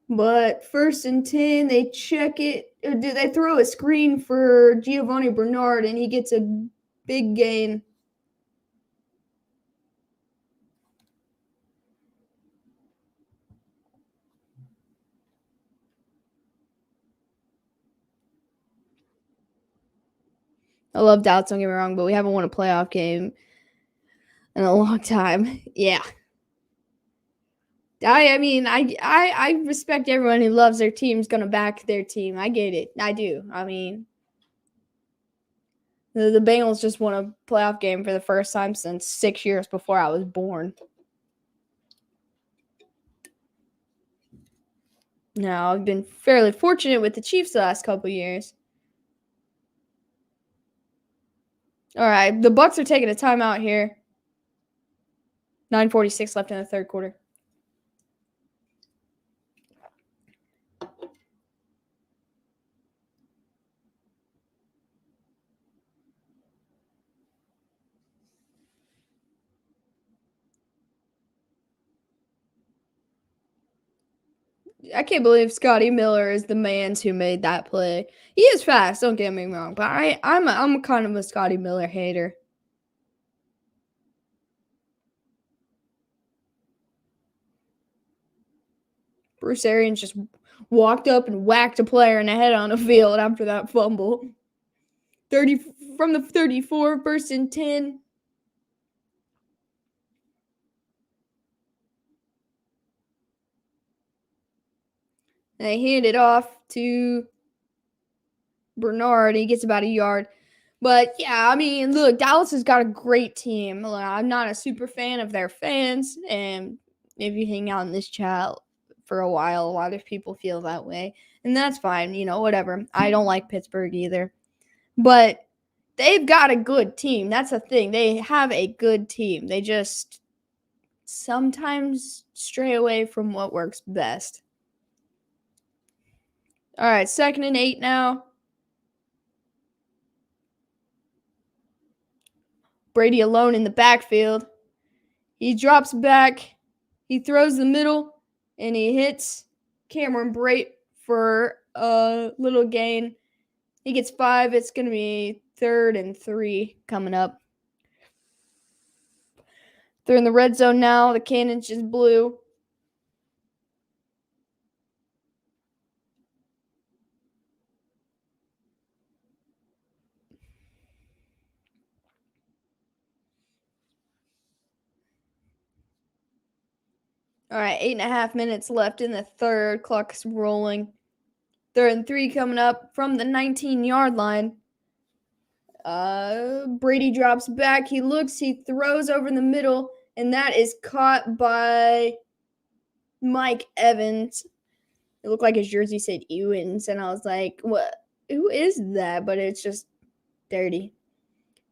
But 1st and 10, they check it. Or do they throw a screen for Giovanni Bernard, and he gets a big gain. I love Dallas, don't get me wrong, but we haven't won a playoff game in a long time. Yeah. I respect everyone who loves their team's gonna back their team. I get it. I do. I mean, the Bengals just won a playoff game for the first time since 6 years before I was born. Now, I've been fairly fortunate with the Chiefs the last couple years. All right, the Bucks are taking a timeout here. 9:46 left in the 3rd quarter. I can't believe Scotty Miller is the man who made that play. He is fast, don't get me wrong, but I'm kind of a Scotty Miller hater. Bruce Arians just walked up and whacked a player in the head on the field after that fumble. 30 from the 34, first and 10. They hand it off to Bernard. He gets about a yard. But yeah, I mean, look, Dallas has got a great team. I'm not a super fan of their fans, and if you hang out in this chat for a while, a lot of people feel that way, and that's fine. Whatever. I don't like Pittsburgh either, but they've got a good team. That's the thing. They have a good team. They just sometimes stray away from what works best. All right, 2nd and 8 now. Brady alone in the backfield. He drops back. He throws the middle, and he hits Cameron Brate for a little gain. He gets 5. It's going to be 3rd and 3 coming up. They're in the red zone now. The cannon's just blue. All right, 8.5 minutes left in the third. Clock's rolling. 3rd and 3 coming up from the 19-yard line. Brady drops back. He looks. He throws over in the middle, and that is caught by Mike Evans. It looked like his jersey said Ewins, and I was like, what? Who is that? But it's just dirty.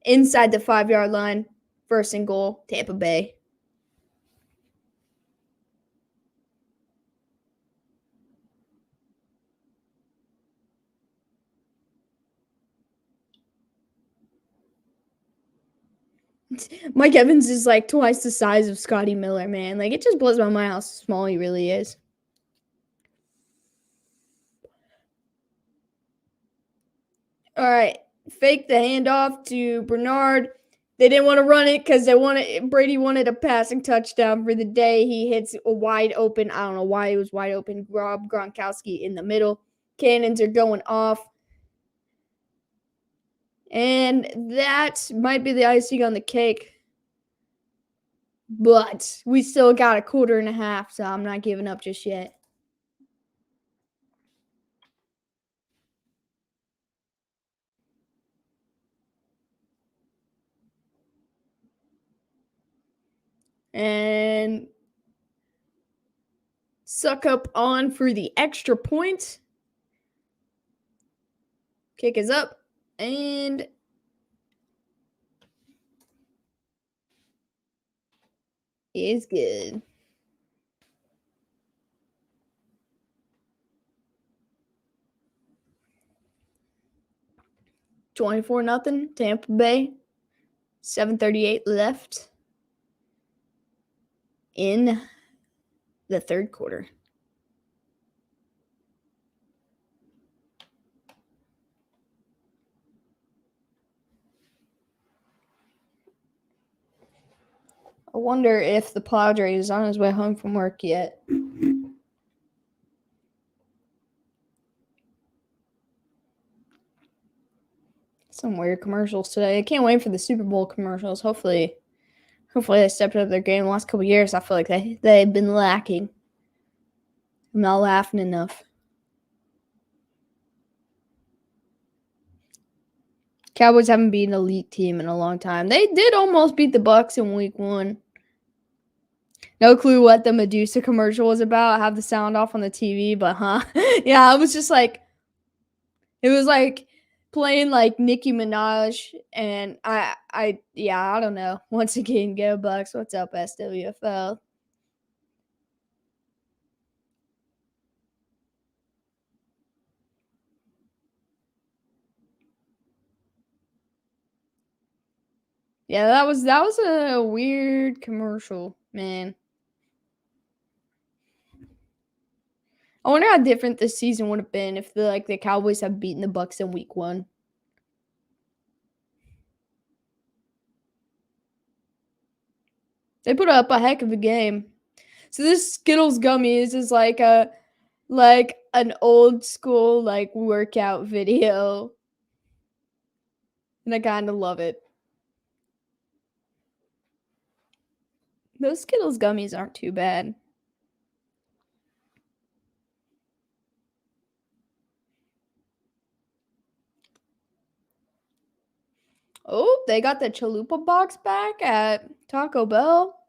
Inside the 5-yard line. 1st and goal, Tampa Bay. Mike Evans is like twice the size of Scotty Miller, man. Like, it just blows my mind how small he really is. All right, fake the handoff to Bernard. They didn't want to run it because Brady wanted a passing touchdown for the day. He hits a wide open. I don't know why it was wide open. Rob Gronkowski in the middle. Cannons are going off. And that might be the icing on the cake. But we still got a 1/4.5, so I'm not giving up just yet. And Suck up on for the extra point. Kick is up. And is good. $24-0, Tampa Bay. 7:38 left in the third quarter. I wonder if the Padres is on his way home from work yet. Some weird commercials today. I can't wait for the Super Bowl commercials. Hopefully they stepped up their game the last couple of years. I feel like they've been lacking. I'm not laughing enough. Cowboys haven't beaten an elite team in a long time. They did almost beat the Bucs in week 1. No clue what the Medusa commercial was about. I have the sound off on the TV, but yeah, it was just like, it was like playing like Nicki Minaj, and I don't know. Once again, go Bucks. What's up, SWFL? Yeah, that was a weird commercial, man. I wonder how different this season would have been if the Cowboys had beaten the Bucs in week 1. They put up a heck of a game. So this Skittles gummies is like an old school workout video. And I kind of love it. Those Skittles gummies aren't too bad. Oh, they got the chalupa box back at Taco Bell.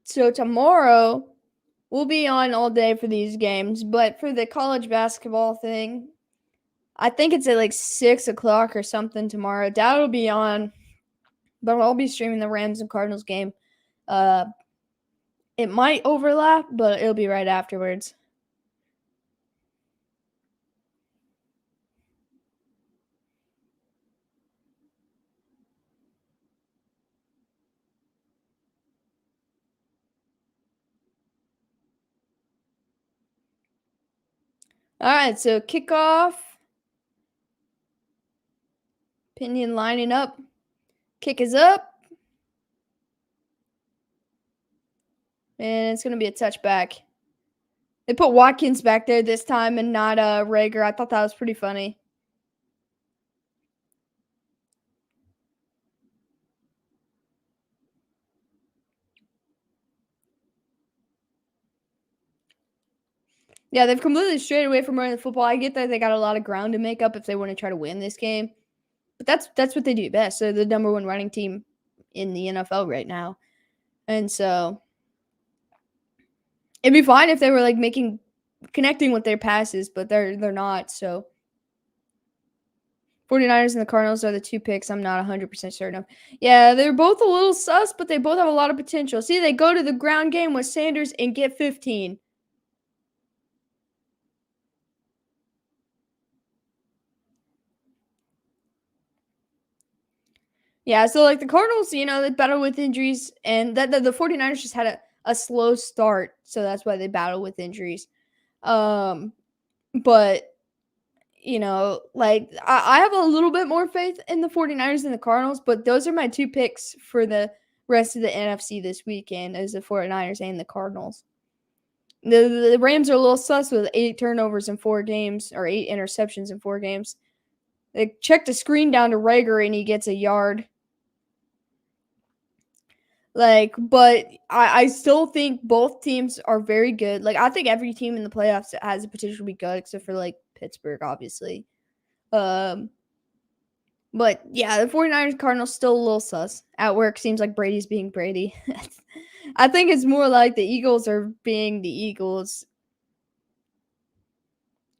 So tomorrow, we'll be on all day for these games, but for the college basketball thing, I think it's at 6 o'clock or something tomorrow. Dad will be on, but I'll be streaming the Rams and Cardinals game. It might overlap, but it'll be right afterwards. All right, so kickoff. Pinion lining up. Kick is up. And it's going to be a touchback. They put Watkins back there this time and not Rager. I thought that was pretty funny. Yeah, they've completely strayed away from running the football. I get that they got a lot of ground to make up if they want to try to win this game. But that's what they do best. They're the number 1 running team in the NFL right now. And so it'd be fine if they were connecting with their passes, but they're not. So 49ers and the Cardinals are the 2 picks I'm not 100% certain of. Yeah, they're both a little sus, but they both have a lot of potential. See, they go to the ground game with Sanders and get 15. Yeah, so the Cardinals, they battle with injuries, and that the 49ers just had a slow start, so that's why they battle with injuries. But I have a little bit more faith in the 49ers than the Cardinals, but those are my 2 picks for the rest of the NFC this weekend as the 49ers and the Cardinals. The Rams are a little sus with 8 turnovers in 4 games, or 8 interceptions in 4 games. They checked a screen down to Rager and he gets a yard. But I still think both teams are very good. I think every team in the playoffs has the potential to be good, except for Pittsburgh, obviously. But yeah, the 49ers Cardinals still a little sus. At work, seems like Brady's being Brady. I think it's more like the Eagles are being the Eagles.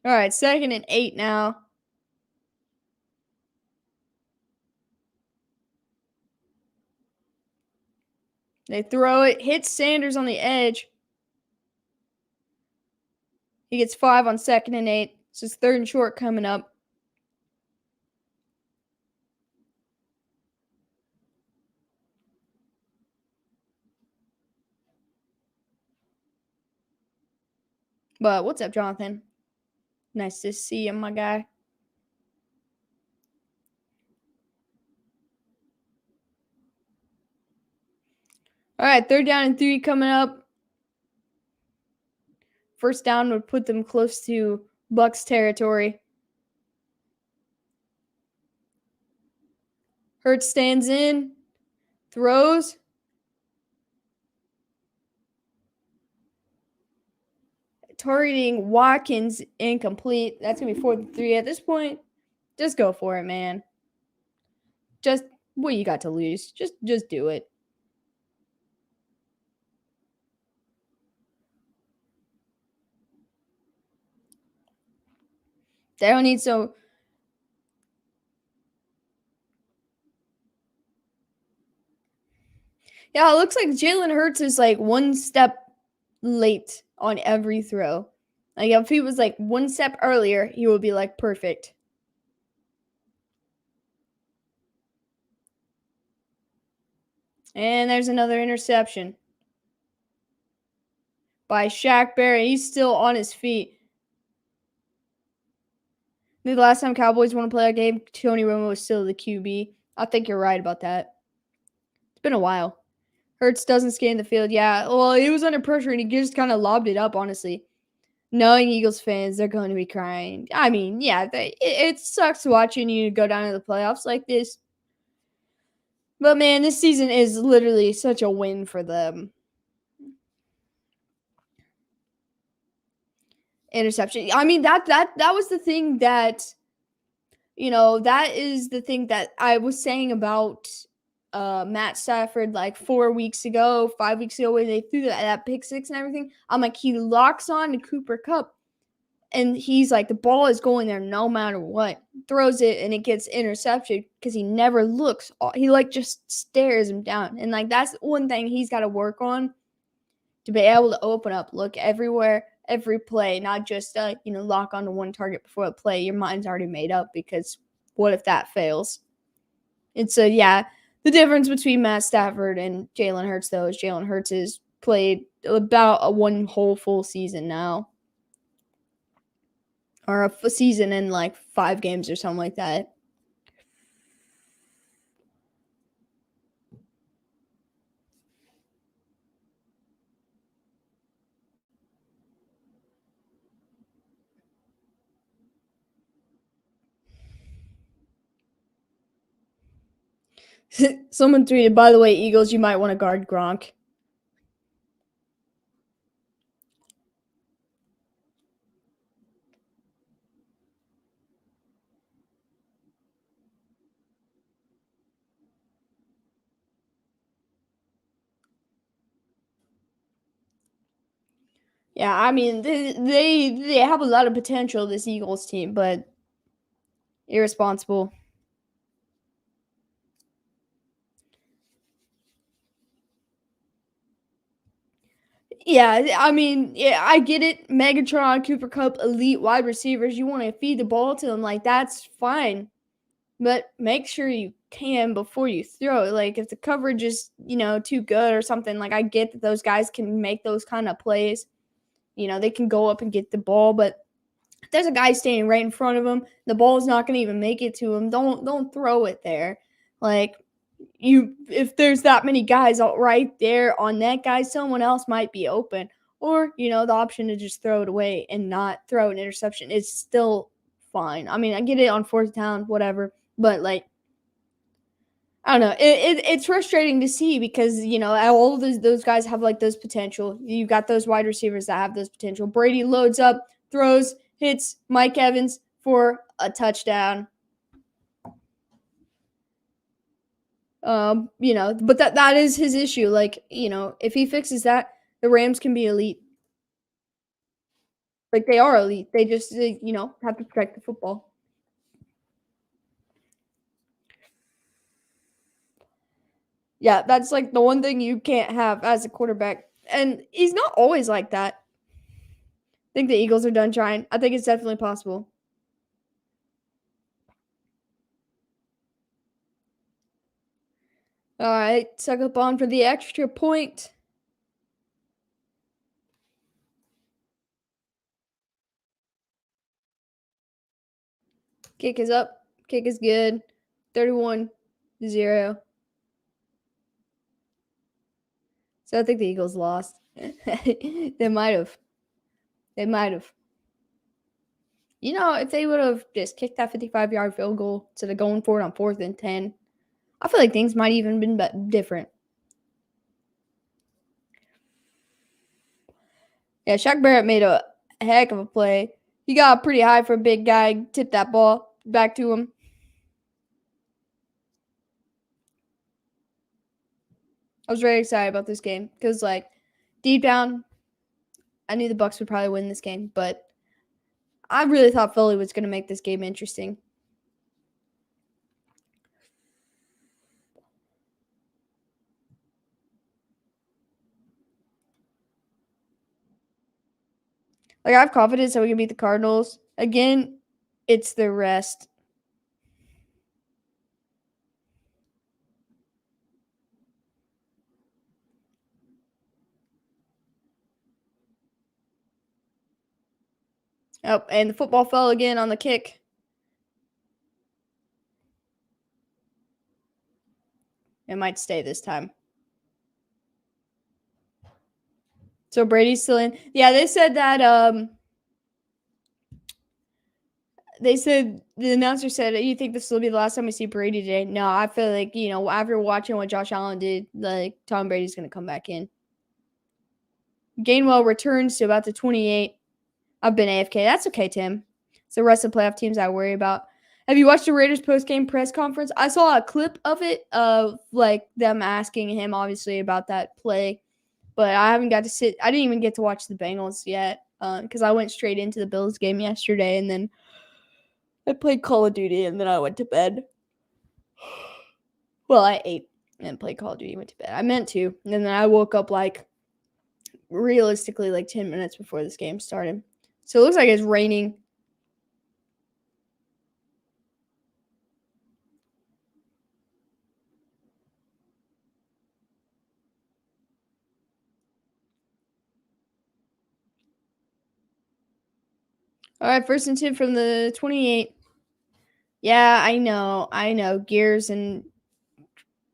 All right, 2nd and 8 now. They throw it, hits Sanders on the edge. He gets 5 on 2nd and 8. So it's 3rd and short coming up. But what's up, Jonathan? Nice to see you, my guy. All right, 3rd down and 3 coming up. First down would put them close to Bucs territory. Hurts stands in, throws. Targeting Watkins, incomplete. That's going to be 4th and 3 at this point. Just go for it, man. Just what you got to lose. Just do it. They don't need so. Yeah, it looks like Jalen Hurts is 1 step late on every throw. Like, if he was like one step earlier, he would be like perfect. And there's another interception by Shaq Barrett. He's still on his feet. The last time Cowboys won a playoff game, Tony Romo was still the QB. I think you're right about that. It's been a while. Hurts doesn't scan the field. Yeah, well, he was under pressure and he just kind of lobbed it up, honestly. Knowing Eagles fans, they're going to be crying. I mean, yeah, it sucks watching you go down to the playoffs like this. But, man, this season is literally such a win for them. Interception. I mean, that was the thing that, that is the thing that I was saying about Matt Stafford like 4 weeks ago, 5 weeks ago, when they threw that pick six and everything. I'm like, he locks on to Cooper Kupp, and he's like, the ball is going there no matter what. Throws it, and it gets intercepted because he never looks. He like just stares him down, and like that's one thing he's got to work on, to be able to open up, look everywhere, every play, not just lock onto one target before a play. Your mind's already made up, because what if that fails? And so, yeah, the difference between Matt Stafford and Jalen Hurts, though, is Jalen Hurts has played about a one whole full season now, or a season in like 5 games or something like that. Someone tweeted, by the way, Eagles, you might want to guard Gronk. Yeah, I mean, they have a lot of potential, this Eagles team, but irresponsible. Yeah, I mean, yeah, I get it. Megatron, Cooper Kupp, elite wide receivers. You want to feed the ball to them, like that's fine, but make sure you can before you throw it. Like if the coverage is too good or something, like I get that those guys can make those kind of plays. They can go up and get the ball, but if there's a guy standing right in front of him, the ball is not going to even make it to him. Don't throw it there. Like if there's that many guys right there on that guy, someone else might be open. Or, the option to just throw it away and not throw an interception is still fine. I mean, I get it on 4th down, whatever. But, like, I don't know. It's frustrating to see because, all of those guys have, like, those potential. You've got those wide receivers that have those potential. Brady loads up, throws, hits Mike Evans for a touchdown. But that is his issue. Like, if he fixes that, the Rams can be elite. Like, they are elite. They just, have to protect the football. Yeah, that's like the one thing you can't have as a quarterback. And he's not always like that. I think the Eagles are done trying. I think it's definitely possible. All right, suck up on for the extra point. Kick is up. Kick is good. 31-0. So I think the Eagles lost. They might have. They might have. If they would have just kicked that 55-yard field goal instead of going for it on 4th and 10, I feel like things might even been different. Yeah, Shaq Barrett made a heck of a play. He got pretty high for a big guy, tipped that ball back to him. I was very excited about this game because, like, deep down, I knew the Bucs would probably win this game, but I really thought Philly was going to make this game interesting. Like, I have confidence that we can beat the Cardinals. Again, it's the rest. Oh, and the football fell again on the kick. It might stay this time. So Brady's still in. Yeah, they said that they said the announcer said, "You think this will be the last time we see Brady today?" No, I feel like, after watching what Josh Allen did, like Tom Brady's going to come back in. Gainwell returns to about the 28. I've been AFK. That's okay, Tim. It's the rest of the playoff teams I worry about. Have you watched the Raiders post-game press conference? I saw a clip of it of like them asking him obviously about that play, but I haven't got to sit. I didn't even get to watch the Bengals yet because I went straight into the Bills game yesterday, and then I played Call of Duty, and then I went to bed. Well, I ate and played Call of Duty and went to bed. I meant to, and then I woke up like realistically like 10 minutes before this game started. So it looks like it's raining. All right, first and 10 from the 28. Yeah, I know. Gears and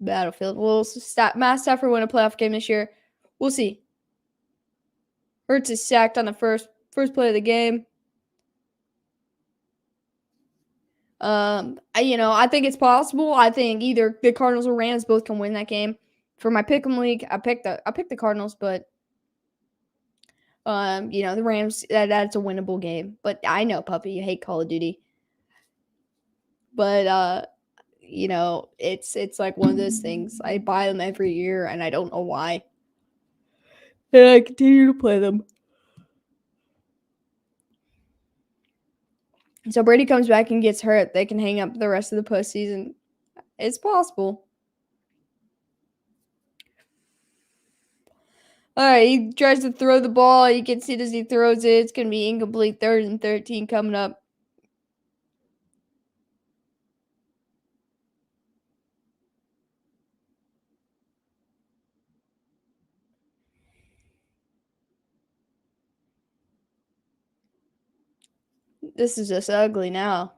Battlefield. Matt Stafford win a playoff game this year. We'll see. Hurts is sacked on the first play of the game. I think it's possible. I think either the Cardinals or Rams both can win that game. For my pick'em league, I picked the Cardinals, but the Rams, that's a winnable game. But I know, puppy, you hate Call of Duty. But it's like one of those things. I buy them every year, and I don't know why. And I continue to play them. So Brady comes back and gets hurt. They can hang up the rest of the postseason. It's possible. All right, he tries to throw the ball. You can see it as he throws it. It's going to be incomplete. 3rd and 13 coming up. This is just ugly now.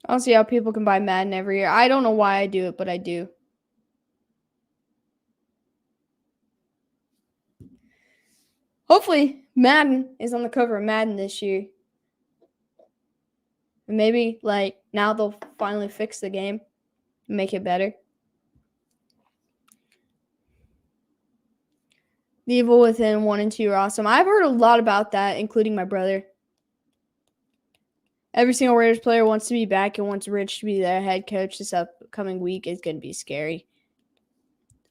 I don't see how people can buy Madden every year. I don't know why I do it, but I do. Hopefully, Madden is on the cover of Madden this year. And maybe, now they'll finally fix the game and make it better. The Evil Within 1 and 2 are awesome. I've heard a lot about that, including my brother. Every single Raiders player wants to be back and wants Rich to be their head coach this upcoming week. Is going to be scary.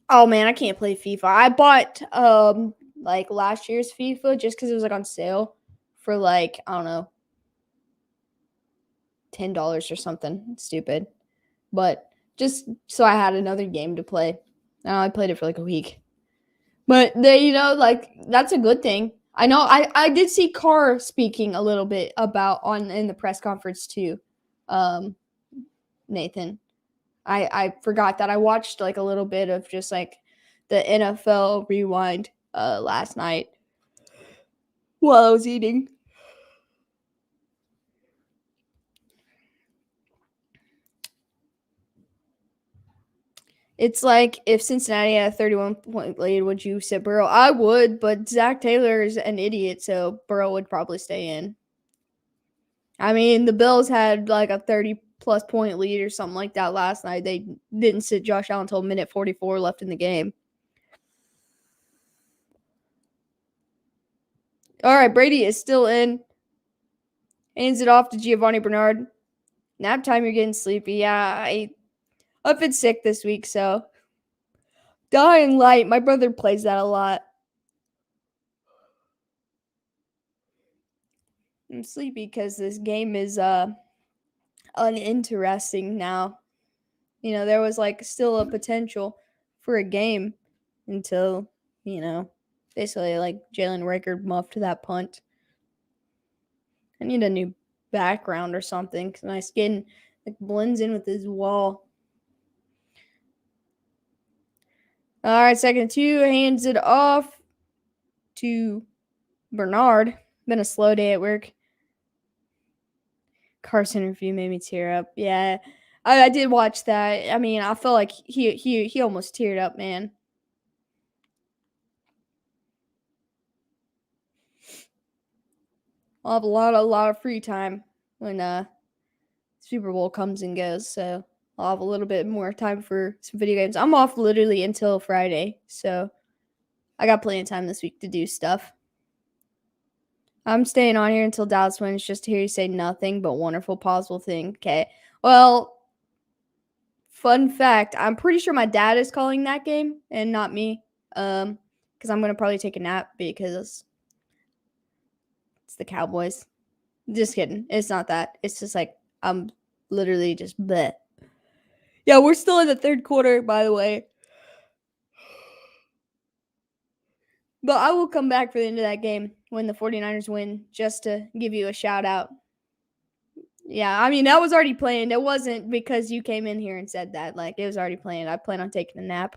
Oh, man, I can't play FIFA. I bought, last year's FIFA just because it was, on sale for, I don't know, $10 or something. Stupid. But just so I had another game to play. I played it for, a week. But they, that's a good thing. I know I did see Carr speaking a little bit about in the press conference too. Nathan. I forgot that I watched a little bit of just the NFL Rewind last night while I was eating. It's like if Cincinnati had a 31-point lead, would you sit Burrow? I would, but Zach Taylor is an idiot, so Burrow would probably stay in. I mean, the Bills had a 30-plus point lead or something like that last night. They didn't sit Josh Allen until minute 44 left in the game. All right, Brady is still in. Hands it off to Giovanni Bernard. Nap time, you're getting sleepy. Yeah, I've been sick this week, so. Dying Light, my brother plays that a lot. I'm sleepy because this game is uninteresting now. You know, there was like still a potential for a game until, you know, basically like Jalen Rickard muffed that punt. I need a new background or something because my skin like blends in with this wall. All right, 2nd, hands it off to Bernard. Been a slow day at work. Carson interview made me tear up. Yeah, I did watch that. I mean, I felt like he almost teared up, man. I'll have a lot of free time when Super Bowl comes and goes, so I'll have a little bit more time for some video games. I'm off literally until Friday, so I got plenty of time this week to do stuff. I'm staying on here until Dallas wins just to hear you say nothing but wonderful possible thing. Okay. Well, fun fact, I'm pretty sure my dad is calling that game and not me. Because I'm gonna probably take a nap because it's the Cowboys. Just kidding. It's not that. It's just like I'm literally just bleh. Yeah, we're still in the 3rd quarter, by the way. But I will come back for the end of that game when the 49ers win just to give you a shout out. Yeah, I mean, that was already planned. It wasn't because you came in here and said that. Like, it was already planned. I plan on taking a nap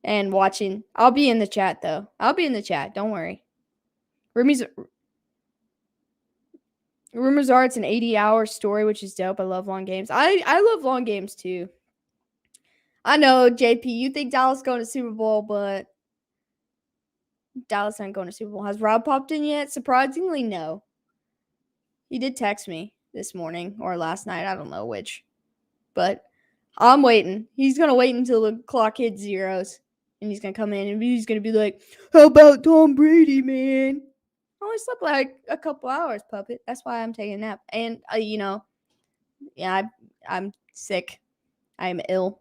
and watching. I'll be in the chat, though. I'll be in the chat. Don't worry. Rumors are it's an 80-hour story, which is dope. I love long games. I love long games, too. I know, JP, you think Dallas going to Super Bowl, but Dallas ain't going to Super Bowl. Has Rob popped in yet? Surprisingly, no. He did text me this morning or last night. I don't know which. But I'm waiting. He's going to wait until the clock hits zeros. And he's going to come in and he's going to be like, how about Tom Brady, man? I only slept like a couple hours, puppet. That's why I'm taking a nap. And, you know, yeah, I'm sick. I'm ill.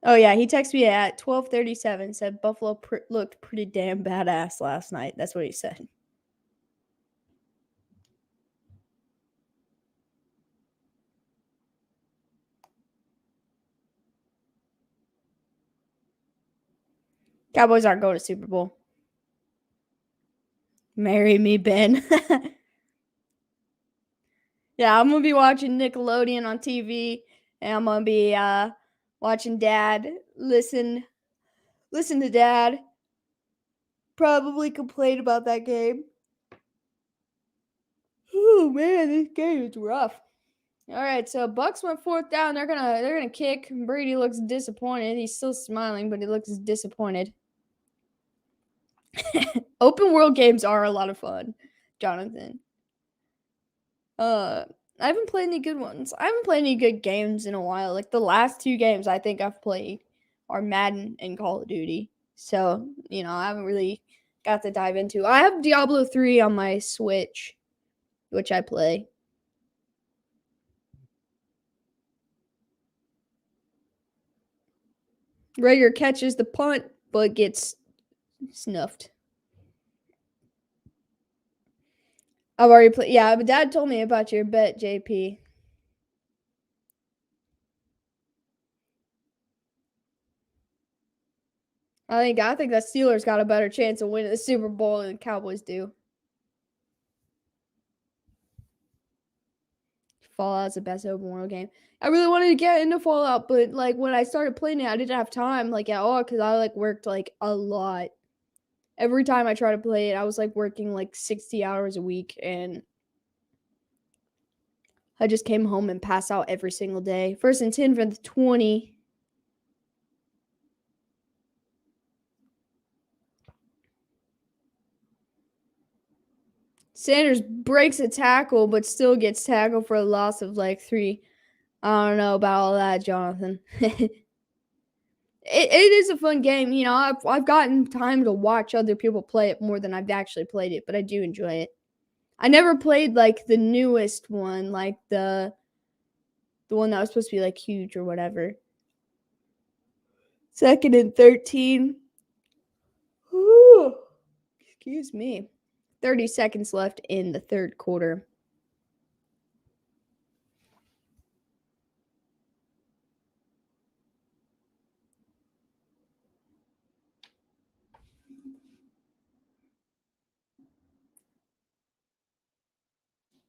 Oh, yeah, he texted me at 12:37, said Buffalo looked pretty damn badass last night. That's what he said. Cowboys aren't going to Super Bowl. Marry me, Ben. Yeah, I'm going to be watching Nickelodeon on TV, and I'm going to be watching Dad listen to Dad probably complain about that game. Oh man, this game is rough. All right, so Bucks went 4th down. They're gonna kick. Brady looks disappointed. He's still smiling, but he looks disappointed. Open world games are a lot of fun, Jonathan. I haven't played any good ones. I haven't played any good games in a while. Like the last 2 games I think I've played are Madden and Call of Duty. So, you know, I haven't really got to dive into. I have Diablo 3 on my Switch, which I play. Rager catches the punt, but gets snuffed. I've already played. Yeah, but Dad told me about your bet, JP. I think that Steelers got a better chance of winning the Super Bowl than the Cowboys do. Fallout's the best open world game. I really wanted to get into Fallout, but like when I started playing it, I didn't have time like at all because I like worked like a lot. Every time I tried to play it, I was like working like 60 hours a week, and I just came home and passed out every single day. 1st and 10 for the 20. Sanders breaks a tackle, but still gets tackled for a loss of like 3. I don't know about all that, Jonathan. It is a fun game. You know, I've gotten time to watch other people play it more than I've actually played it, but I do enjoy it. I never played like the newest one, like the one that was supposed to be like huge or whatever. 2nd and 13. Ooh, excuse me. 30 seconds left in the third quarter.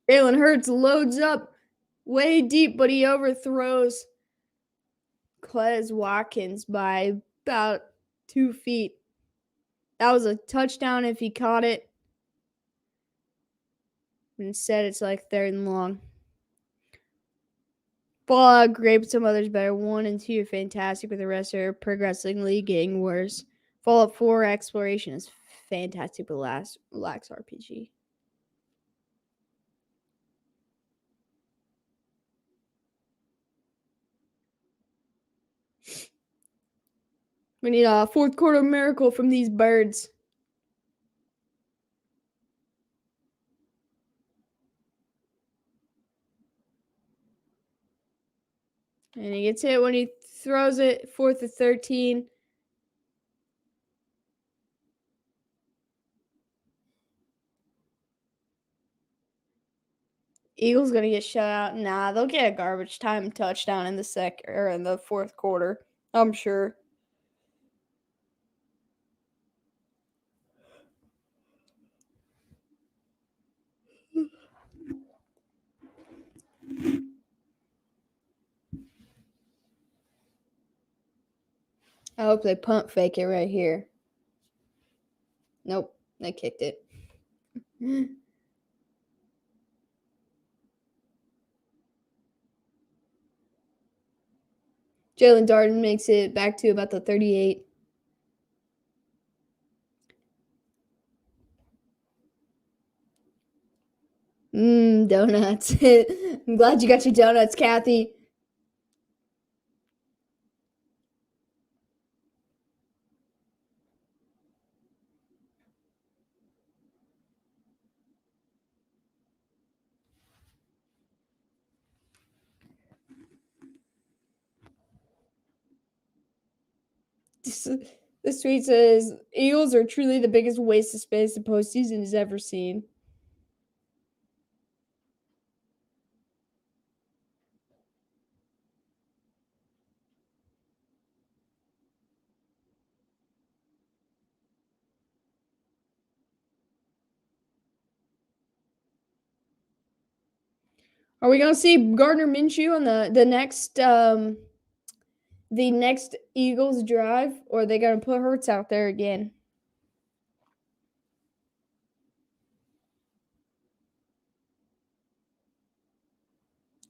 Jalen Hurts loads up way deep, but he overthrows Quez Watkins by about 2 feet. That was a touchdown if he caught it. Instead, it's like 3rd and long. Fallout great, but some others better. 1 and 2 are fantastic, but the rest are progressively getting worse. Fallout 4 exploration is fantastic, but lacks RPG. We need a fourth quarter miracle from these birds. And he gets hit when he throws it. 4th and 13. Eagles gonna get shut out. Nah, they'll get a garbage time touchdown in the fourth quarter. I'm sure. I hope they punt fake it right here. Nope, they kicked it. Jalen Darden makes it back to about the 38. Donuts. I'm glad you got your donuts, Kathy. This tweet says, Eagles are truly the biggest waste of space the postseason has ever seen. Are we gonna see Gardner Minshew on the next Eagles drive, or are they gonna put Hurts out there again?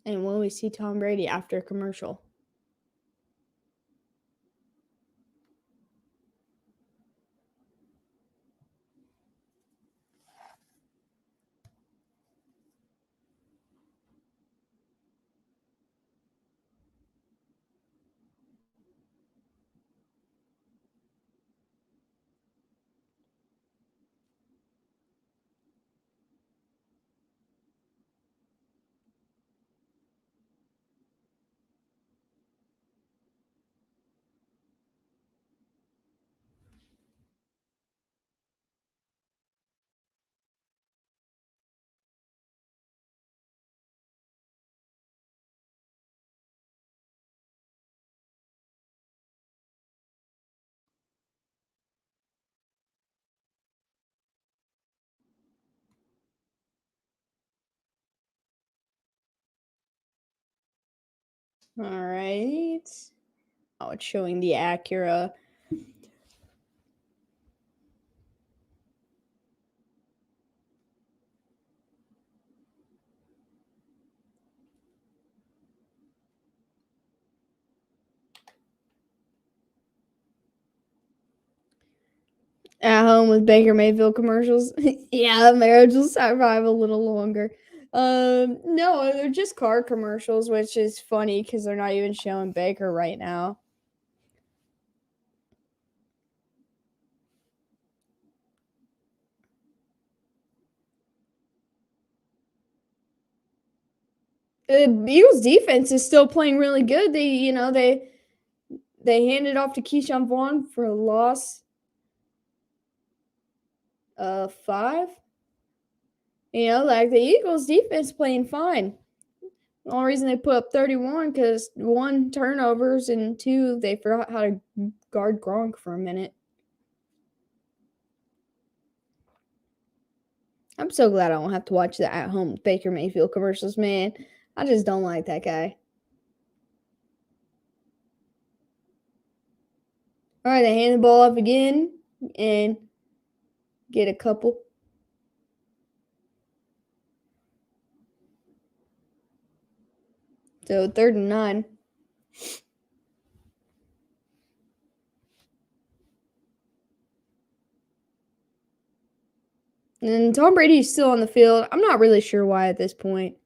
And when we see Tom Brady after a commercial? All right. Oh, it's showing the Acura. At home with Baker Mayfield commercials. Yeah, marriage will survive a little longer. No, they're just car commercials, which is funny because they're not even showing Baker right now. The Eagles defense is still playing really good. They handed off to Keyshawn Vaughn for a loss of 5. Like the Eagles defense playing fine. The only reason they put up 31 because 1, turnovers, and 2, they forgot how to guard Gronk for a minute. I'm so glad I don't have to watch the at-home Baker Mayfield commercials, man. I just don't like that guy. All right, they hand the ball up again and get a couple. So 3rd and 9. And Tom Brady is still on the field. I'm not really sure why at this point.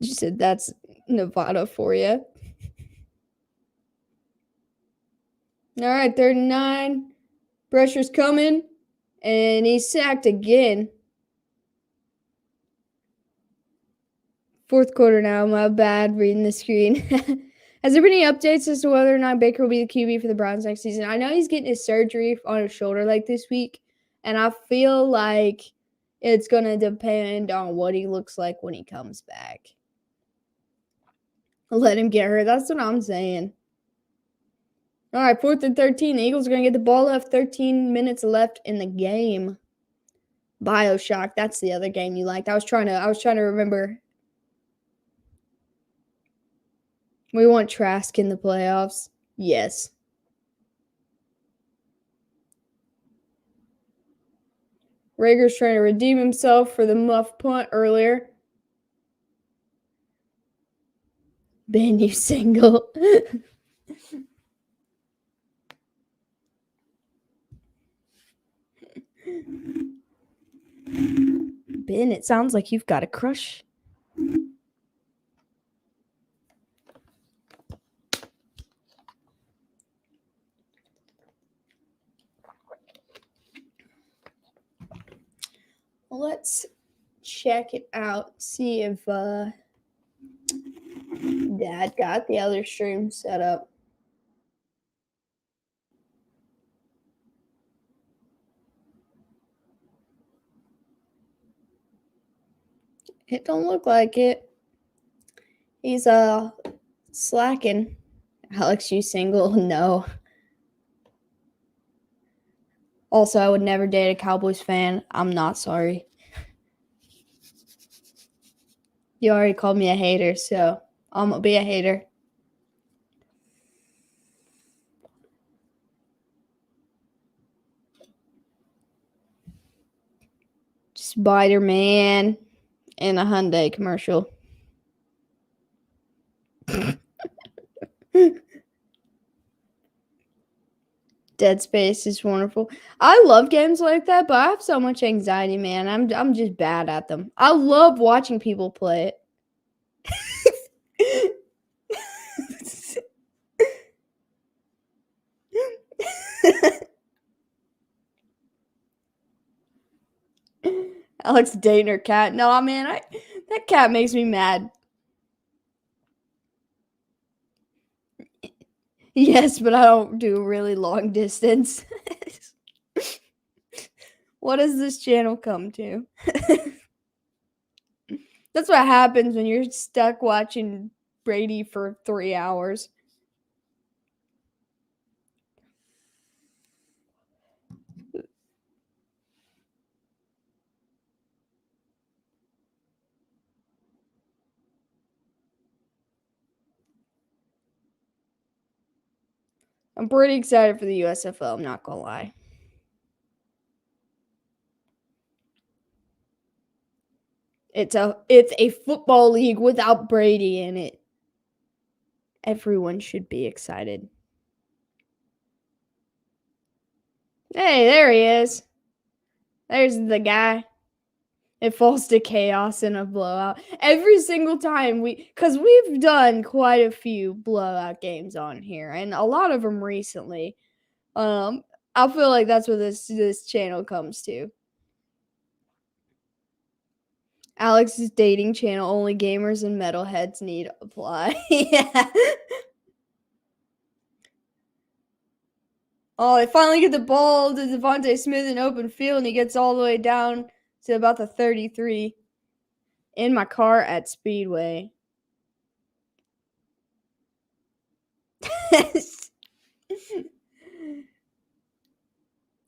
You said that's Nevada for you. All right, 3rd and 9. Pressure's coming, and he's sacked again. 4th quarter now. My bad reading the screen. Has there been any updates as to whether or not Baker will be the QB for the Browns next season? I know he's getting his surgery on his shoulder like this week, and I feel like it's going to depend on what he looks like when he comes back. Let him get hurt. That's what I'm saying. All right, 4th and 13. The Eagles are going to get the ball left. 13 minutes left in the game. BioShock. That's the other game you liked. I was trying to remember. We want Trask in the playoffs. Yes. Rager's trying to redeem himself for the muff punt earlier. Ben, you single. Ben, it sounds like you've got a crush. Let's check it out. See if Dad got the other stream set up. It don't look like it. He's slacking. Alex, you single? No. Also, I would never date a Cowboys fan. I'm not sorry. You already called me a hater, so I'm gonna be a hater. Spider-Man in a Hyundai commercial. Dead Space is wonderful. I love games like that, but I have so much anxiety, man. I'm just bad at them. I love watching people play it. Alex dating her cat. No, man, that cat makes me mad. Yes, but I don't do really long distance. What does this channel come to? That's what happens when you're stuck watching Brady for 3 hours. I'm pretty excited for the USFL, I'm not gonna lie. It's a football league without Brady in it. Everyone should be excited. Hey, there he is. There's the guy. It falls to chaos in a blowout. Every single time because we've done quite a few blowout games on here, and a lot of them recently. I feel like that's what this channel comes to. Alex's dating channel, only gamers and metalheads need apply. Yeah. Oh, they finally get the ball to Devontae Smith in open field, and he gets all the way down to about the 33. In my car at Speedway.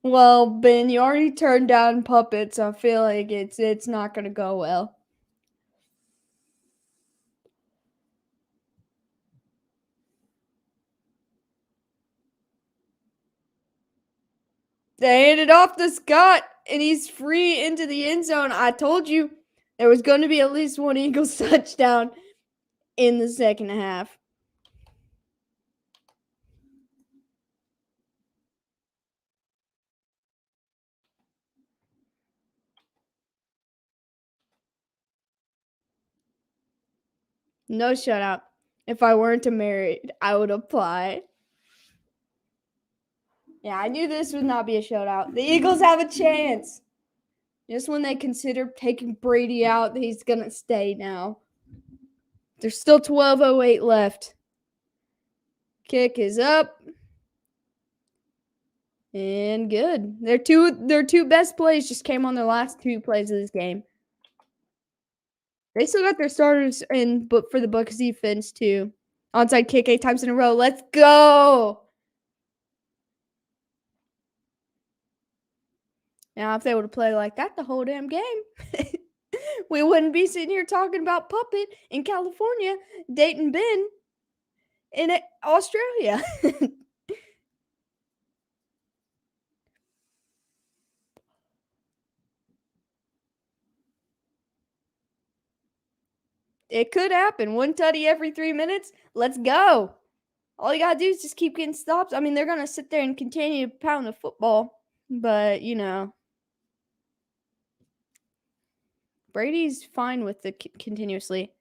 Well, Ben, you already turned down puppets. So I feel like it's not gonna go well. They handed off to Scott, and he's free into the end zone. I told you there was going to be at least one Eagles touchdown in the second half. No shutout. If I weren't married, I would apply. Yeah, I knew this would not be a shutout. The Eagles have a chance. Just when they consider taking Brady out, he's going to stay now. There's still 12:08 left. Kick is up. And good. Their two best plays just came on their last 2 plays of this game. They still got their starters in, but for the Bucs defense too. Onside kick 8 times in a row. Let's go. Now, if they would have played like that the whole damn game, we wouldn't be sitting here talking about Puppet in California, dating Ben in Australia. It could happen. 1 tutty every 3 minutes. Let's go. All you got to do is just keep getting stops. I mean, they're going to sit there and continue to pound the football. But, Brady's fine with the continuously.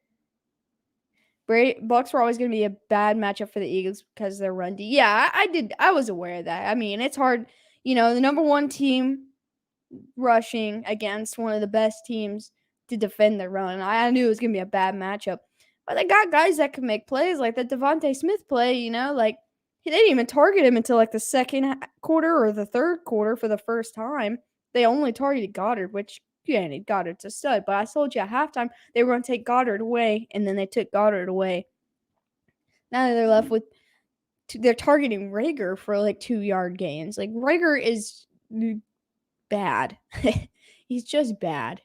Bucs were always going to be a bad matchup for the Eagles because they're run D. Yeah, I was aware of that. I mean, it's hard. The number 1 team rushing against one of the best teams to defend the run. I knew it was going to be a bad matchup. But they got guys that can make plays like the Devontae Smith play, like they didn't even target him until like the second quarter or the third quarter for the first time. They only targeted Goddard, which Goddard's a stud. But I told you at halftime they were going to take Goddard away, and then they took Goddard away. Now they're left with they're targeting Rager for like 2-yard gains. Like Rager is bad. He's just bad.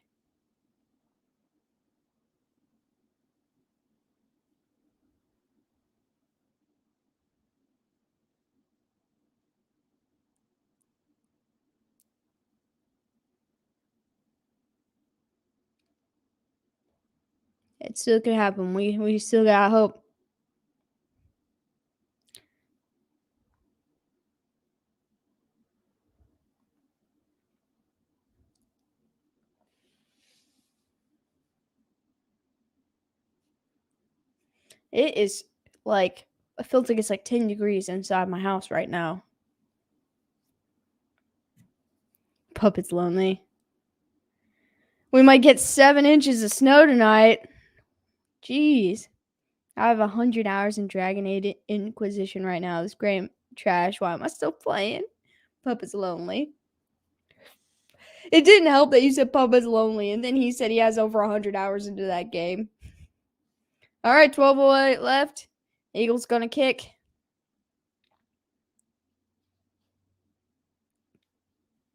It still could happen. We still got hope. It is like it feels like it's like 10 degrees inside my house right now. Puppet's lonely. We might get 7 inches of snow tonight. Jeez. I have 100 hours in Dragon Age Inquisition right now. This great trash. Why am I still playing? Puppet's lonely. It didn't help that you said Puppet's lonely, and then he said he has over 100 hours into that game. All right, 12:08 left. Eagles gonna kick.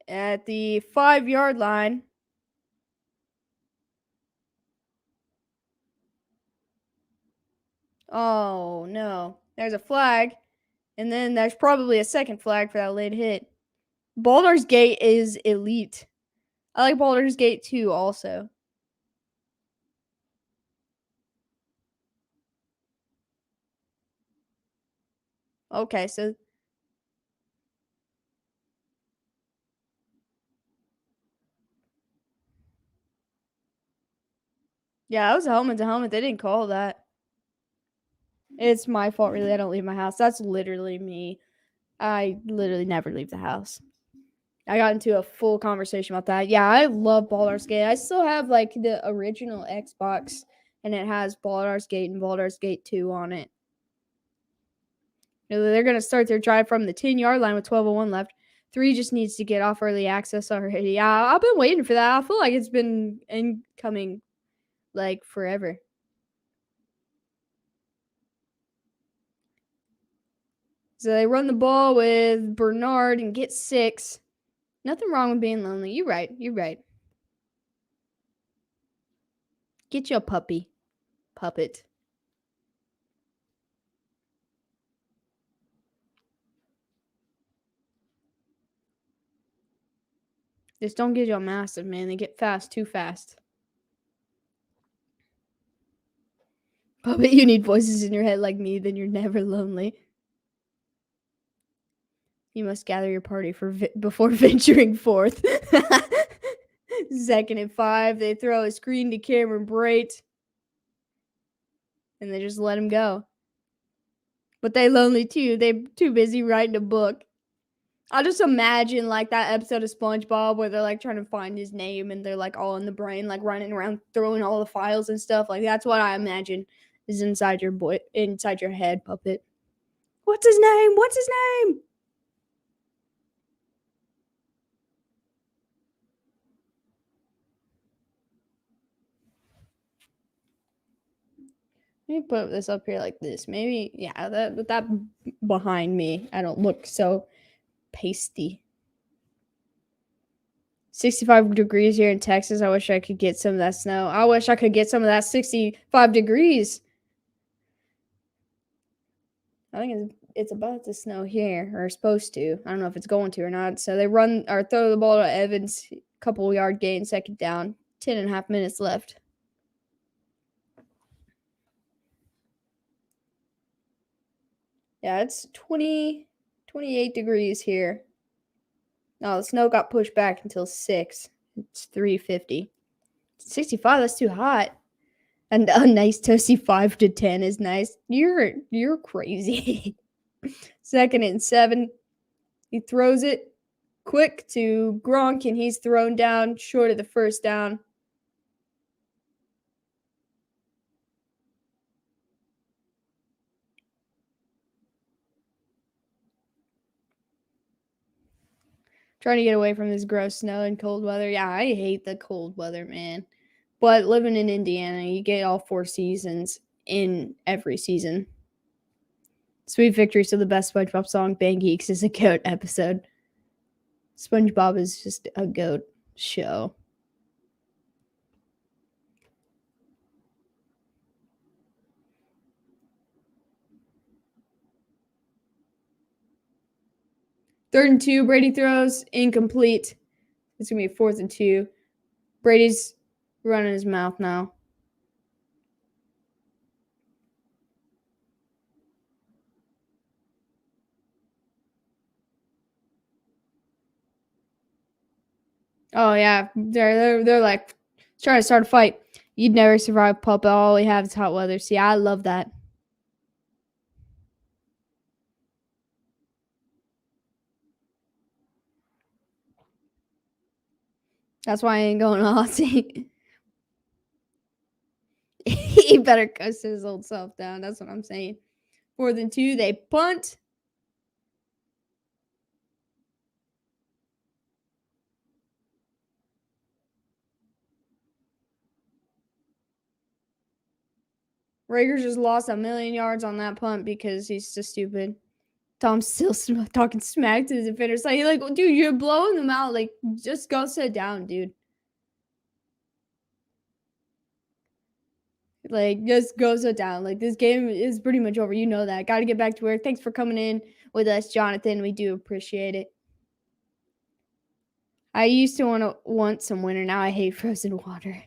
At the 5-yard line. Oh, no. There's a flag. And then there's probably a second flag for that late hit. Baldur's Gate is elite. I like Baldur's Gate 2 also. Okay, so yeah, that was a helmet to helmet. They didn't call that. It's my fault, really. I don't leave my house. That's literally me. I literally never leave the house. I got into a full conversation about that. Yeah, I love Baldur's Gate. I still have like the original Xbox, and it has Baldur's Gate and Baldur's Gate 2 on it. You know, they're going to start their drive from the 10-yard line with 12:01 left. 3 just needs to get off early access already. Yeah, I've been waiting for that. I feel like it's been incoming like forever. So they run the ball with Bernard and get 6. Nothing wrong with being lonely. You're right. You're right. Get you a puppy. Puppet. Just don't get you a massive, man. They get fast too fast. Puppet, you need voices in your head like me, then you're never lonely. You must gather your party before venturing forth. 2nd and 5. They throw a screen to Cameron Brate. And they just let him go. But they lonely too. They're too busy writing a book. I'll just imagine like that episode of SpongeBob where they're like trying to find his name and they're like all in the brain, like running around throwing all the files and stuff. Like that's what I imagine is inside your head, Puppet. What's his name? What's his name? Let me put this up here like this. Maybe, yeah, that behind me, I don't look so pasty. 65 degrees here in Texas. I wish I could get some of that snow. I wish I could get some of that 65 degrees. I think it's about to snow here, or supposed to. I don't know if it's going to or not. So they run or throw the ball to Evans, couple yard gain, 2nd down, 10.5 minutes left. Yeah, it's 28 degrees here. No, the snow got pushed back until 6. It's 3:50. 65, that's too hot. And a nice toasty 5 to 10 is nice. You're crazy. 2nd and 7. He throws it quick to Gronk, and he's thrown down short of the 1st down. Trying to get away from this gross snow and cold weather. Yeah, I hate the cold weather, man. But living in Indiana, you get all 4 seasons in every season. Sweet Victory, so the best SpongeBob song, Bang Geeks, is a GOAT episode. SpongeBob is just a GOAT show. Third and 2, Brady throws, incomplete. It's going to be 4th and 2. Brady's running his mouth now. Oh, yeah. They're like trying to start a fight. You'd never survive, Puppet. All we have is hot weather. See, I love that. That's why I ain't going to Aussie. He better cuss his old self down. That's what I'm saying. 4th and 2, they punt. Rager just lost 1,000,000 yards on that punt because he's just stupid. Tom's still talking smack to the defenders. Like, dude, you're blowing them out. Like, just go sit down, dude. Like, just go sit down. Like, this game is pretty much over. You know that. Got to get back to work. Thanks for coming in with us, Jonathan. We do appreciate it. I used to want some winter. Now I hate frozen water.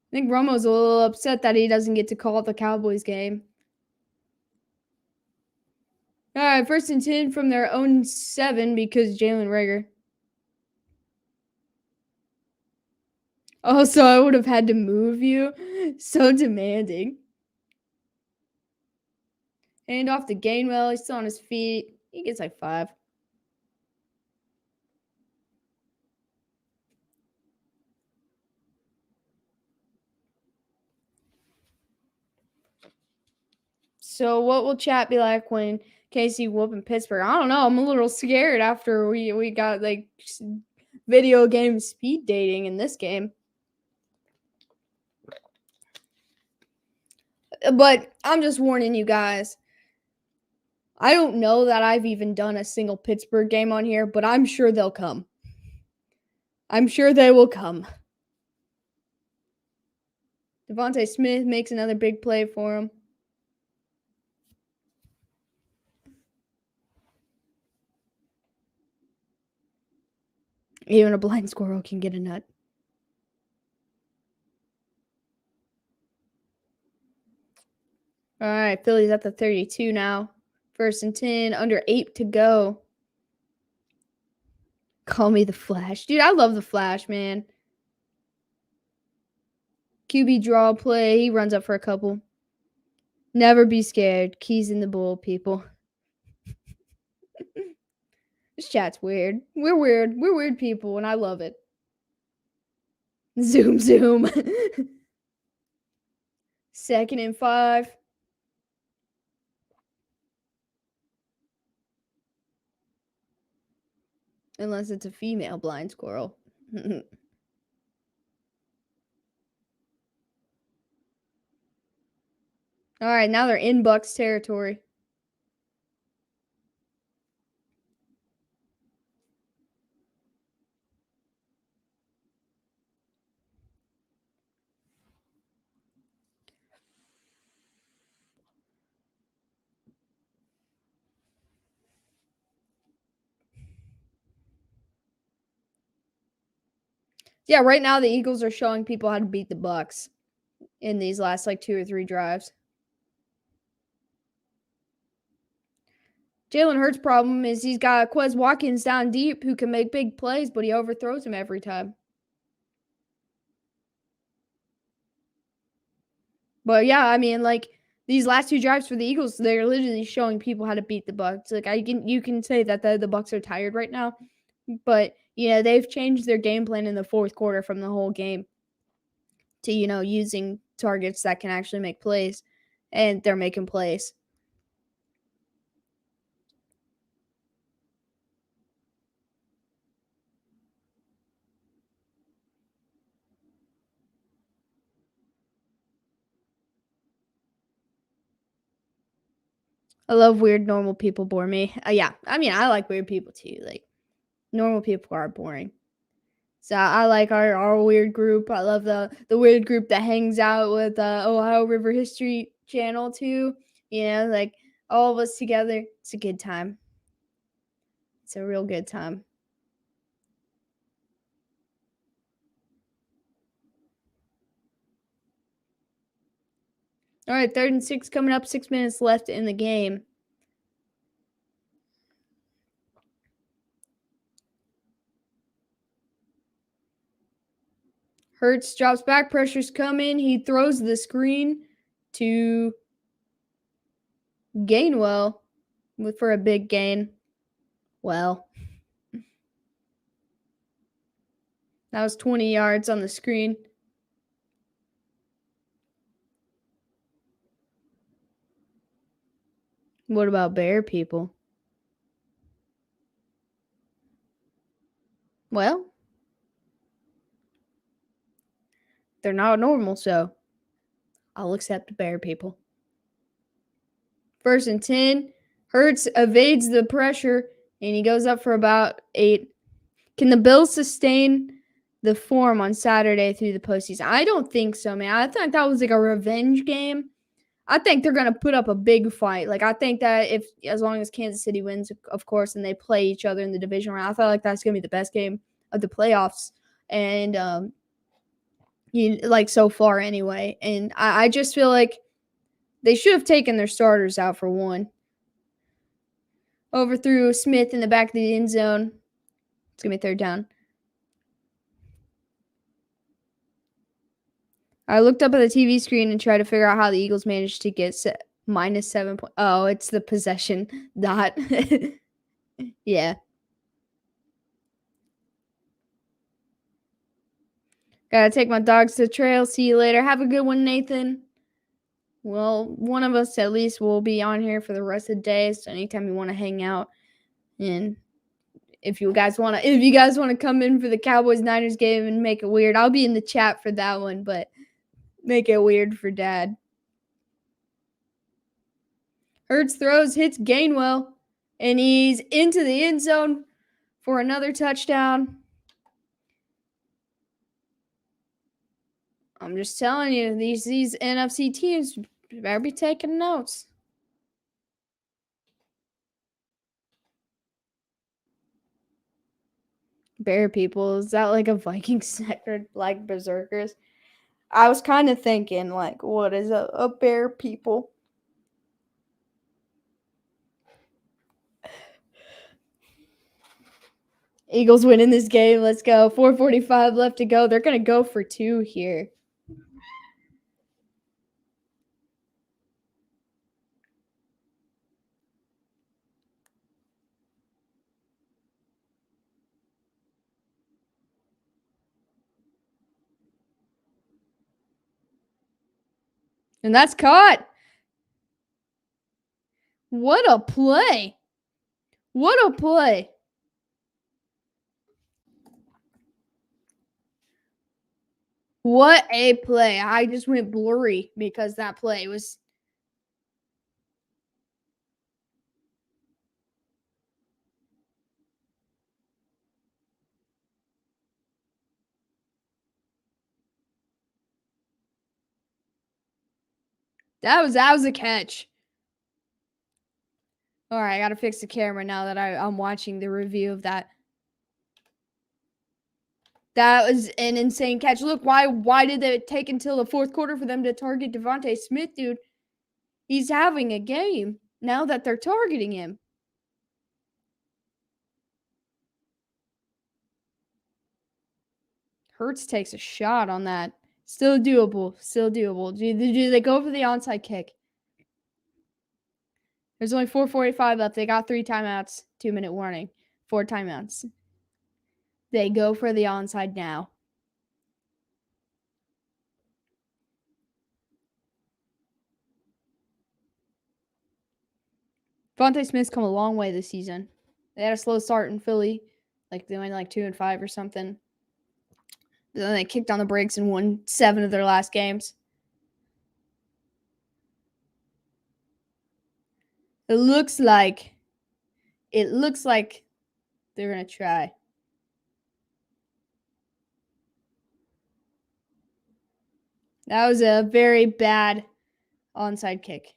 I think Romo's a little upset that he doesn't get to call the Cowboys game. All right, 1st and 10 from their own 7 because Jalen Rager. Oh, so I would have had to move you? So demanding. Hand off to Gainwell. He's still on his feet. He gets like 5. So what will chat be like when KC whooping Pittsburgh? I don't know. I'm a little scared after we got like video game speed dating in this game. But I'm just warning you guys. I don't know that I've even done a single Pittsburgh game on here, but I'm sure they'll come. I'm sure they will come. Devontae Smith makes another big play for him. Even a blind squirrel can get a nut. All right, Philly's at the 32 now. 1st and 10, under 8 to go. Call me the Flash. Dude, I love the Flash, man. QB draw play. He runs up for a couple. Never be scared. Keys in the bowl, people. This chat's weird. We're weird. We're weird people, and I love it. Zoom, zoom. 2nd and 5. Unless it's a female blind squirrel. All right, now they're in Bucs territory. Yeah, right now the Eagles are showing people how to beat the Bucs in these last like 2 or 3 drives. Jalen Hurts' problem is he's got Quez Watkins down deep who can make big plays, but he overthrows him every time. But yeah, I mean, like these last 2 drives for the Eagles, they're literally showing people how to beat the Bucs. Like you can say that the Bucs are tired right now, but they've changed their game plan in the 4th quarter from the whole game to using targets that can actually make plays, and they're making plays. I love weird normal people bore me. Yeah, I mean I like weird people too. Like normal people are boring. So I like our weird group. I love the weird group that hangs out with Ohio River History Channel too. Like all of us together. It's a good time. It's a real good time. All right, 3rd and 6 coming up. 6 minutes left in the game. Hurts drops back. Pressure's coming. He throws the screen to Gainwell for a big gain. Well, that was 20 yards on the screen. What about Bear people? Well, they're not normal, so I'll accept Bear people. 1st and 10. Hurts evades the pressure, and he goes up for about 8. Can the Bills sustain the form on Saturday through the postseason? I don't think so, man. I think that was like a revenge game. I think they're going to put up a big fight. Like, I think that as long as Kansas City wins, of course, and they play each other in the division round, I feel like that's going to be the best game of the playoffs. And, like so far anyway. And I just feel like they should have taken their starters out for one. Overthrew Smith in the back of the end zone. It's going to be 3rd down. I looked up at the TV screen and tried to figure out how the Eagles managed to get minus 7 points. Oh, it's the possession dot. Yeah. Gotta take my dogs to the trail. See you later. Have a good one, Nathan. Well, one of us at least will be on here for the rest of the day. So anytime you want to hang out, and if you guys want to come in for the Cowboys Niners game and make it weird, I'll be in the chat for that one, but make it weird for Dad. Hurts throws, hits Gainwell, and he's into the end zone for another touchdown. I'm just telling you, these NFC teams better be taking notes. Bear people, is that like a Viking sector like Berserkers? I was kind of thinking, like, what is a bear people? Eagles winning this game. Let's go. 4:45 left to go. They're going to go for 2 here. And that's caught. What a play. What a play. What a play. I just went blurry because that play was. That was a catch. All right, I got to fix the camera now that I'm watching the review of that. That was an insane catch. Look, why did it take until the fourth quarter for them to target Devontae Smith, dude? He's having a game now that they're targeting him. Hurts takes a shot on that. Still doable. Still doable. Do they go for the onside kick? There's only 4:45 left. They got 3 timeouts. 2-minute warning. 4 timeouts. They go for the onside now. Devontae Smith's come a long way this season. They had a slow start in Philly. Like they went like 2-5 or something. But then they kicked on the brakes and won 7 of their last games. It looks like they're going to try. That was a very bad onside kick.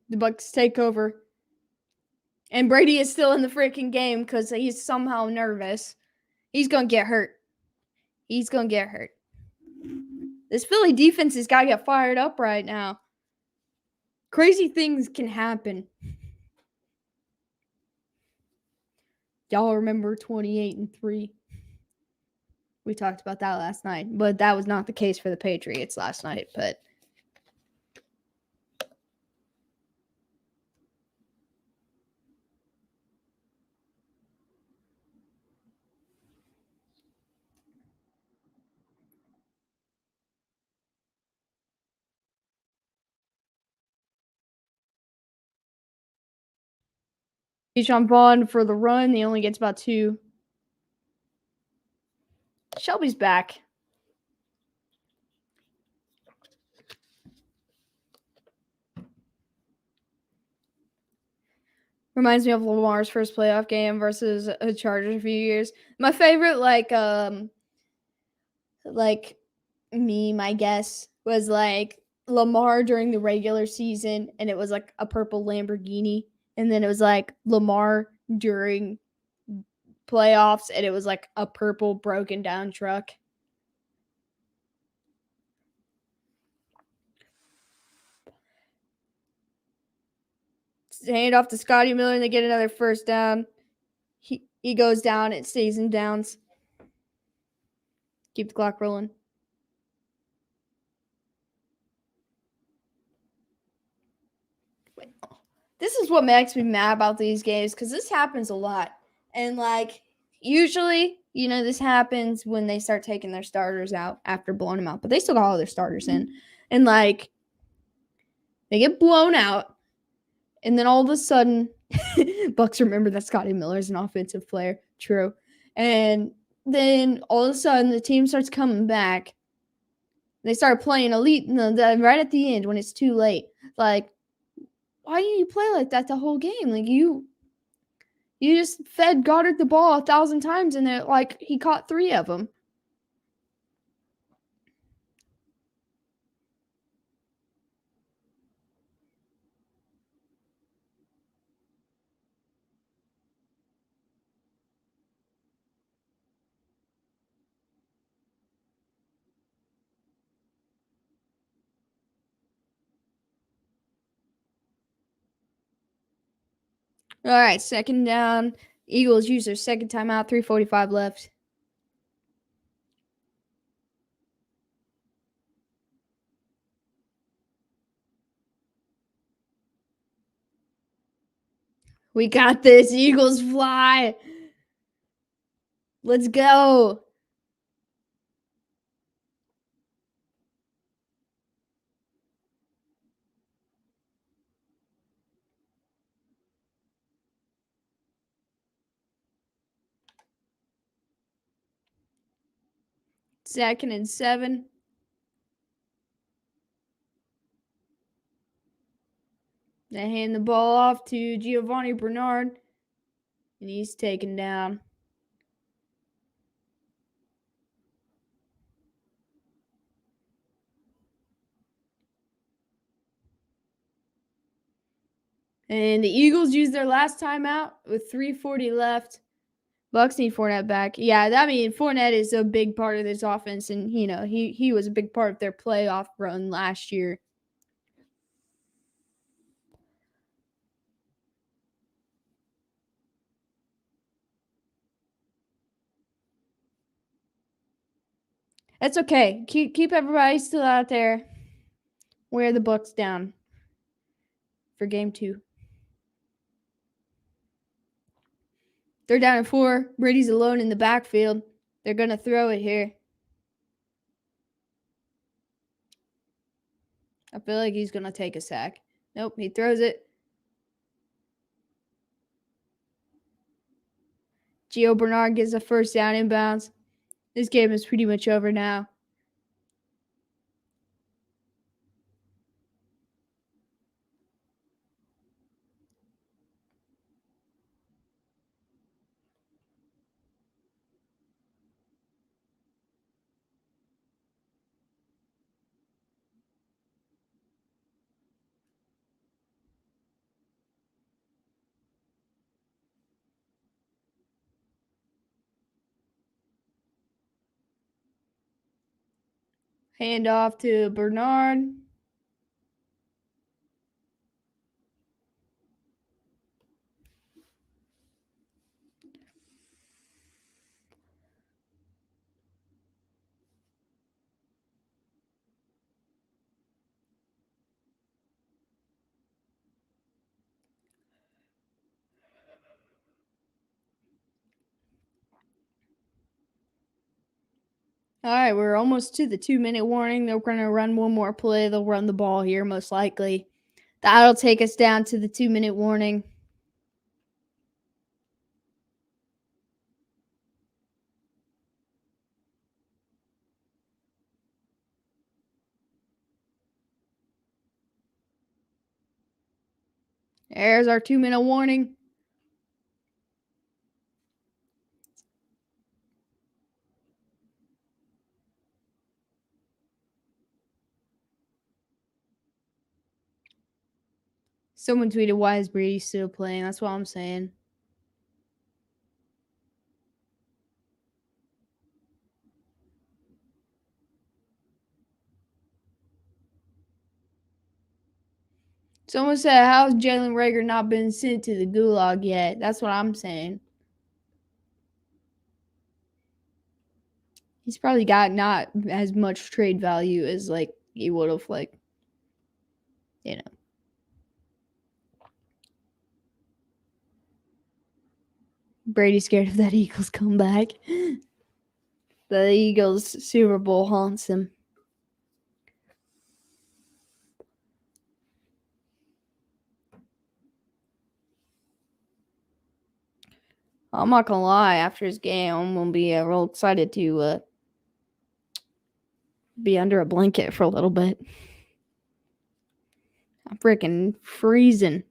The Bucs take over. And Brady is still in the freaking game because he's somehow nervous. He's going to get hurt. He's going to get hurt. This Philly defense has got to get fired up right now. Crazy things can happen. Y'all remember 28-3? We talked about that last night, but that was not the case for the Patriots last night. But Keyshawn Vaughn for the run. He only gets about 2. Shelby's back. Reminds me of Lamar's first playoff game versus a Chargers a few years. My favorite, like meme, I guess, was like Lamar during the regular season, and it was like a purple Lamborghini, and then it was like Lamar during playoffs, and it was like a purple broken down truck. Hand off to Scotty Miller, and they get another first down. He goes down. It stays in downs. Keep the clock rolling. This is what makes me mad about these games because this happens a lot. And, usually, this happens when they start taking their starters out after blowing them out. But they still got all their starters in. And, they get blown out. And then all of a sudden, Bucks remember that Scotty Miller is an offensive player. True. And then all of a sudden, the team starts coming back. They start playing elite right at the end when it's too late. Why didn't you play like that the whole game? You just fed Goddard the ball 1,000 times, and he caught 3 of them. All right, second down. Eagles use their second timeout, 3:45 left. We got this. Eagles fly. Let's go. Second and 7. They hand the ball off to Giovanni Bernard, and he's taken down. And the Eagles use their last timeout with 3:40 left. Bucks need Fournette back. Yeah, Fournette is a big part of this offense, and he was a big part of their playoff run last year. That's okay. Keep everybody still out there. Wear the Bucks down for game 2. They're down at 4. Brady's alone in the backfield. They're gonna throw it here. I feel like he's gonna take a sack. Nope, he throws it. Gio Bernard gets a first down inbounds. This game is pretty much over now. Hand off to Bernard. All right, we're almost to the 2-minute warning. They're going to run one more play. They'll run the ball here, most likely. That'll take us down to the 2-minute warning. There's our 2-minute warning. Someone tweeted, why is Brady still playing? That's what I'm saying. Someone said, how's Jalen Rager not been sent to the gulag yet? That's what I'm saying. He's probably got not as much trade value as like he would have, like, you know. Brady's scared of that Eagles comeback. The Eagles Super Bowl haunts him. I'm not gonna lie, after his game, I'm gonna be real excited to be under a blanket for a little bit. I'm freaking freezing.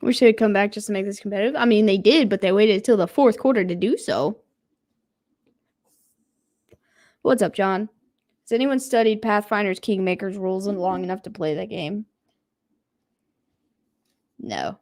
We should come back just to make this competitive. I mean, they did, but they waited until the fourth quarter to do so. What's up, John? Has anyone studied Pathfinder's Kingmaker's rules long enough to play that game? No.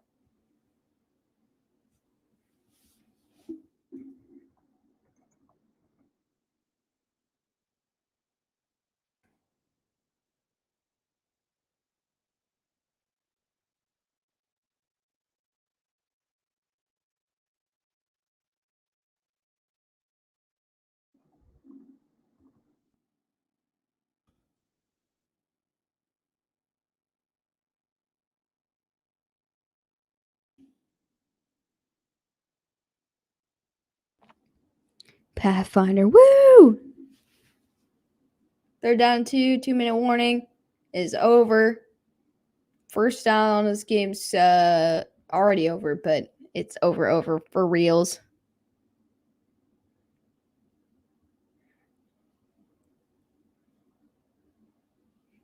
Pathfinder, woo! They're down 2-minute warning is over. First down, this game's already over, but it's over for reals.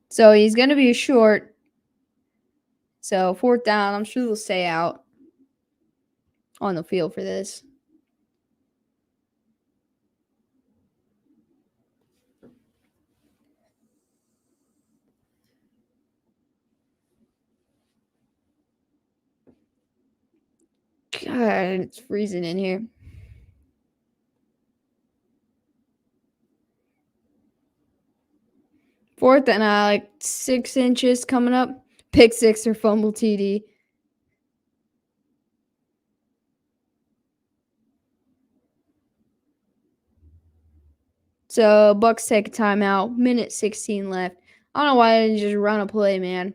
So he's going to be short. So fourth down, I'm sure they'll stay out on the field for this. God, it's freezing in here. Fourth and like 6 inches coming up. Pick six or fumble TD. So Bucks take a timeout. Minute 16 left. I don't know why I didn't just run a play, man.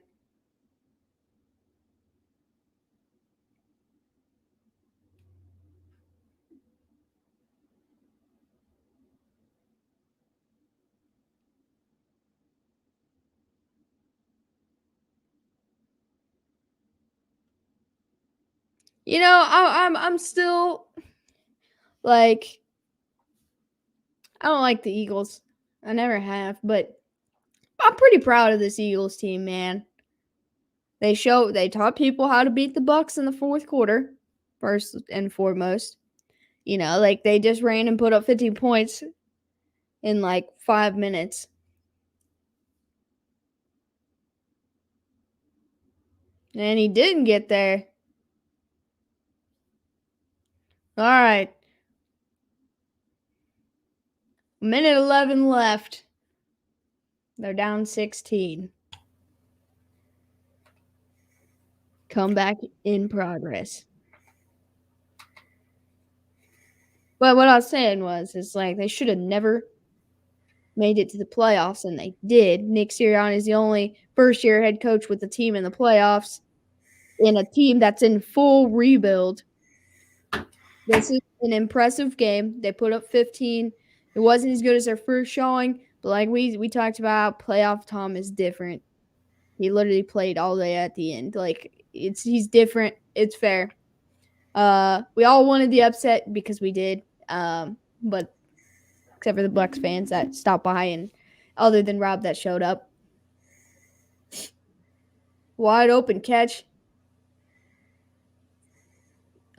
You know, I'm still like, I don't like the Eagles. I never have, but I'm pretty proud of this Eagles team, man. They taught people how to beat the Bucks in the fourth quarter, first and foremost. You know, like they just ran and put up 15 points in like 5 minutes. And he didn't get there. All right. Minute 11 left. They're down 16. Comeback in progress. But what I was saying is like they should have never made it to the playoffs, and they did. Nick Sirianni is the only first-year head coach with the team in the playoffs, in a team that's in full rebuild. This is an impressive game. They put up 15. It wasn't as good as their first showing, but like we talked about, playoff Tom is different. He literally played all day at the end. Like he's different. It's fair. We all wanted the upset because we did. But except for the Bucks fans that stopped by, and other than Rob that showed up. Wide open catch.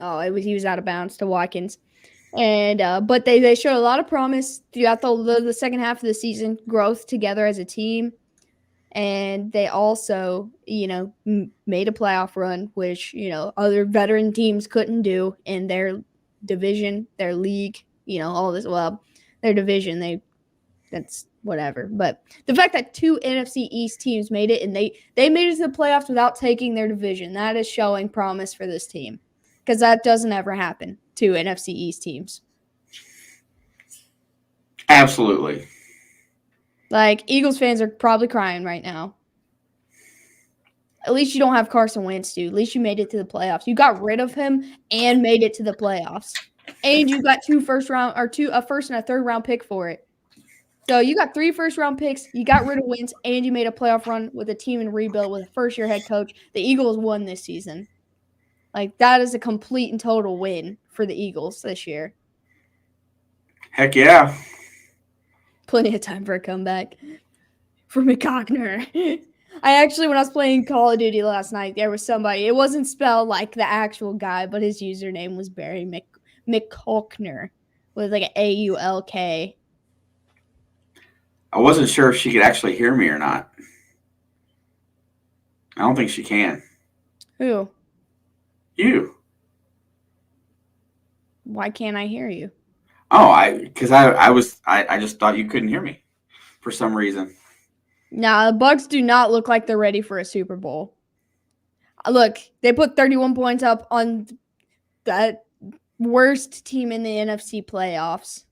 He was out of bounds to Watkins. And but they showed a lot of promise throughout the second half of the season, growth together as a team. And they also, made a playoff run, which, other veteran teams couldn't do in their division, their league, all this. Well, their division, that's whatever. But the fact that two NFC East teams made it, and they made it to the playoffs without taking their division, that is showing promise for this team, because that doesn't ever happen to NFC East teams. Absolutely. Like, Eagles fans are probably crying right now. At least you don't have Carson Wentz, dude. At least you made it to the playoffs. You got rid of him and made it to the playoffs. And you got a first and a third round pick for it. So you got 3 first-round picks, you got rid of Wentz, and you made a playoff run with a team in rebuild with a first-year head coach. The Eagles won this season. Like, that is a complete and total win for the Eagles this year. Heck yeah. Plenty of time for a comeback for McCockner. When I was playing Call of Duty last night, there was somebody, it wasn't spelled like the actual guy, but his username was Barry McCockner with like an AULK. I wasn't sure if she could actually hear me or not. I don't think she can. Who? You. Why can't I hear you? Oh, because I just thought you couldn't hear me for some reason. Nah, the Bucs do not look like they're ready for a Super Bowl. Look, they put 31 points up on that worst team in the NFC playoffs.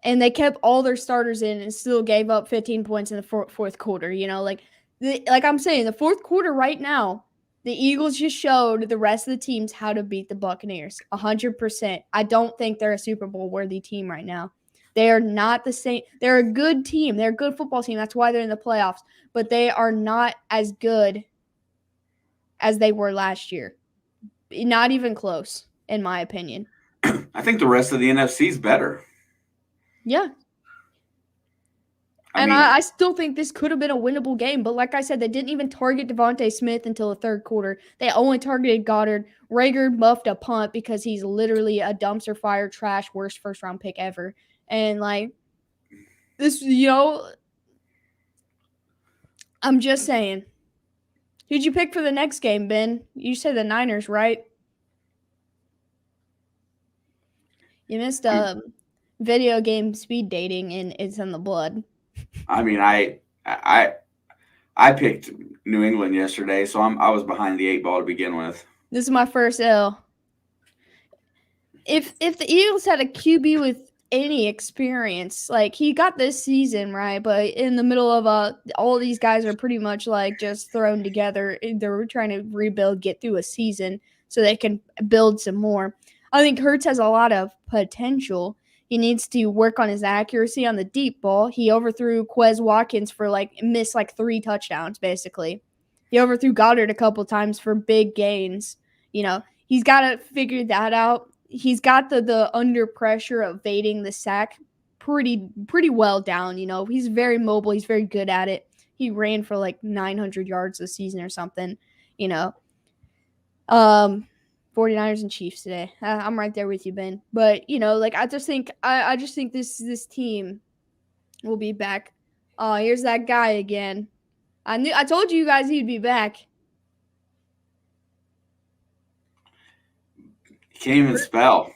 And they kept all their starters in and still gave up 15 points in the fourth quarter. Like I'm saying, the fourth quarter right now, the Eagles just showed the rest of the teams how to beat the Buccaneers 100%. I don't think they're a Super Bowl worthy team right now. They are not the same. They're a good team. They're a good football team. That's why they're in the playoffs. But they are not as good as they were last year. Not even close, in my opinion. I think the rest of the NFC is better. Yeah. I still think this could have been a winnable game. But like I said, they didn't even target Devontae Smith until the third quarter. They only targeted Goddard. Rager muffed a punt because he's literally a dumpster fire, trash, worst first-round pick ever. And, like, this, I'm just saying. Who'd you pick for the next game, Ben? You said the Niners, right? You missed video game speed dating, and it's in the blood. I mean, I picked New England yesterday, so I was behind the 8 ball to begin with. This is my first L. If the Eagles had a QB with any experience, like, he got this season, right? But in the middle of all these guys are pretty much like just thrown together. They're trying to rebuild, get through a season so they can build some more. I think Hurts has a lot of potential. He needs to work on his accuracy on the deep ball. He overthrew Quez Watkins for missed 3 touchdowns, basically. He overthrew Goddard a couple times for big gains. He's got to figure that out. He's got the under pressure evading the sack pretty well down. He's very mobile. He's very good at it. He ran for 900 yards this season or something. 49ers and Chiefs today. I'm right there with you, Ben. But I just think this team will be back. Oh, here's that guy again. I told you guys he'd be back. He can't even spell.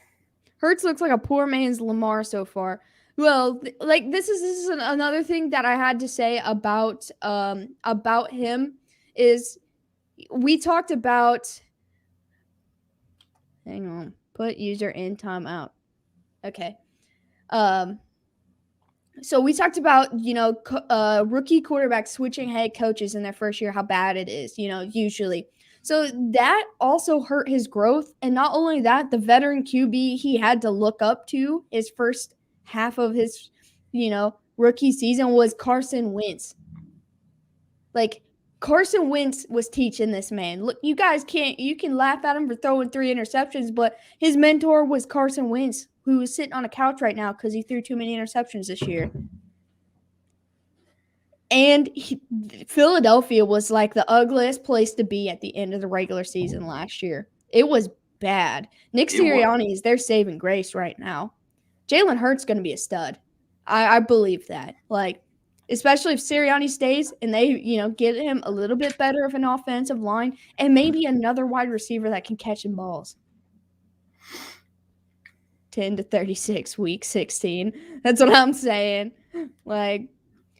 Hurts looks like a poor man's Lamar so far. Well, this is another thing that I had to say about him is we talked about. Hang on. Put user in timeout. Okay. So we talked about, rookie quarterbacks switching head coaches in their first year, how bad it is, usually. So that also hurt his growth. And not only that, the veteran QB he had to look up to his first half of his, rookie season was Carson Wentz. Carson Wentz was teaching this man. Look, you can laugh at him for throwing 3 interceptions, but his mentor was Carson Wentz, who is sitting on a couch right now because he threw too many interceptions this year. And Philadelphia was the ugliest place to be at the end of the regular season last year. It was bad. Nick It was. Sirianni is their saving grace right now. Jalen Hurts going to be a stud. I believe that. Like, especially if Sirianni stays and they, get him a little bit better of an offensive line and maybe another wide receiver that can catch in balls. 10 to 36, week 16. That's what I'm saying. Like,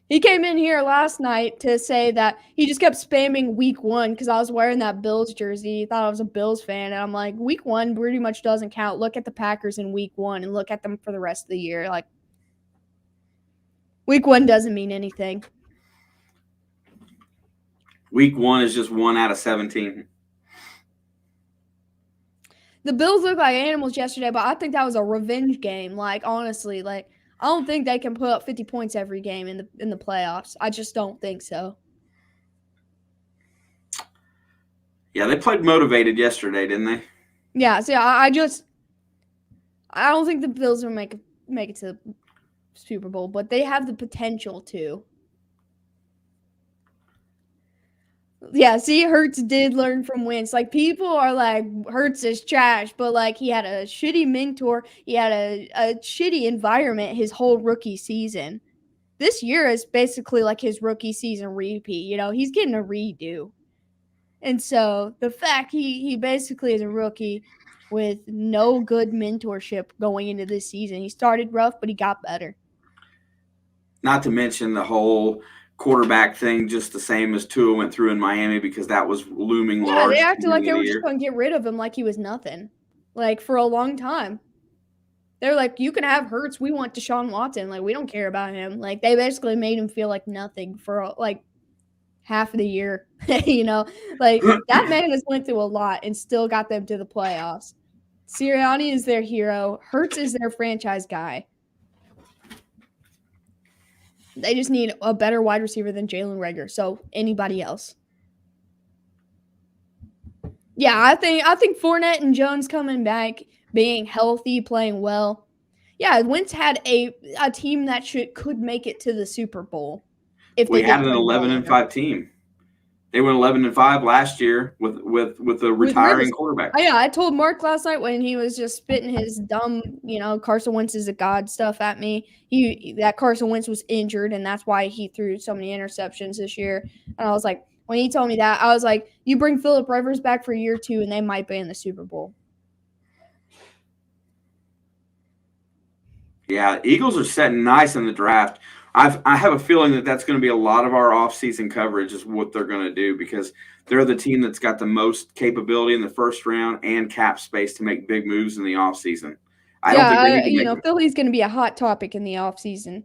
he came in here last night to say that he just kept spamming week 1 because I was wearing that Bills jersey. He thought I was a Bills fan. And I'm like, week 1 pretty much doesn't count. Look at the Packers in week 1 and look at them for the rest of the year. Like, week 1 doesn't mean anything. Week 1 is just 1 out of 17. The Bills looked like animals yesterday, but I think that was a revenge game. Like, honestly, like, I don't think they can put up 50 points every game in the playoffs. I just don't think so. Yeah, they played motivated yesterday, didn't they? Yeah, so I don't think the Bills will make it to the Super Bowl, but they have the potential to. Yeah, see, Hurts did learn from Wentz. Like, people are like, Hurts is trash, but, like, he had a shitty mentor. He had a shitty environment his whole rookie season. This year is basically like his rookie season repeat. He's getting a redo. And so the fact he basically is a rookie with no good mentorship going into this season. He started rough, but he got better. Not to mention the whole quarterback thing, just the same as Tua went through in Miami, because that was looming large. Yeah, they acted like they were just going to get rid of him like he was nothing. Like, for a long time. They're like, you can have Hurts. We want Deshaun Watson. Like, we don't care about him. Like, they basically made him feel like nothing for, like, half of the year. Like, that man has went through a lot and still got them to the playoffs. Sirianni is their hero. Hurts is their franchise guy. They just need a better wide receiver than Jalen Reagor. So, anybody else. Yeah, I think Fournette and Jones coming back, being healthy, playing well. Yeah, Wentz had a team that could make it to the Super Bowl. If we had an 11-5 team. They went 11-5 last year with a retiring quarterback. Yeah, I told Mark last night when he was just spitting his dumb, Carson Wentz is a god stuff at me. That Carson Wentz was injured, and that's why he threw so many interceptions this year. And I was like, when he told me that, I was like, you bring Phillip Rivers back for year 2, and they might be in the Super Bowl. Yeah, Eagles are setting nice in the draft. I have a feeling that that's going to be a lot of our offseason coverage is what they're going to do, because they're the team that's got the most capability in the first round and cap space to make big moves in the offseason. Philly's going to be a hot topic in the offseason.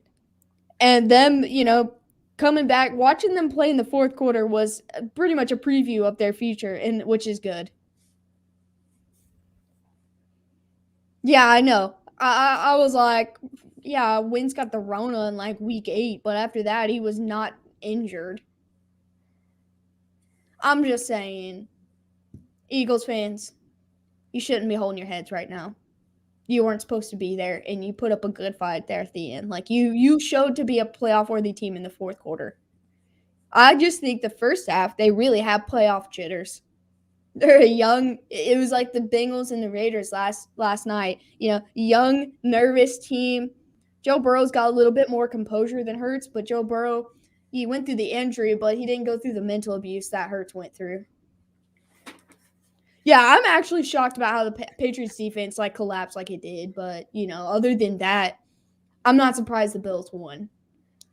And them, coming back, watching them play in the fourth quarter was pretty much a preview of their future, and which is good. Yeah, I know. I was like, yeah, Wentz got the Rona in like week 8, but after that, he was not injured. I'm just saying, Eagles fans, you shouldn't be holding your heads right now. You weren't supposed to be there, and you put up a good fight there at the end. Like, you showed to be a playoff-worthy team in the fourth quarter. I just think the first half, they really have playoff jitters. They're it was like the Bengals and the Raiders last night. Young, nervous team. Joe Burrow's got a little bit more composure than Hurts, but Joe Burrow, he went through the injury, but he didn't go through the mental abuse that Hurts went through. Yeah, I'm actually shocked about how the Patriots defense collapsed like it did, but other than that, I'm not surprised the Bills won.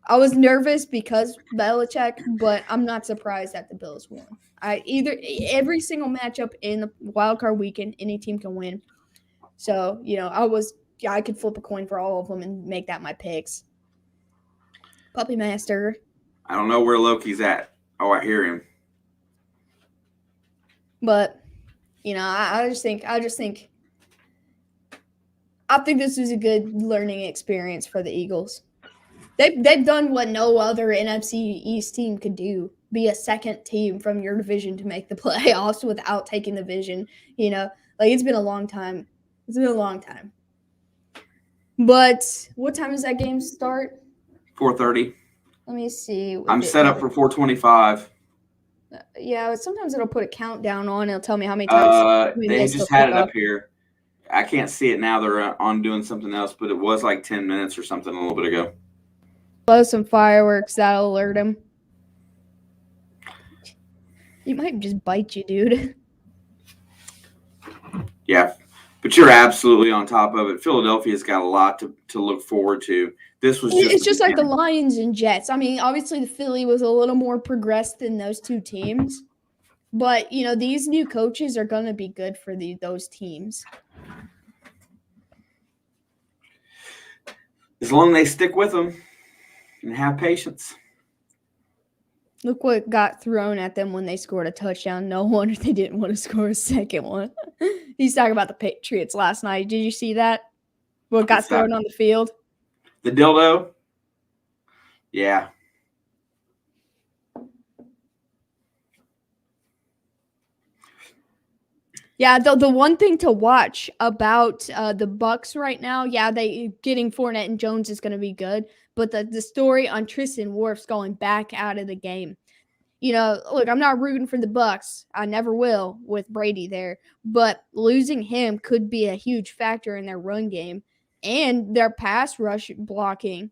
I was nervous because Belichick, but I'm not surprised that the Bills won. Every single matchup in the wildcard weekend, any team can win. So, I could flip a coin for all of them and make that my picks. Puppy Master. I don't know where Loki's at. Oh, I hear him. But, I think this is a good learning experience for the Eagles. They've done what no other NFC East team could do. Be a second team from your division to make the playoffs without taking the division. It's been a long time. It's been a long time. But what time does that game start? 4:30. Let me see. I'm set up for 4:25. Yeah, sometimes it'll put a countdown on. It'll tell me how many times we They missed just the had it pickup. up here. I can't see it now. They're on doing something else, but it was like 10 minutes or something a little bit ago. Blow some fireworks. That'll alert him. He might just bite you, dude. Yeah, but you're absolutely on top of it. Philadelphia's got a lot to look forward to. This was just It's just like the Lions and Jets. I mean, obviously the Philly was a little more progressed than those two teams. But, these new coaches are going to be good for those teams. as long as they stick with them and have patience. Look what got thrown at them when they scored a touchdown. No wonder they didn't want to score a second one. He's talking about the Patriots last night. Did you see that? What got thrown on the field? The dildo? Yeah. Yeah, the one thing to watch about the Bucs right now, yeah, they getting Fournette and Jones is going to be good, but the story on Tristan Wirfs going back out of the game. Look, I'm not rooting for the Bucs. I never will with Brady there, but losing him could be a huge factor in their run game and their pass rush blocking.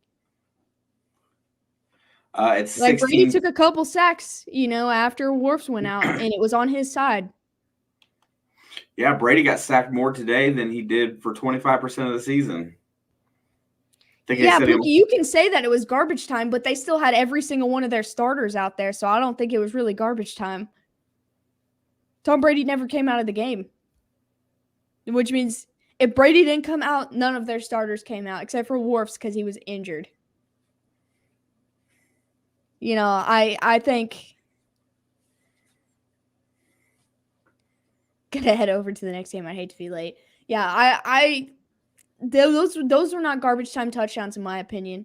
It's like 16. Brady took a couple sacks, after Wirfs went out, and it was on his side. Yeah, Brady got sacked more today than he did for 25% of the season. Yeah, but you can say that it was garbage time, but they still had every single one of their starters out there, so I don't think it was really garbage time. Tom Brady never came out of the game, which means if Brady didn't come out, none of their starters came out, except for Wirfs because he was injured. I think gonna head over to the next game. I hate to be late. Yeah, those were not garbage time touchdowns in my opinion.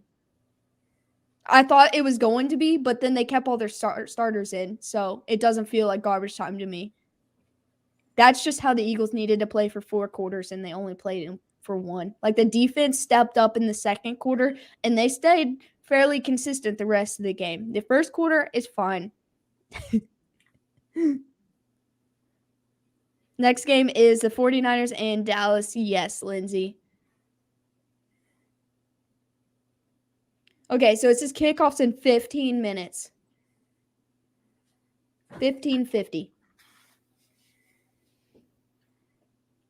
I thought it was going to be, but then they kept all their starters in, so it doesn't feel like garbage time to me. That's just how the Eagles needed to play for 4 quarters, and they only played for 1. Like, the defense stepped up in the second quarter, and they stayed fairly consistent the rest of the game. The first quarter is fine. Next game is the 49ers and Dallas. Yes, Lindsay. Okay, so it says kickoffs in 15 minutes. 15:50.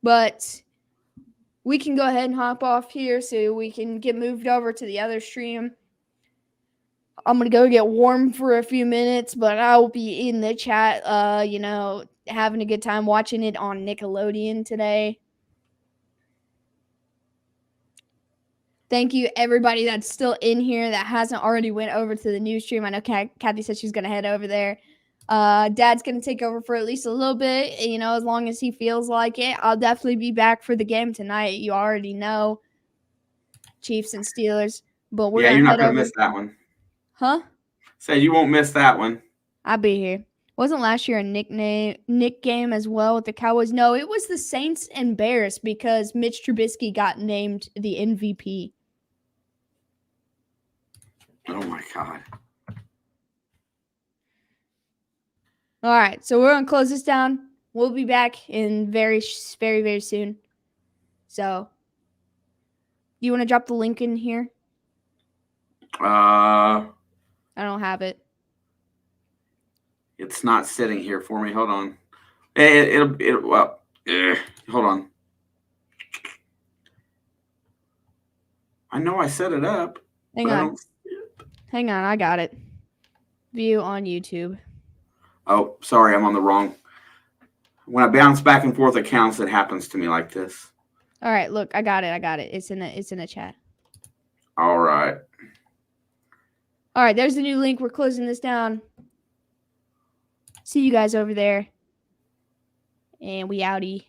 But we can go ahead and hop off here so we can get moved over to the other stream. I'm going to go get warm for a few minutes, but I'll be in the chat, having a good time watching it on Nickelodeon today. Thank you, everybody that's still in here that hasn't already went over to the new stream. I know Kathy said she's going to head over there. Dad's going to take over for at least a little bit, as long as he feels like it. I'll definitely be back for the game tonight. You already know, Chiefs and Steelers. But we're you're not going to miss that one. Huh? Said you won't miss that one. I'll be here. Wasn't last year a Nick game as well with the Cowboys? No, it was the Saints and Bears because Mitch Trubisky got named the MVP. Oh, my God. All right, so we're going to close this down. We'll be back in very, very, very soon. So, do you want to drop the link in here? I don't have it. It's not sitting here for me. Hold on. Hold on. I know I set it up. Hang on, I got it. View on YouTube. Oh, sorry, I'm on the wrong. When I bounce back and forth accounts, it happens to me like this. All right, look, I got it. It's in the chat. All right. All right, there's the new link. We're closing this down. See you guys over there. And we outie.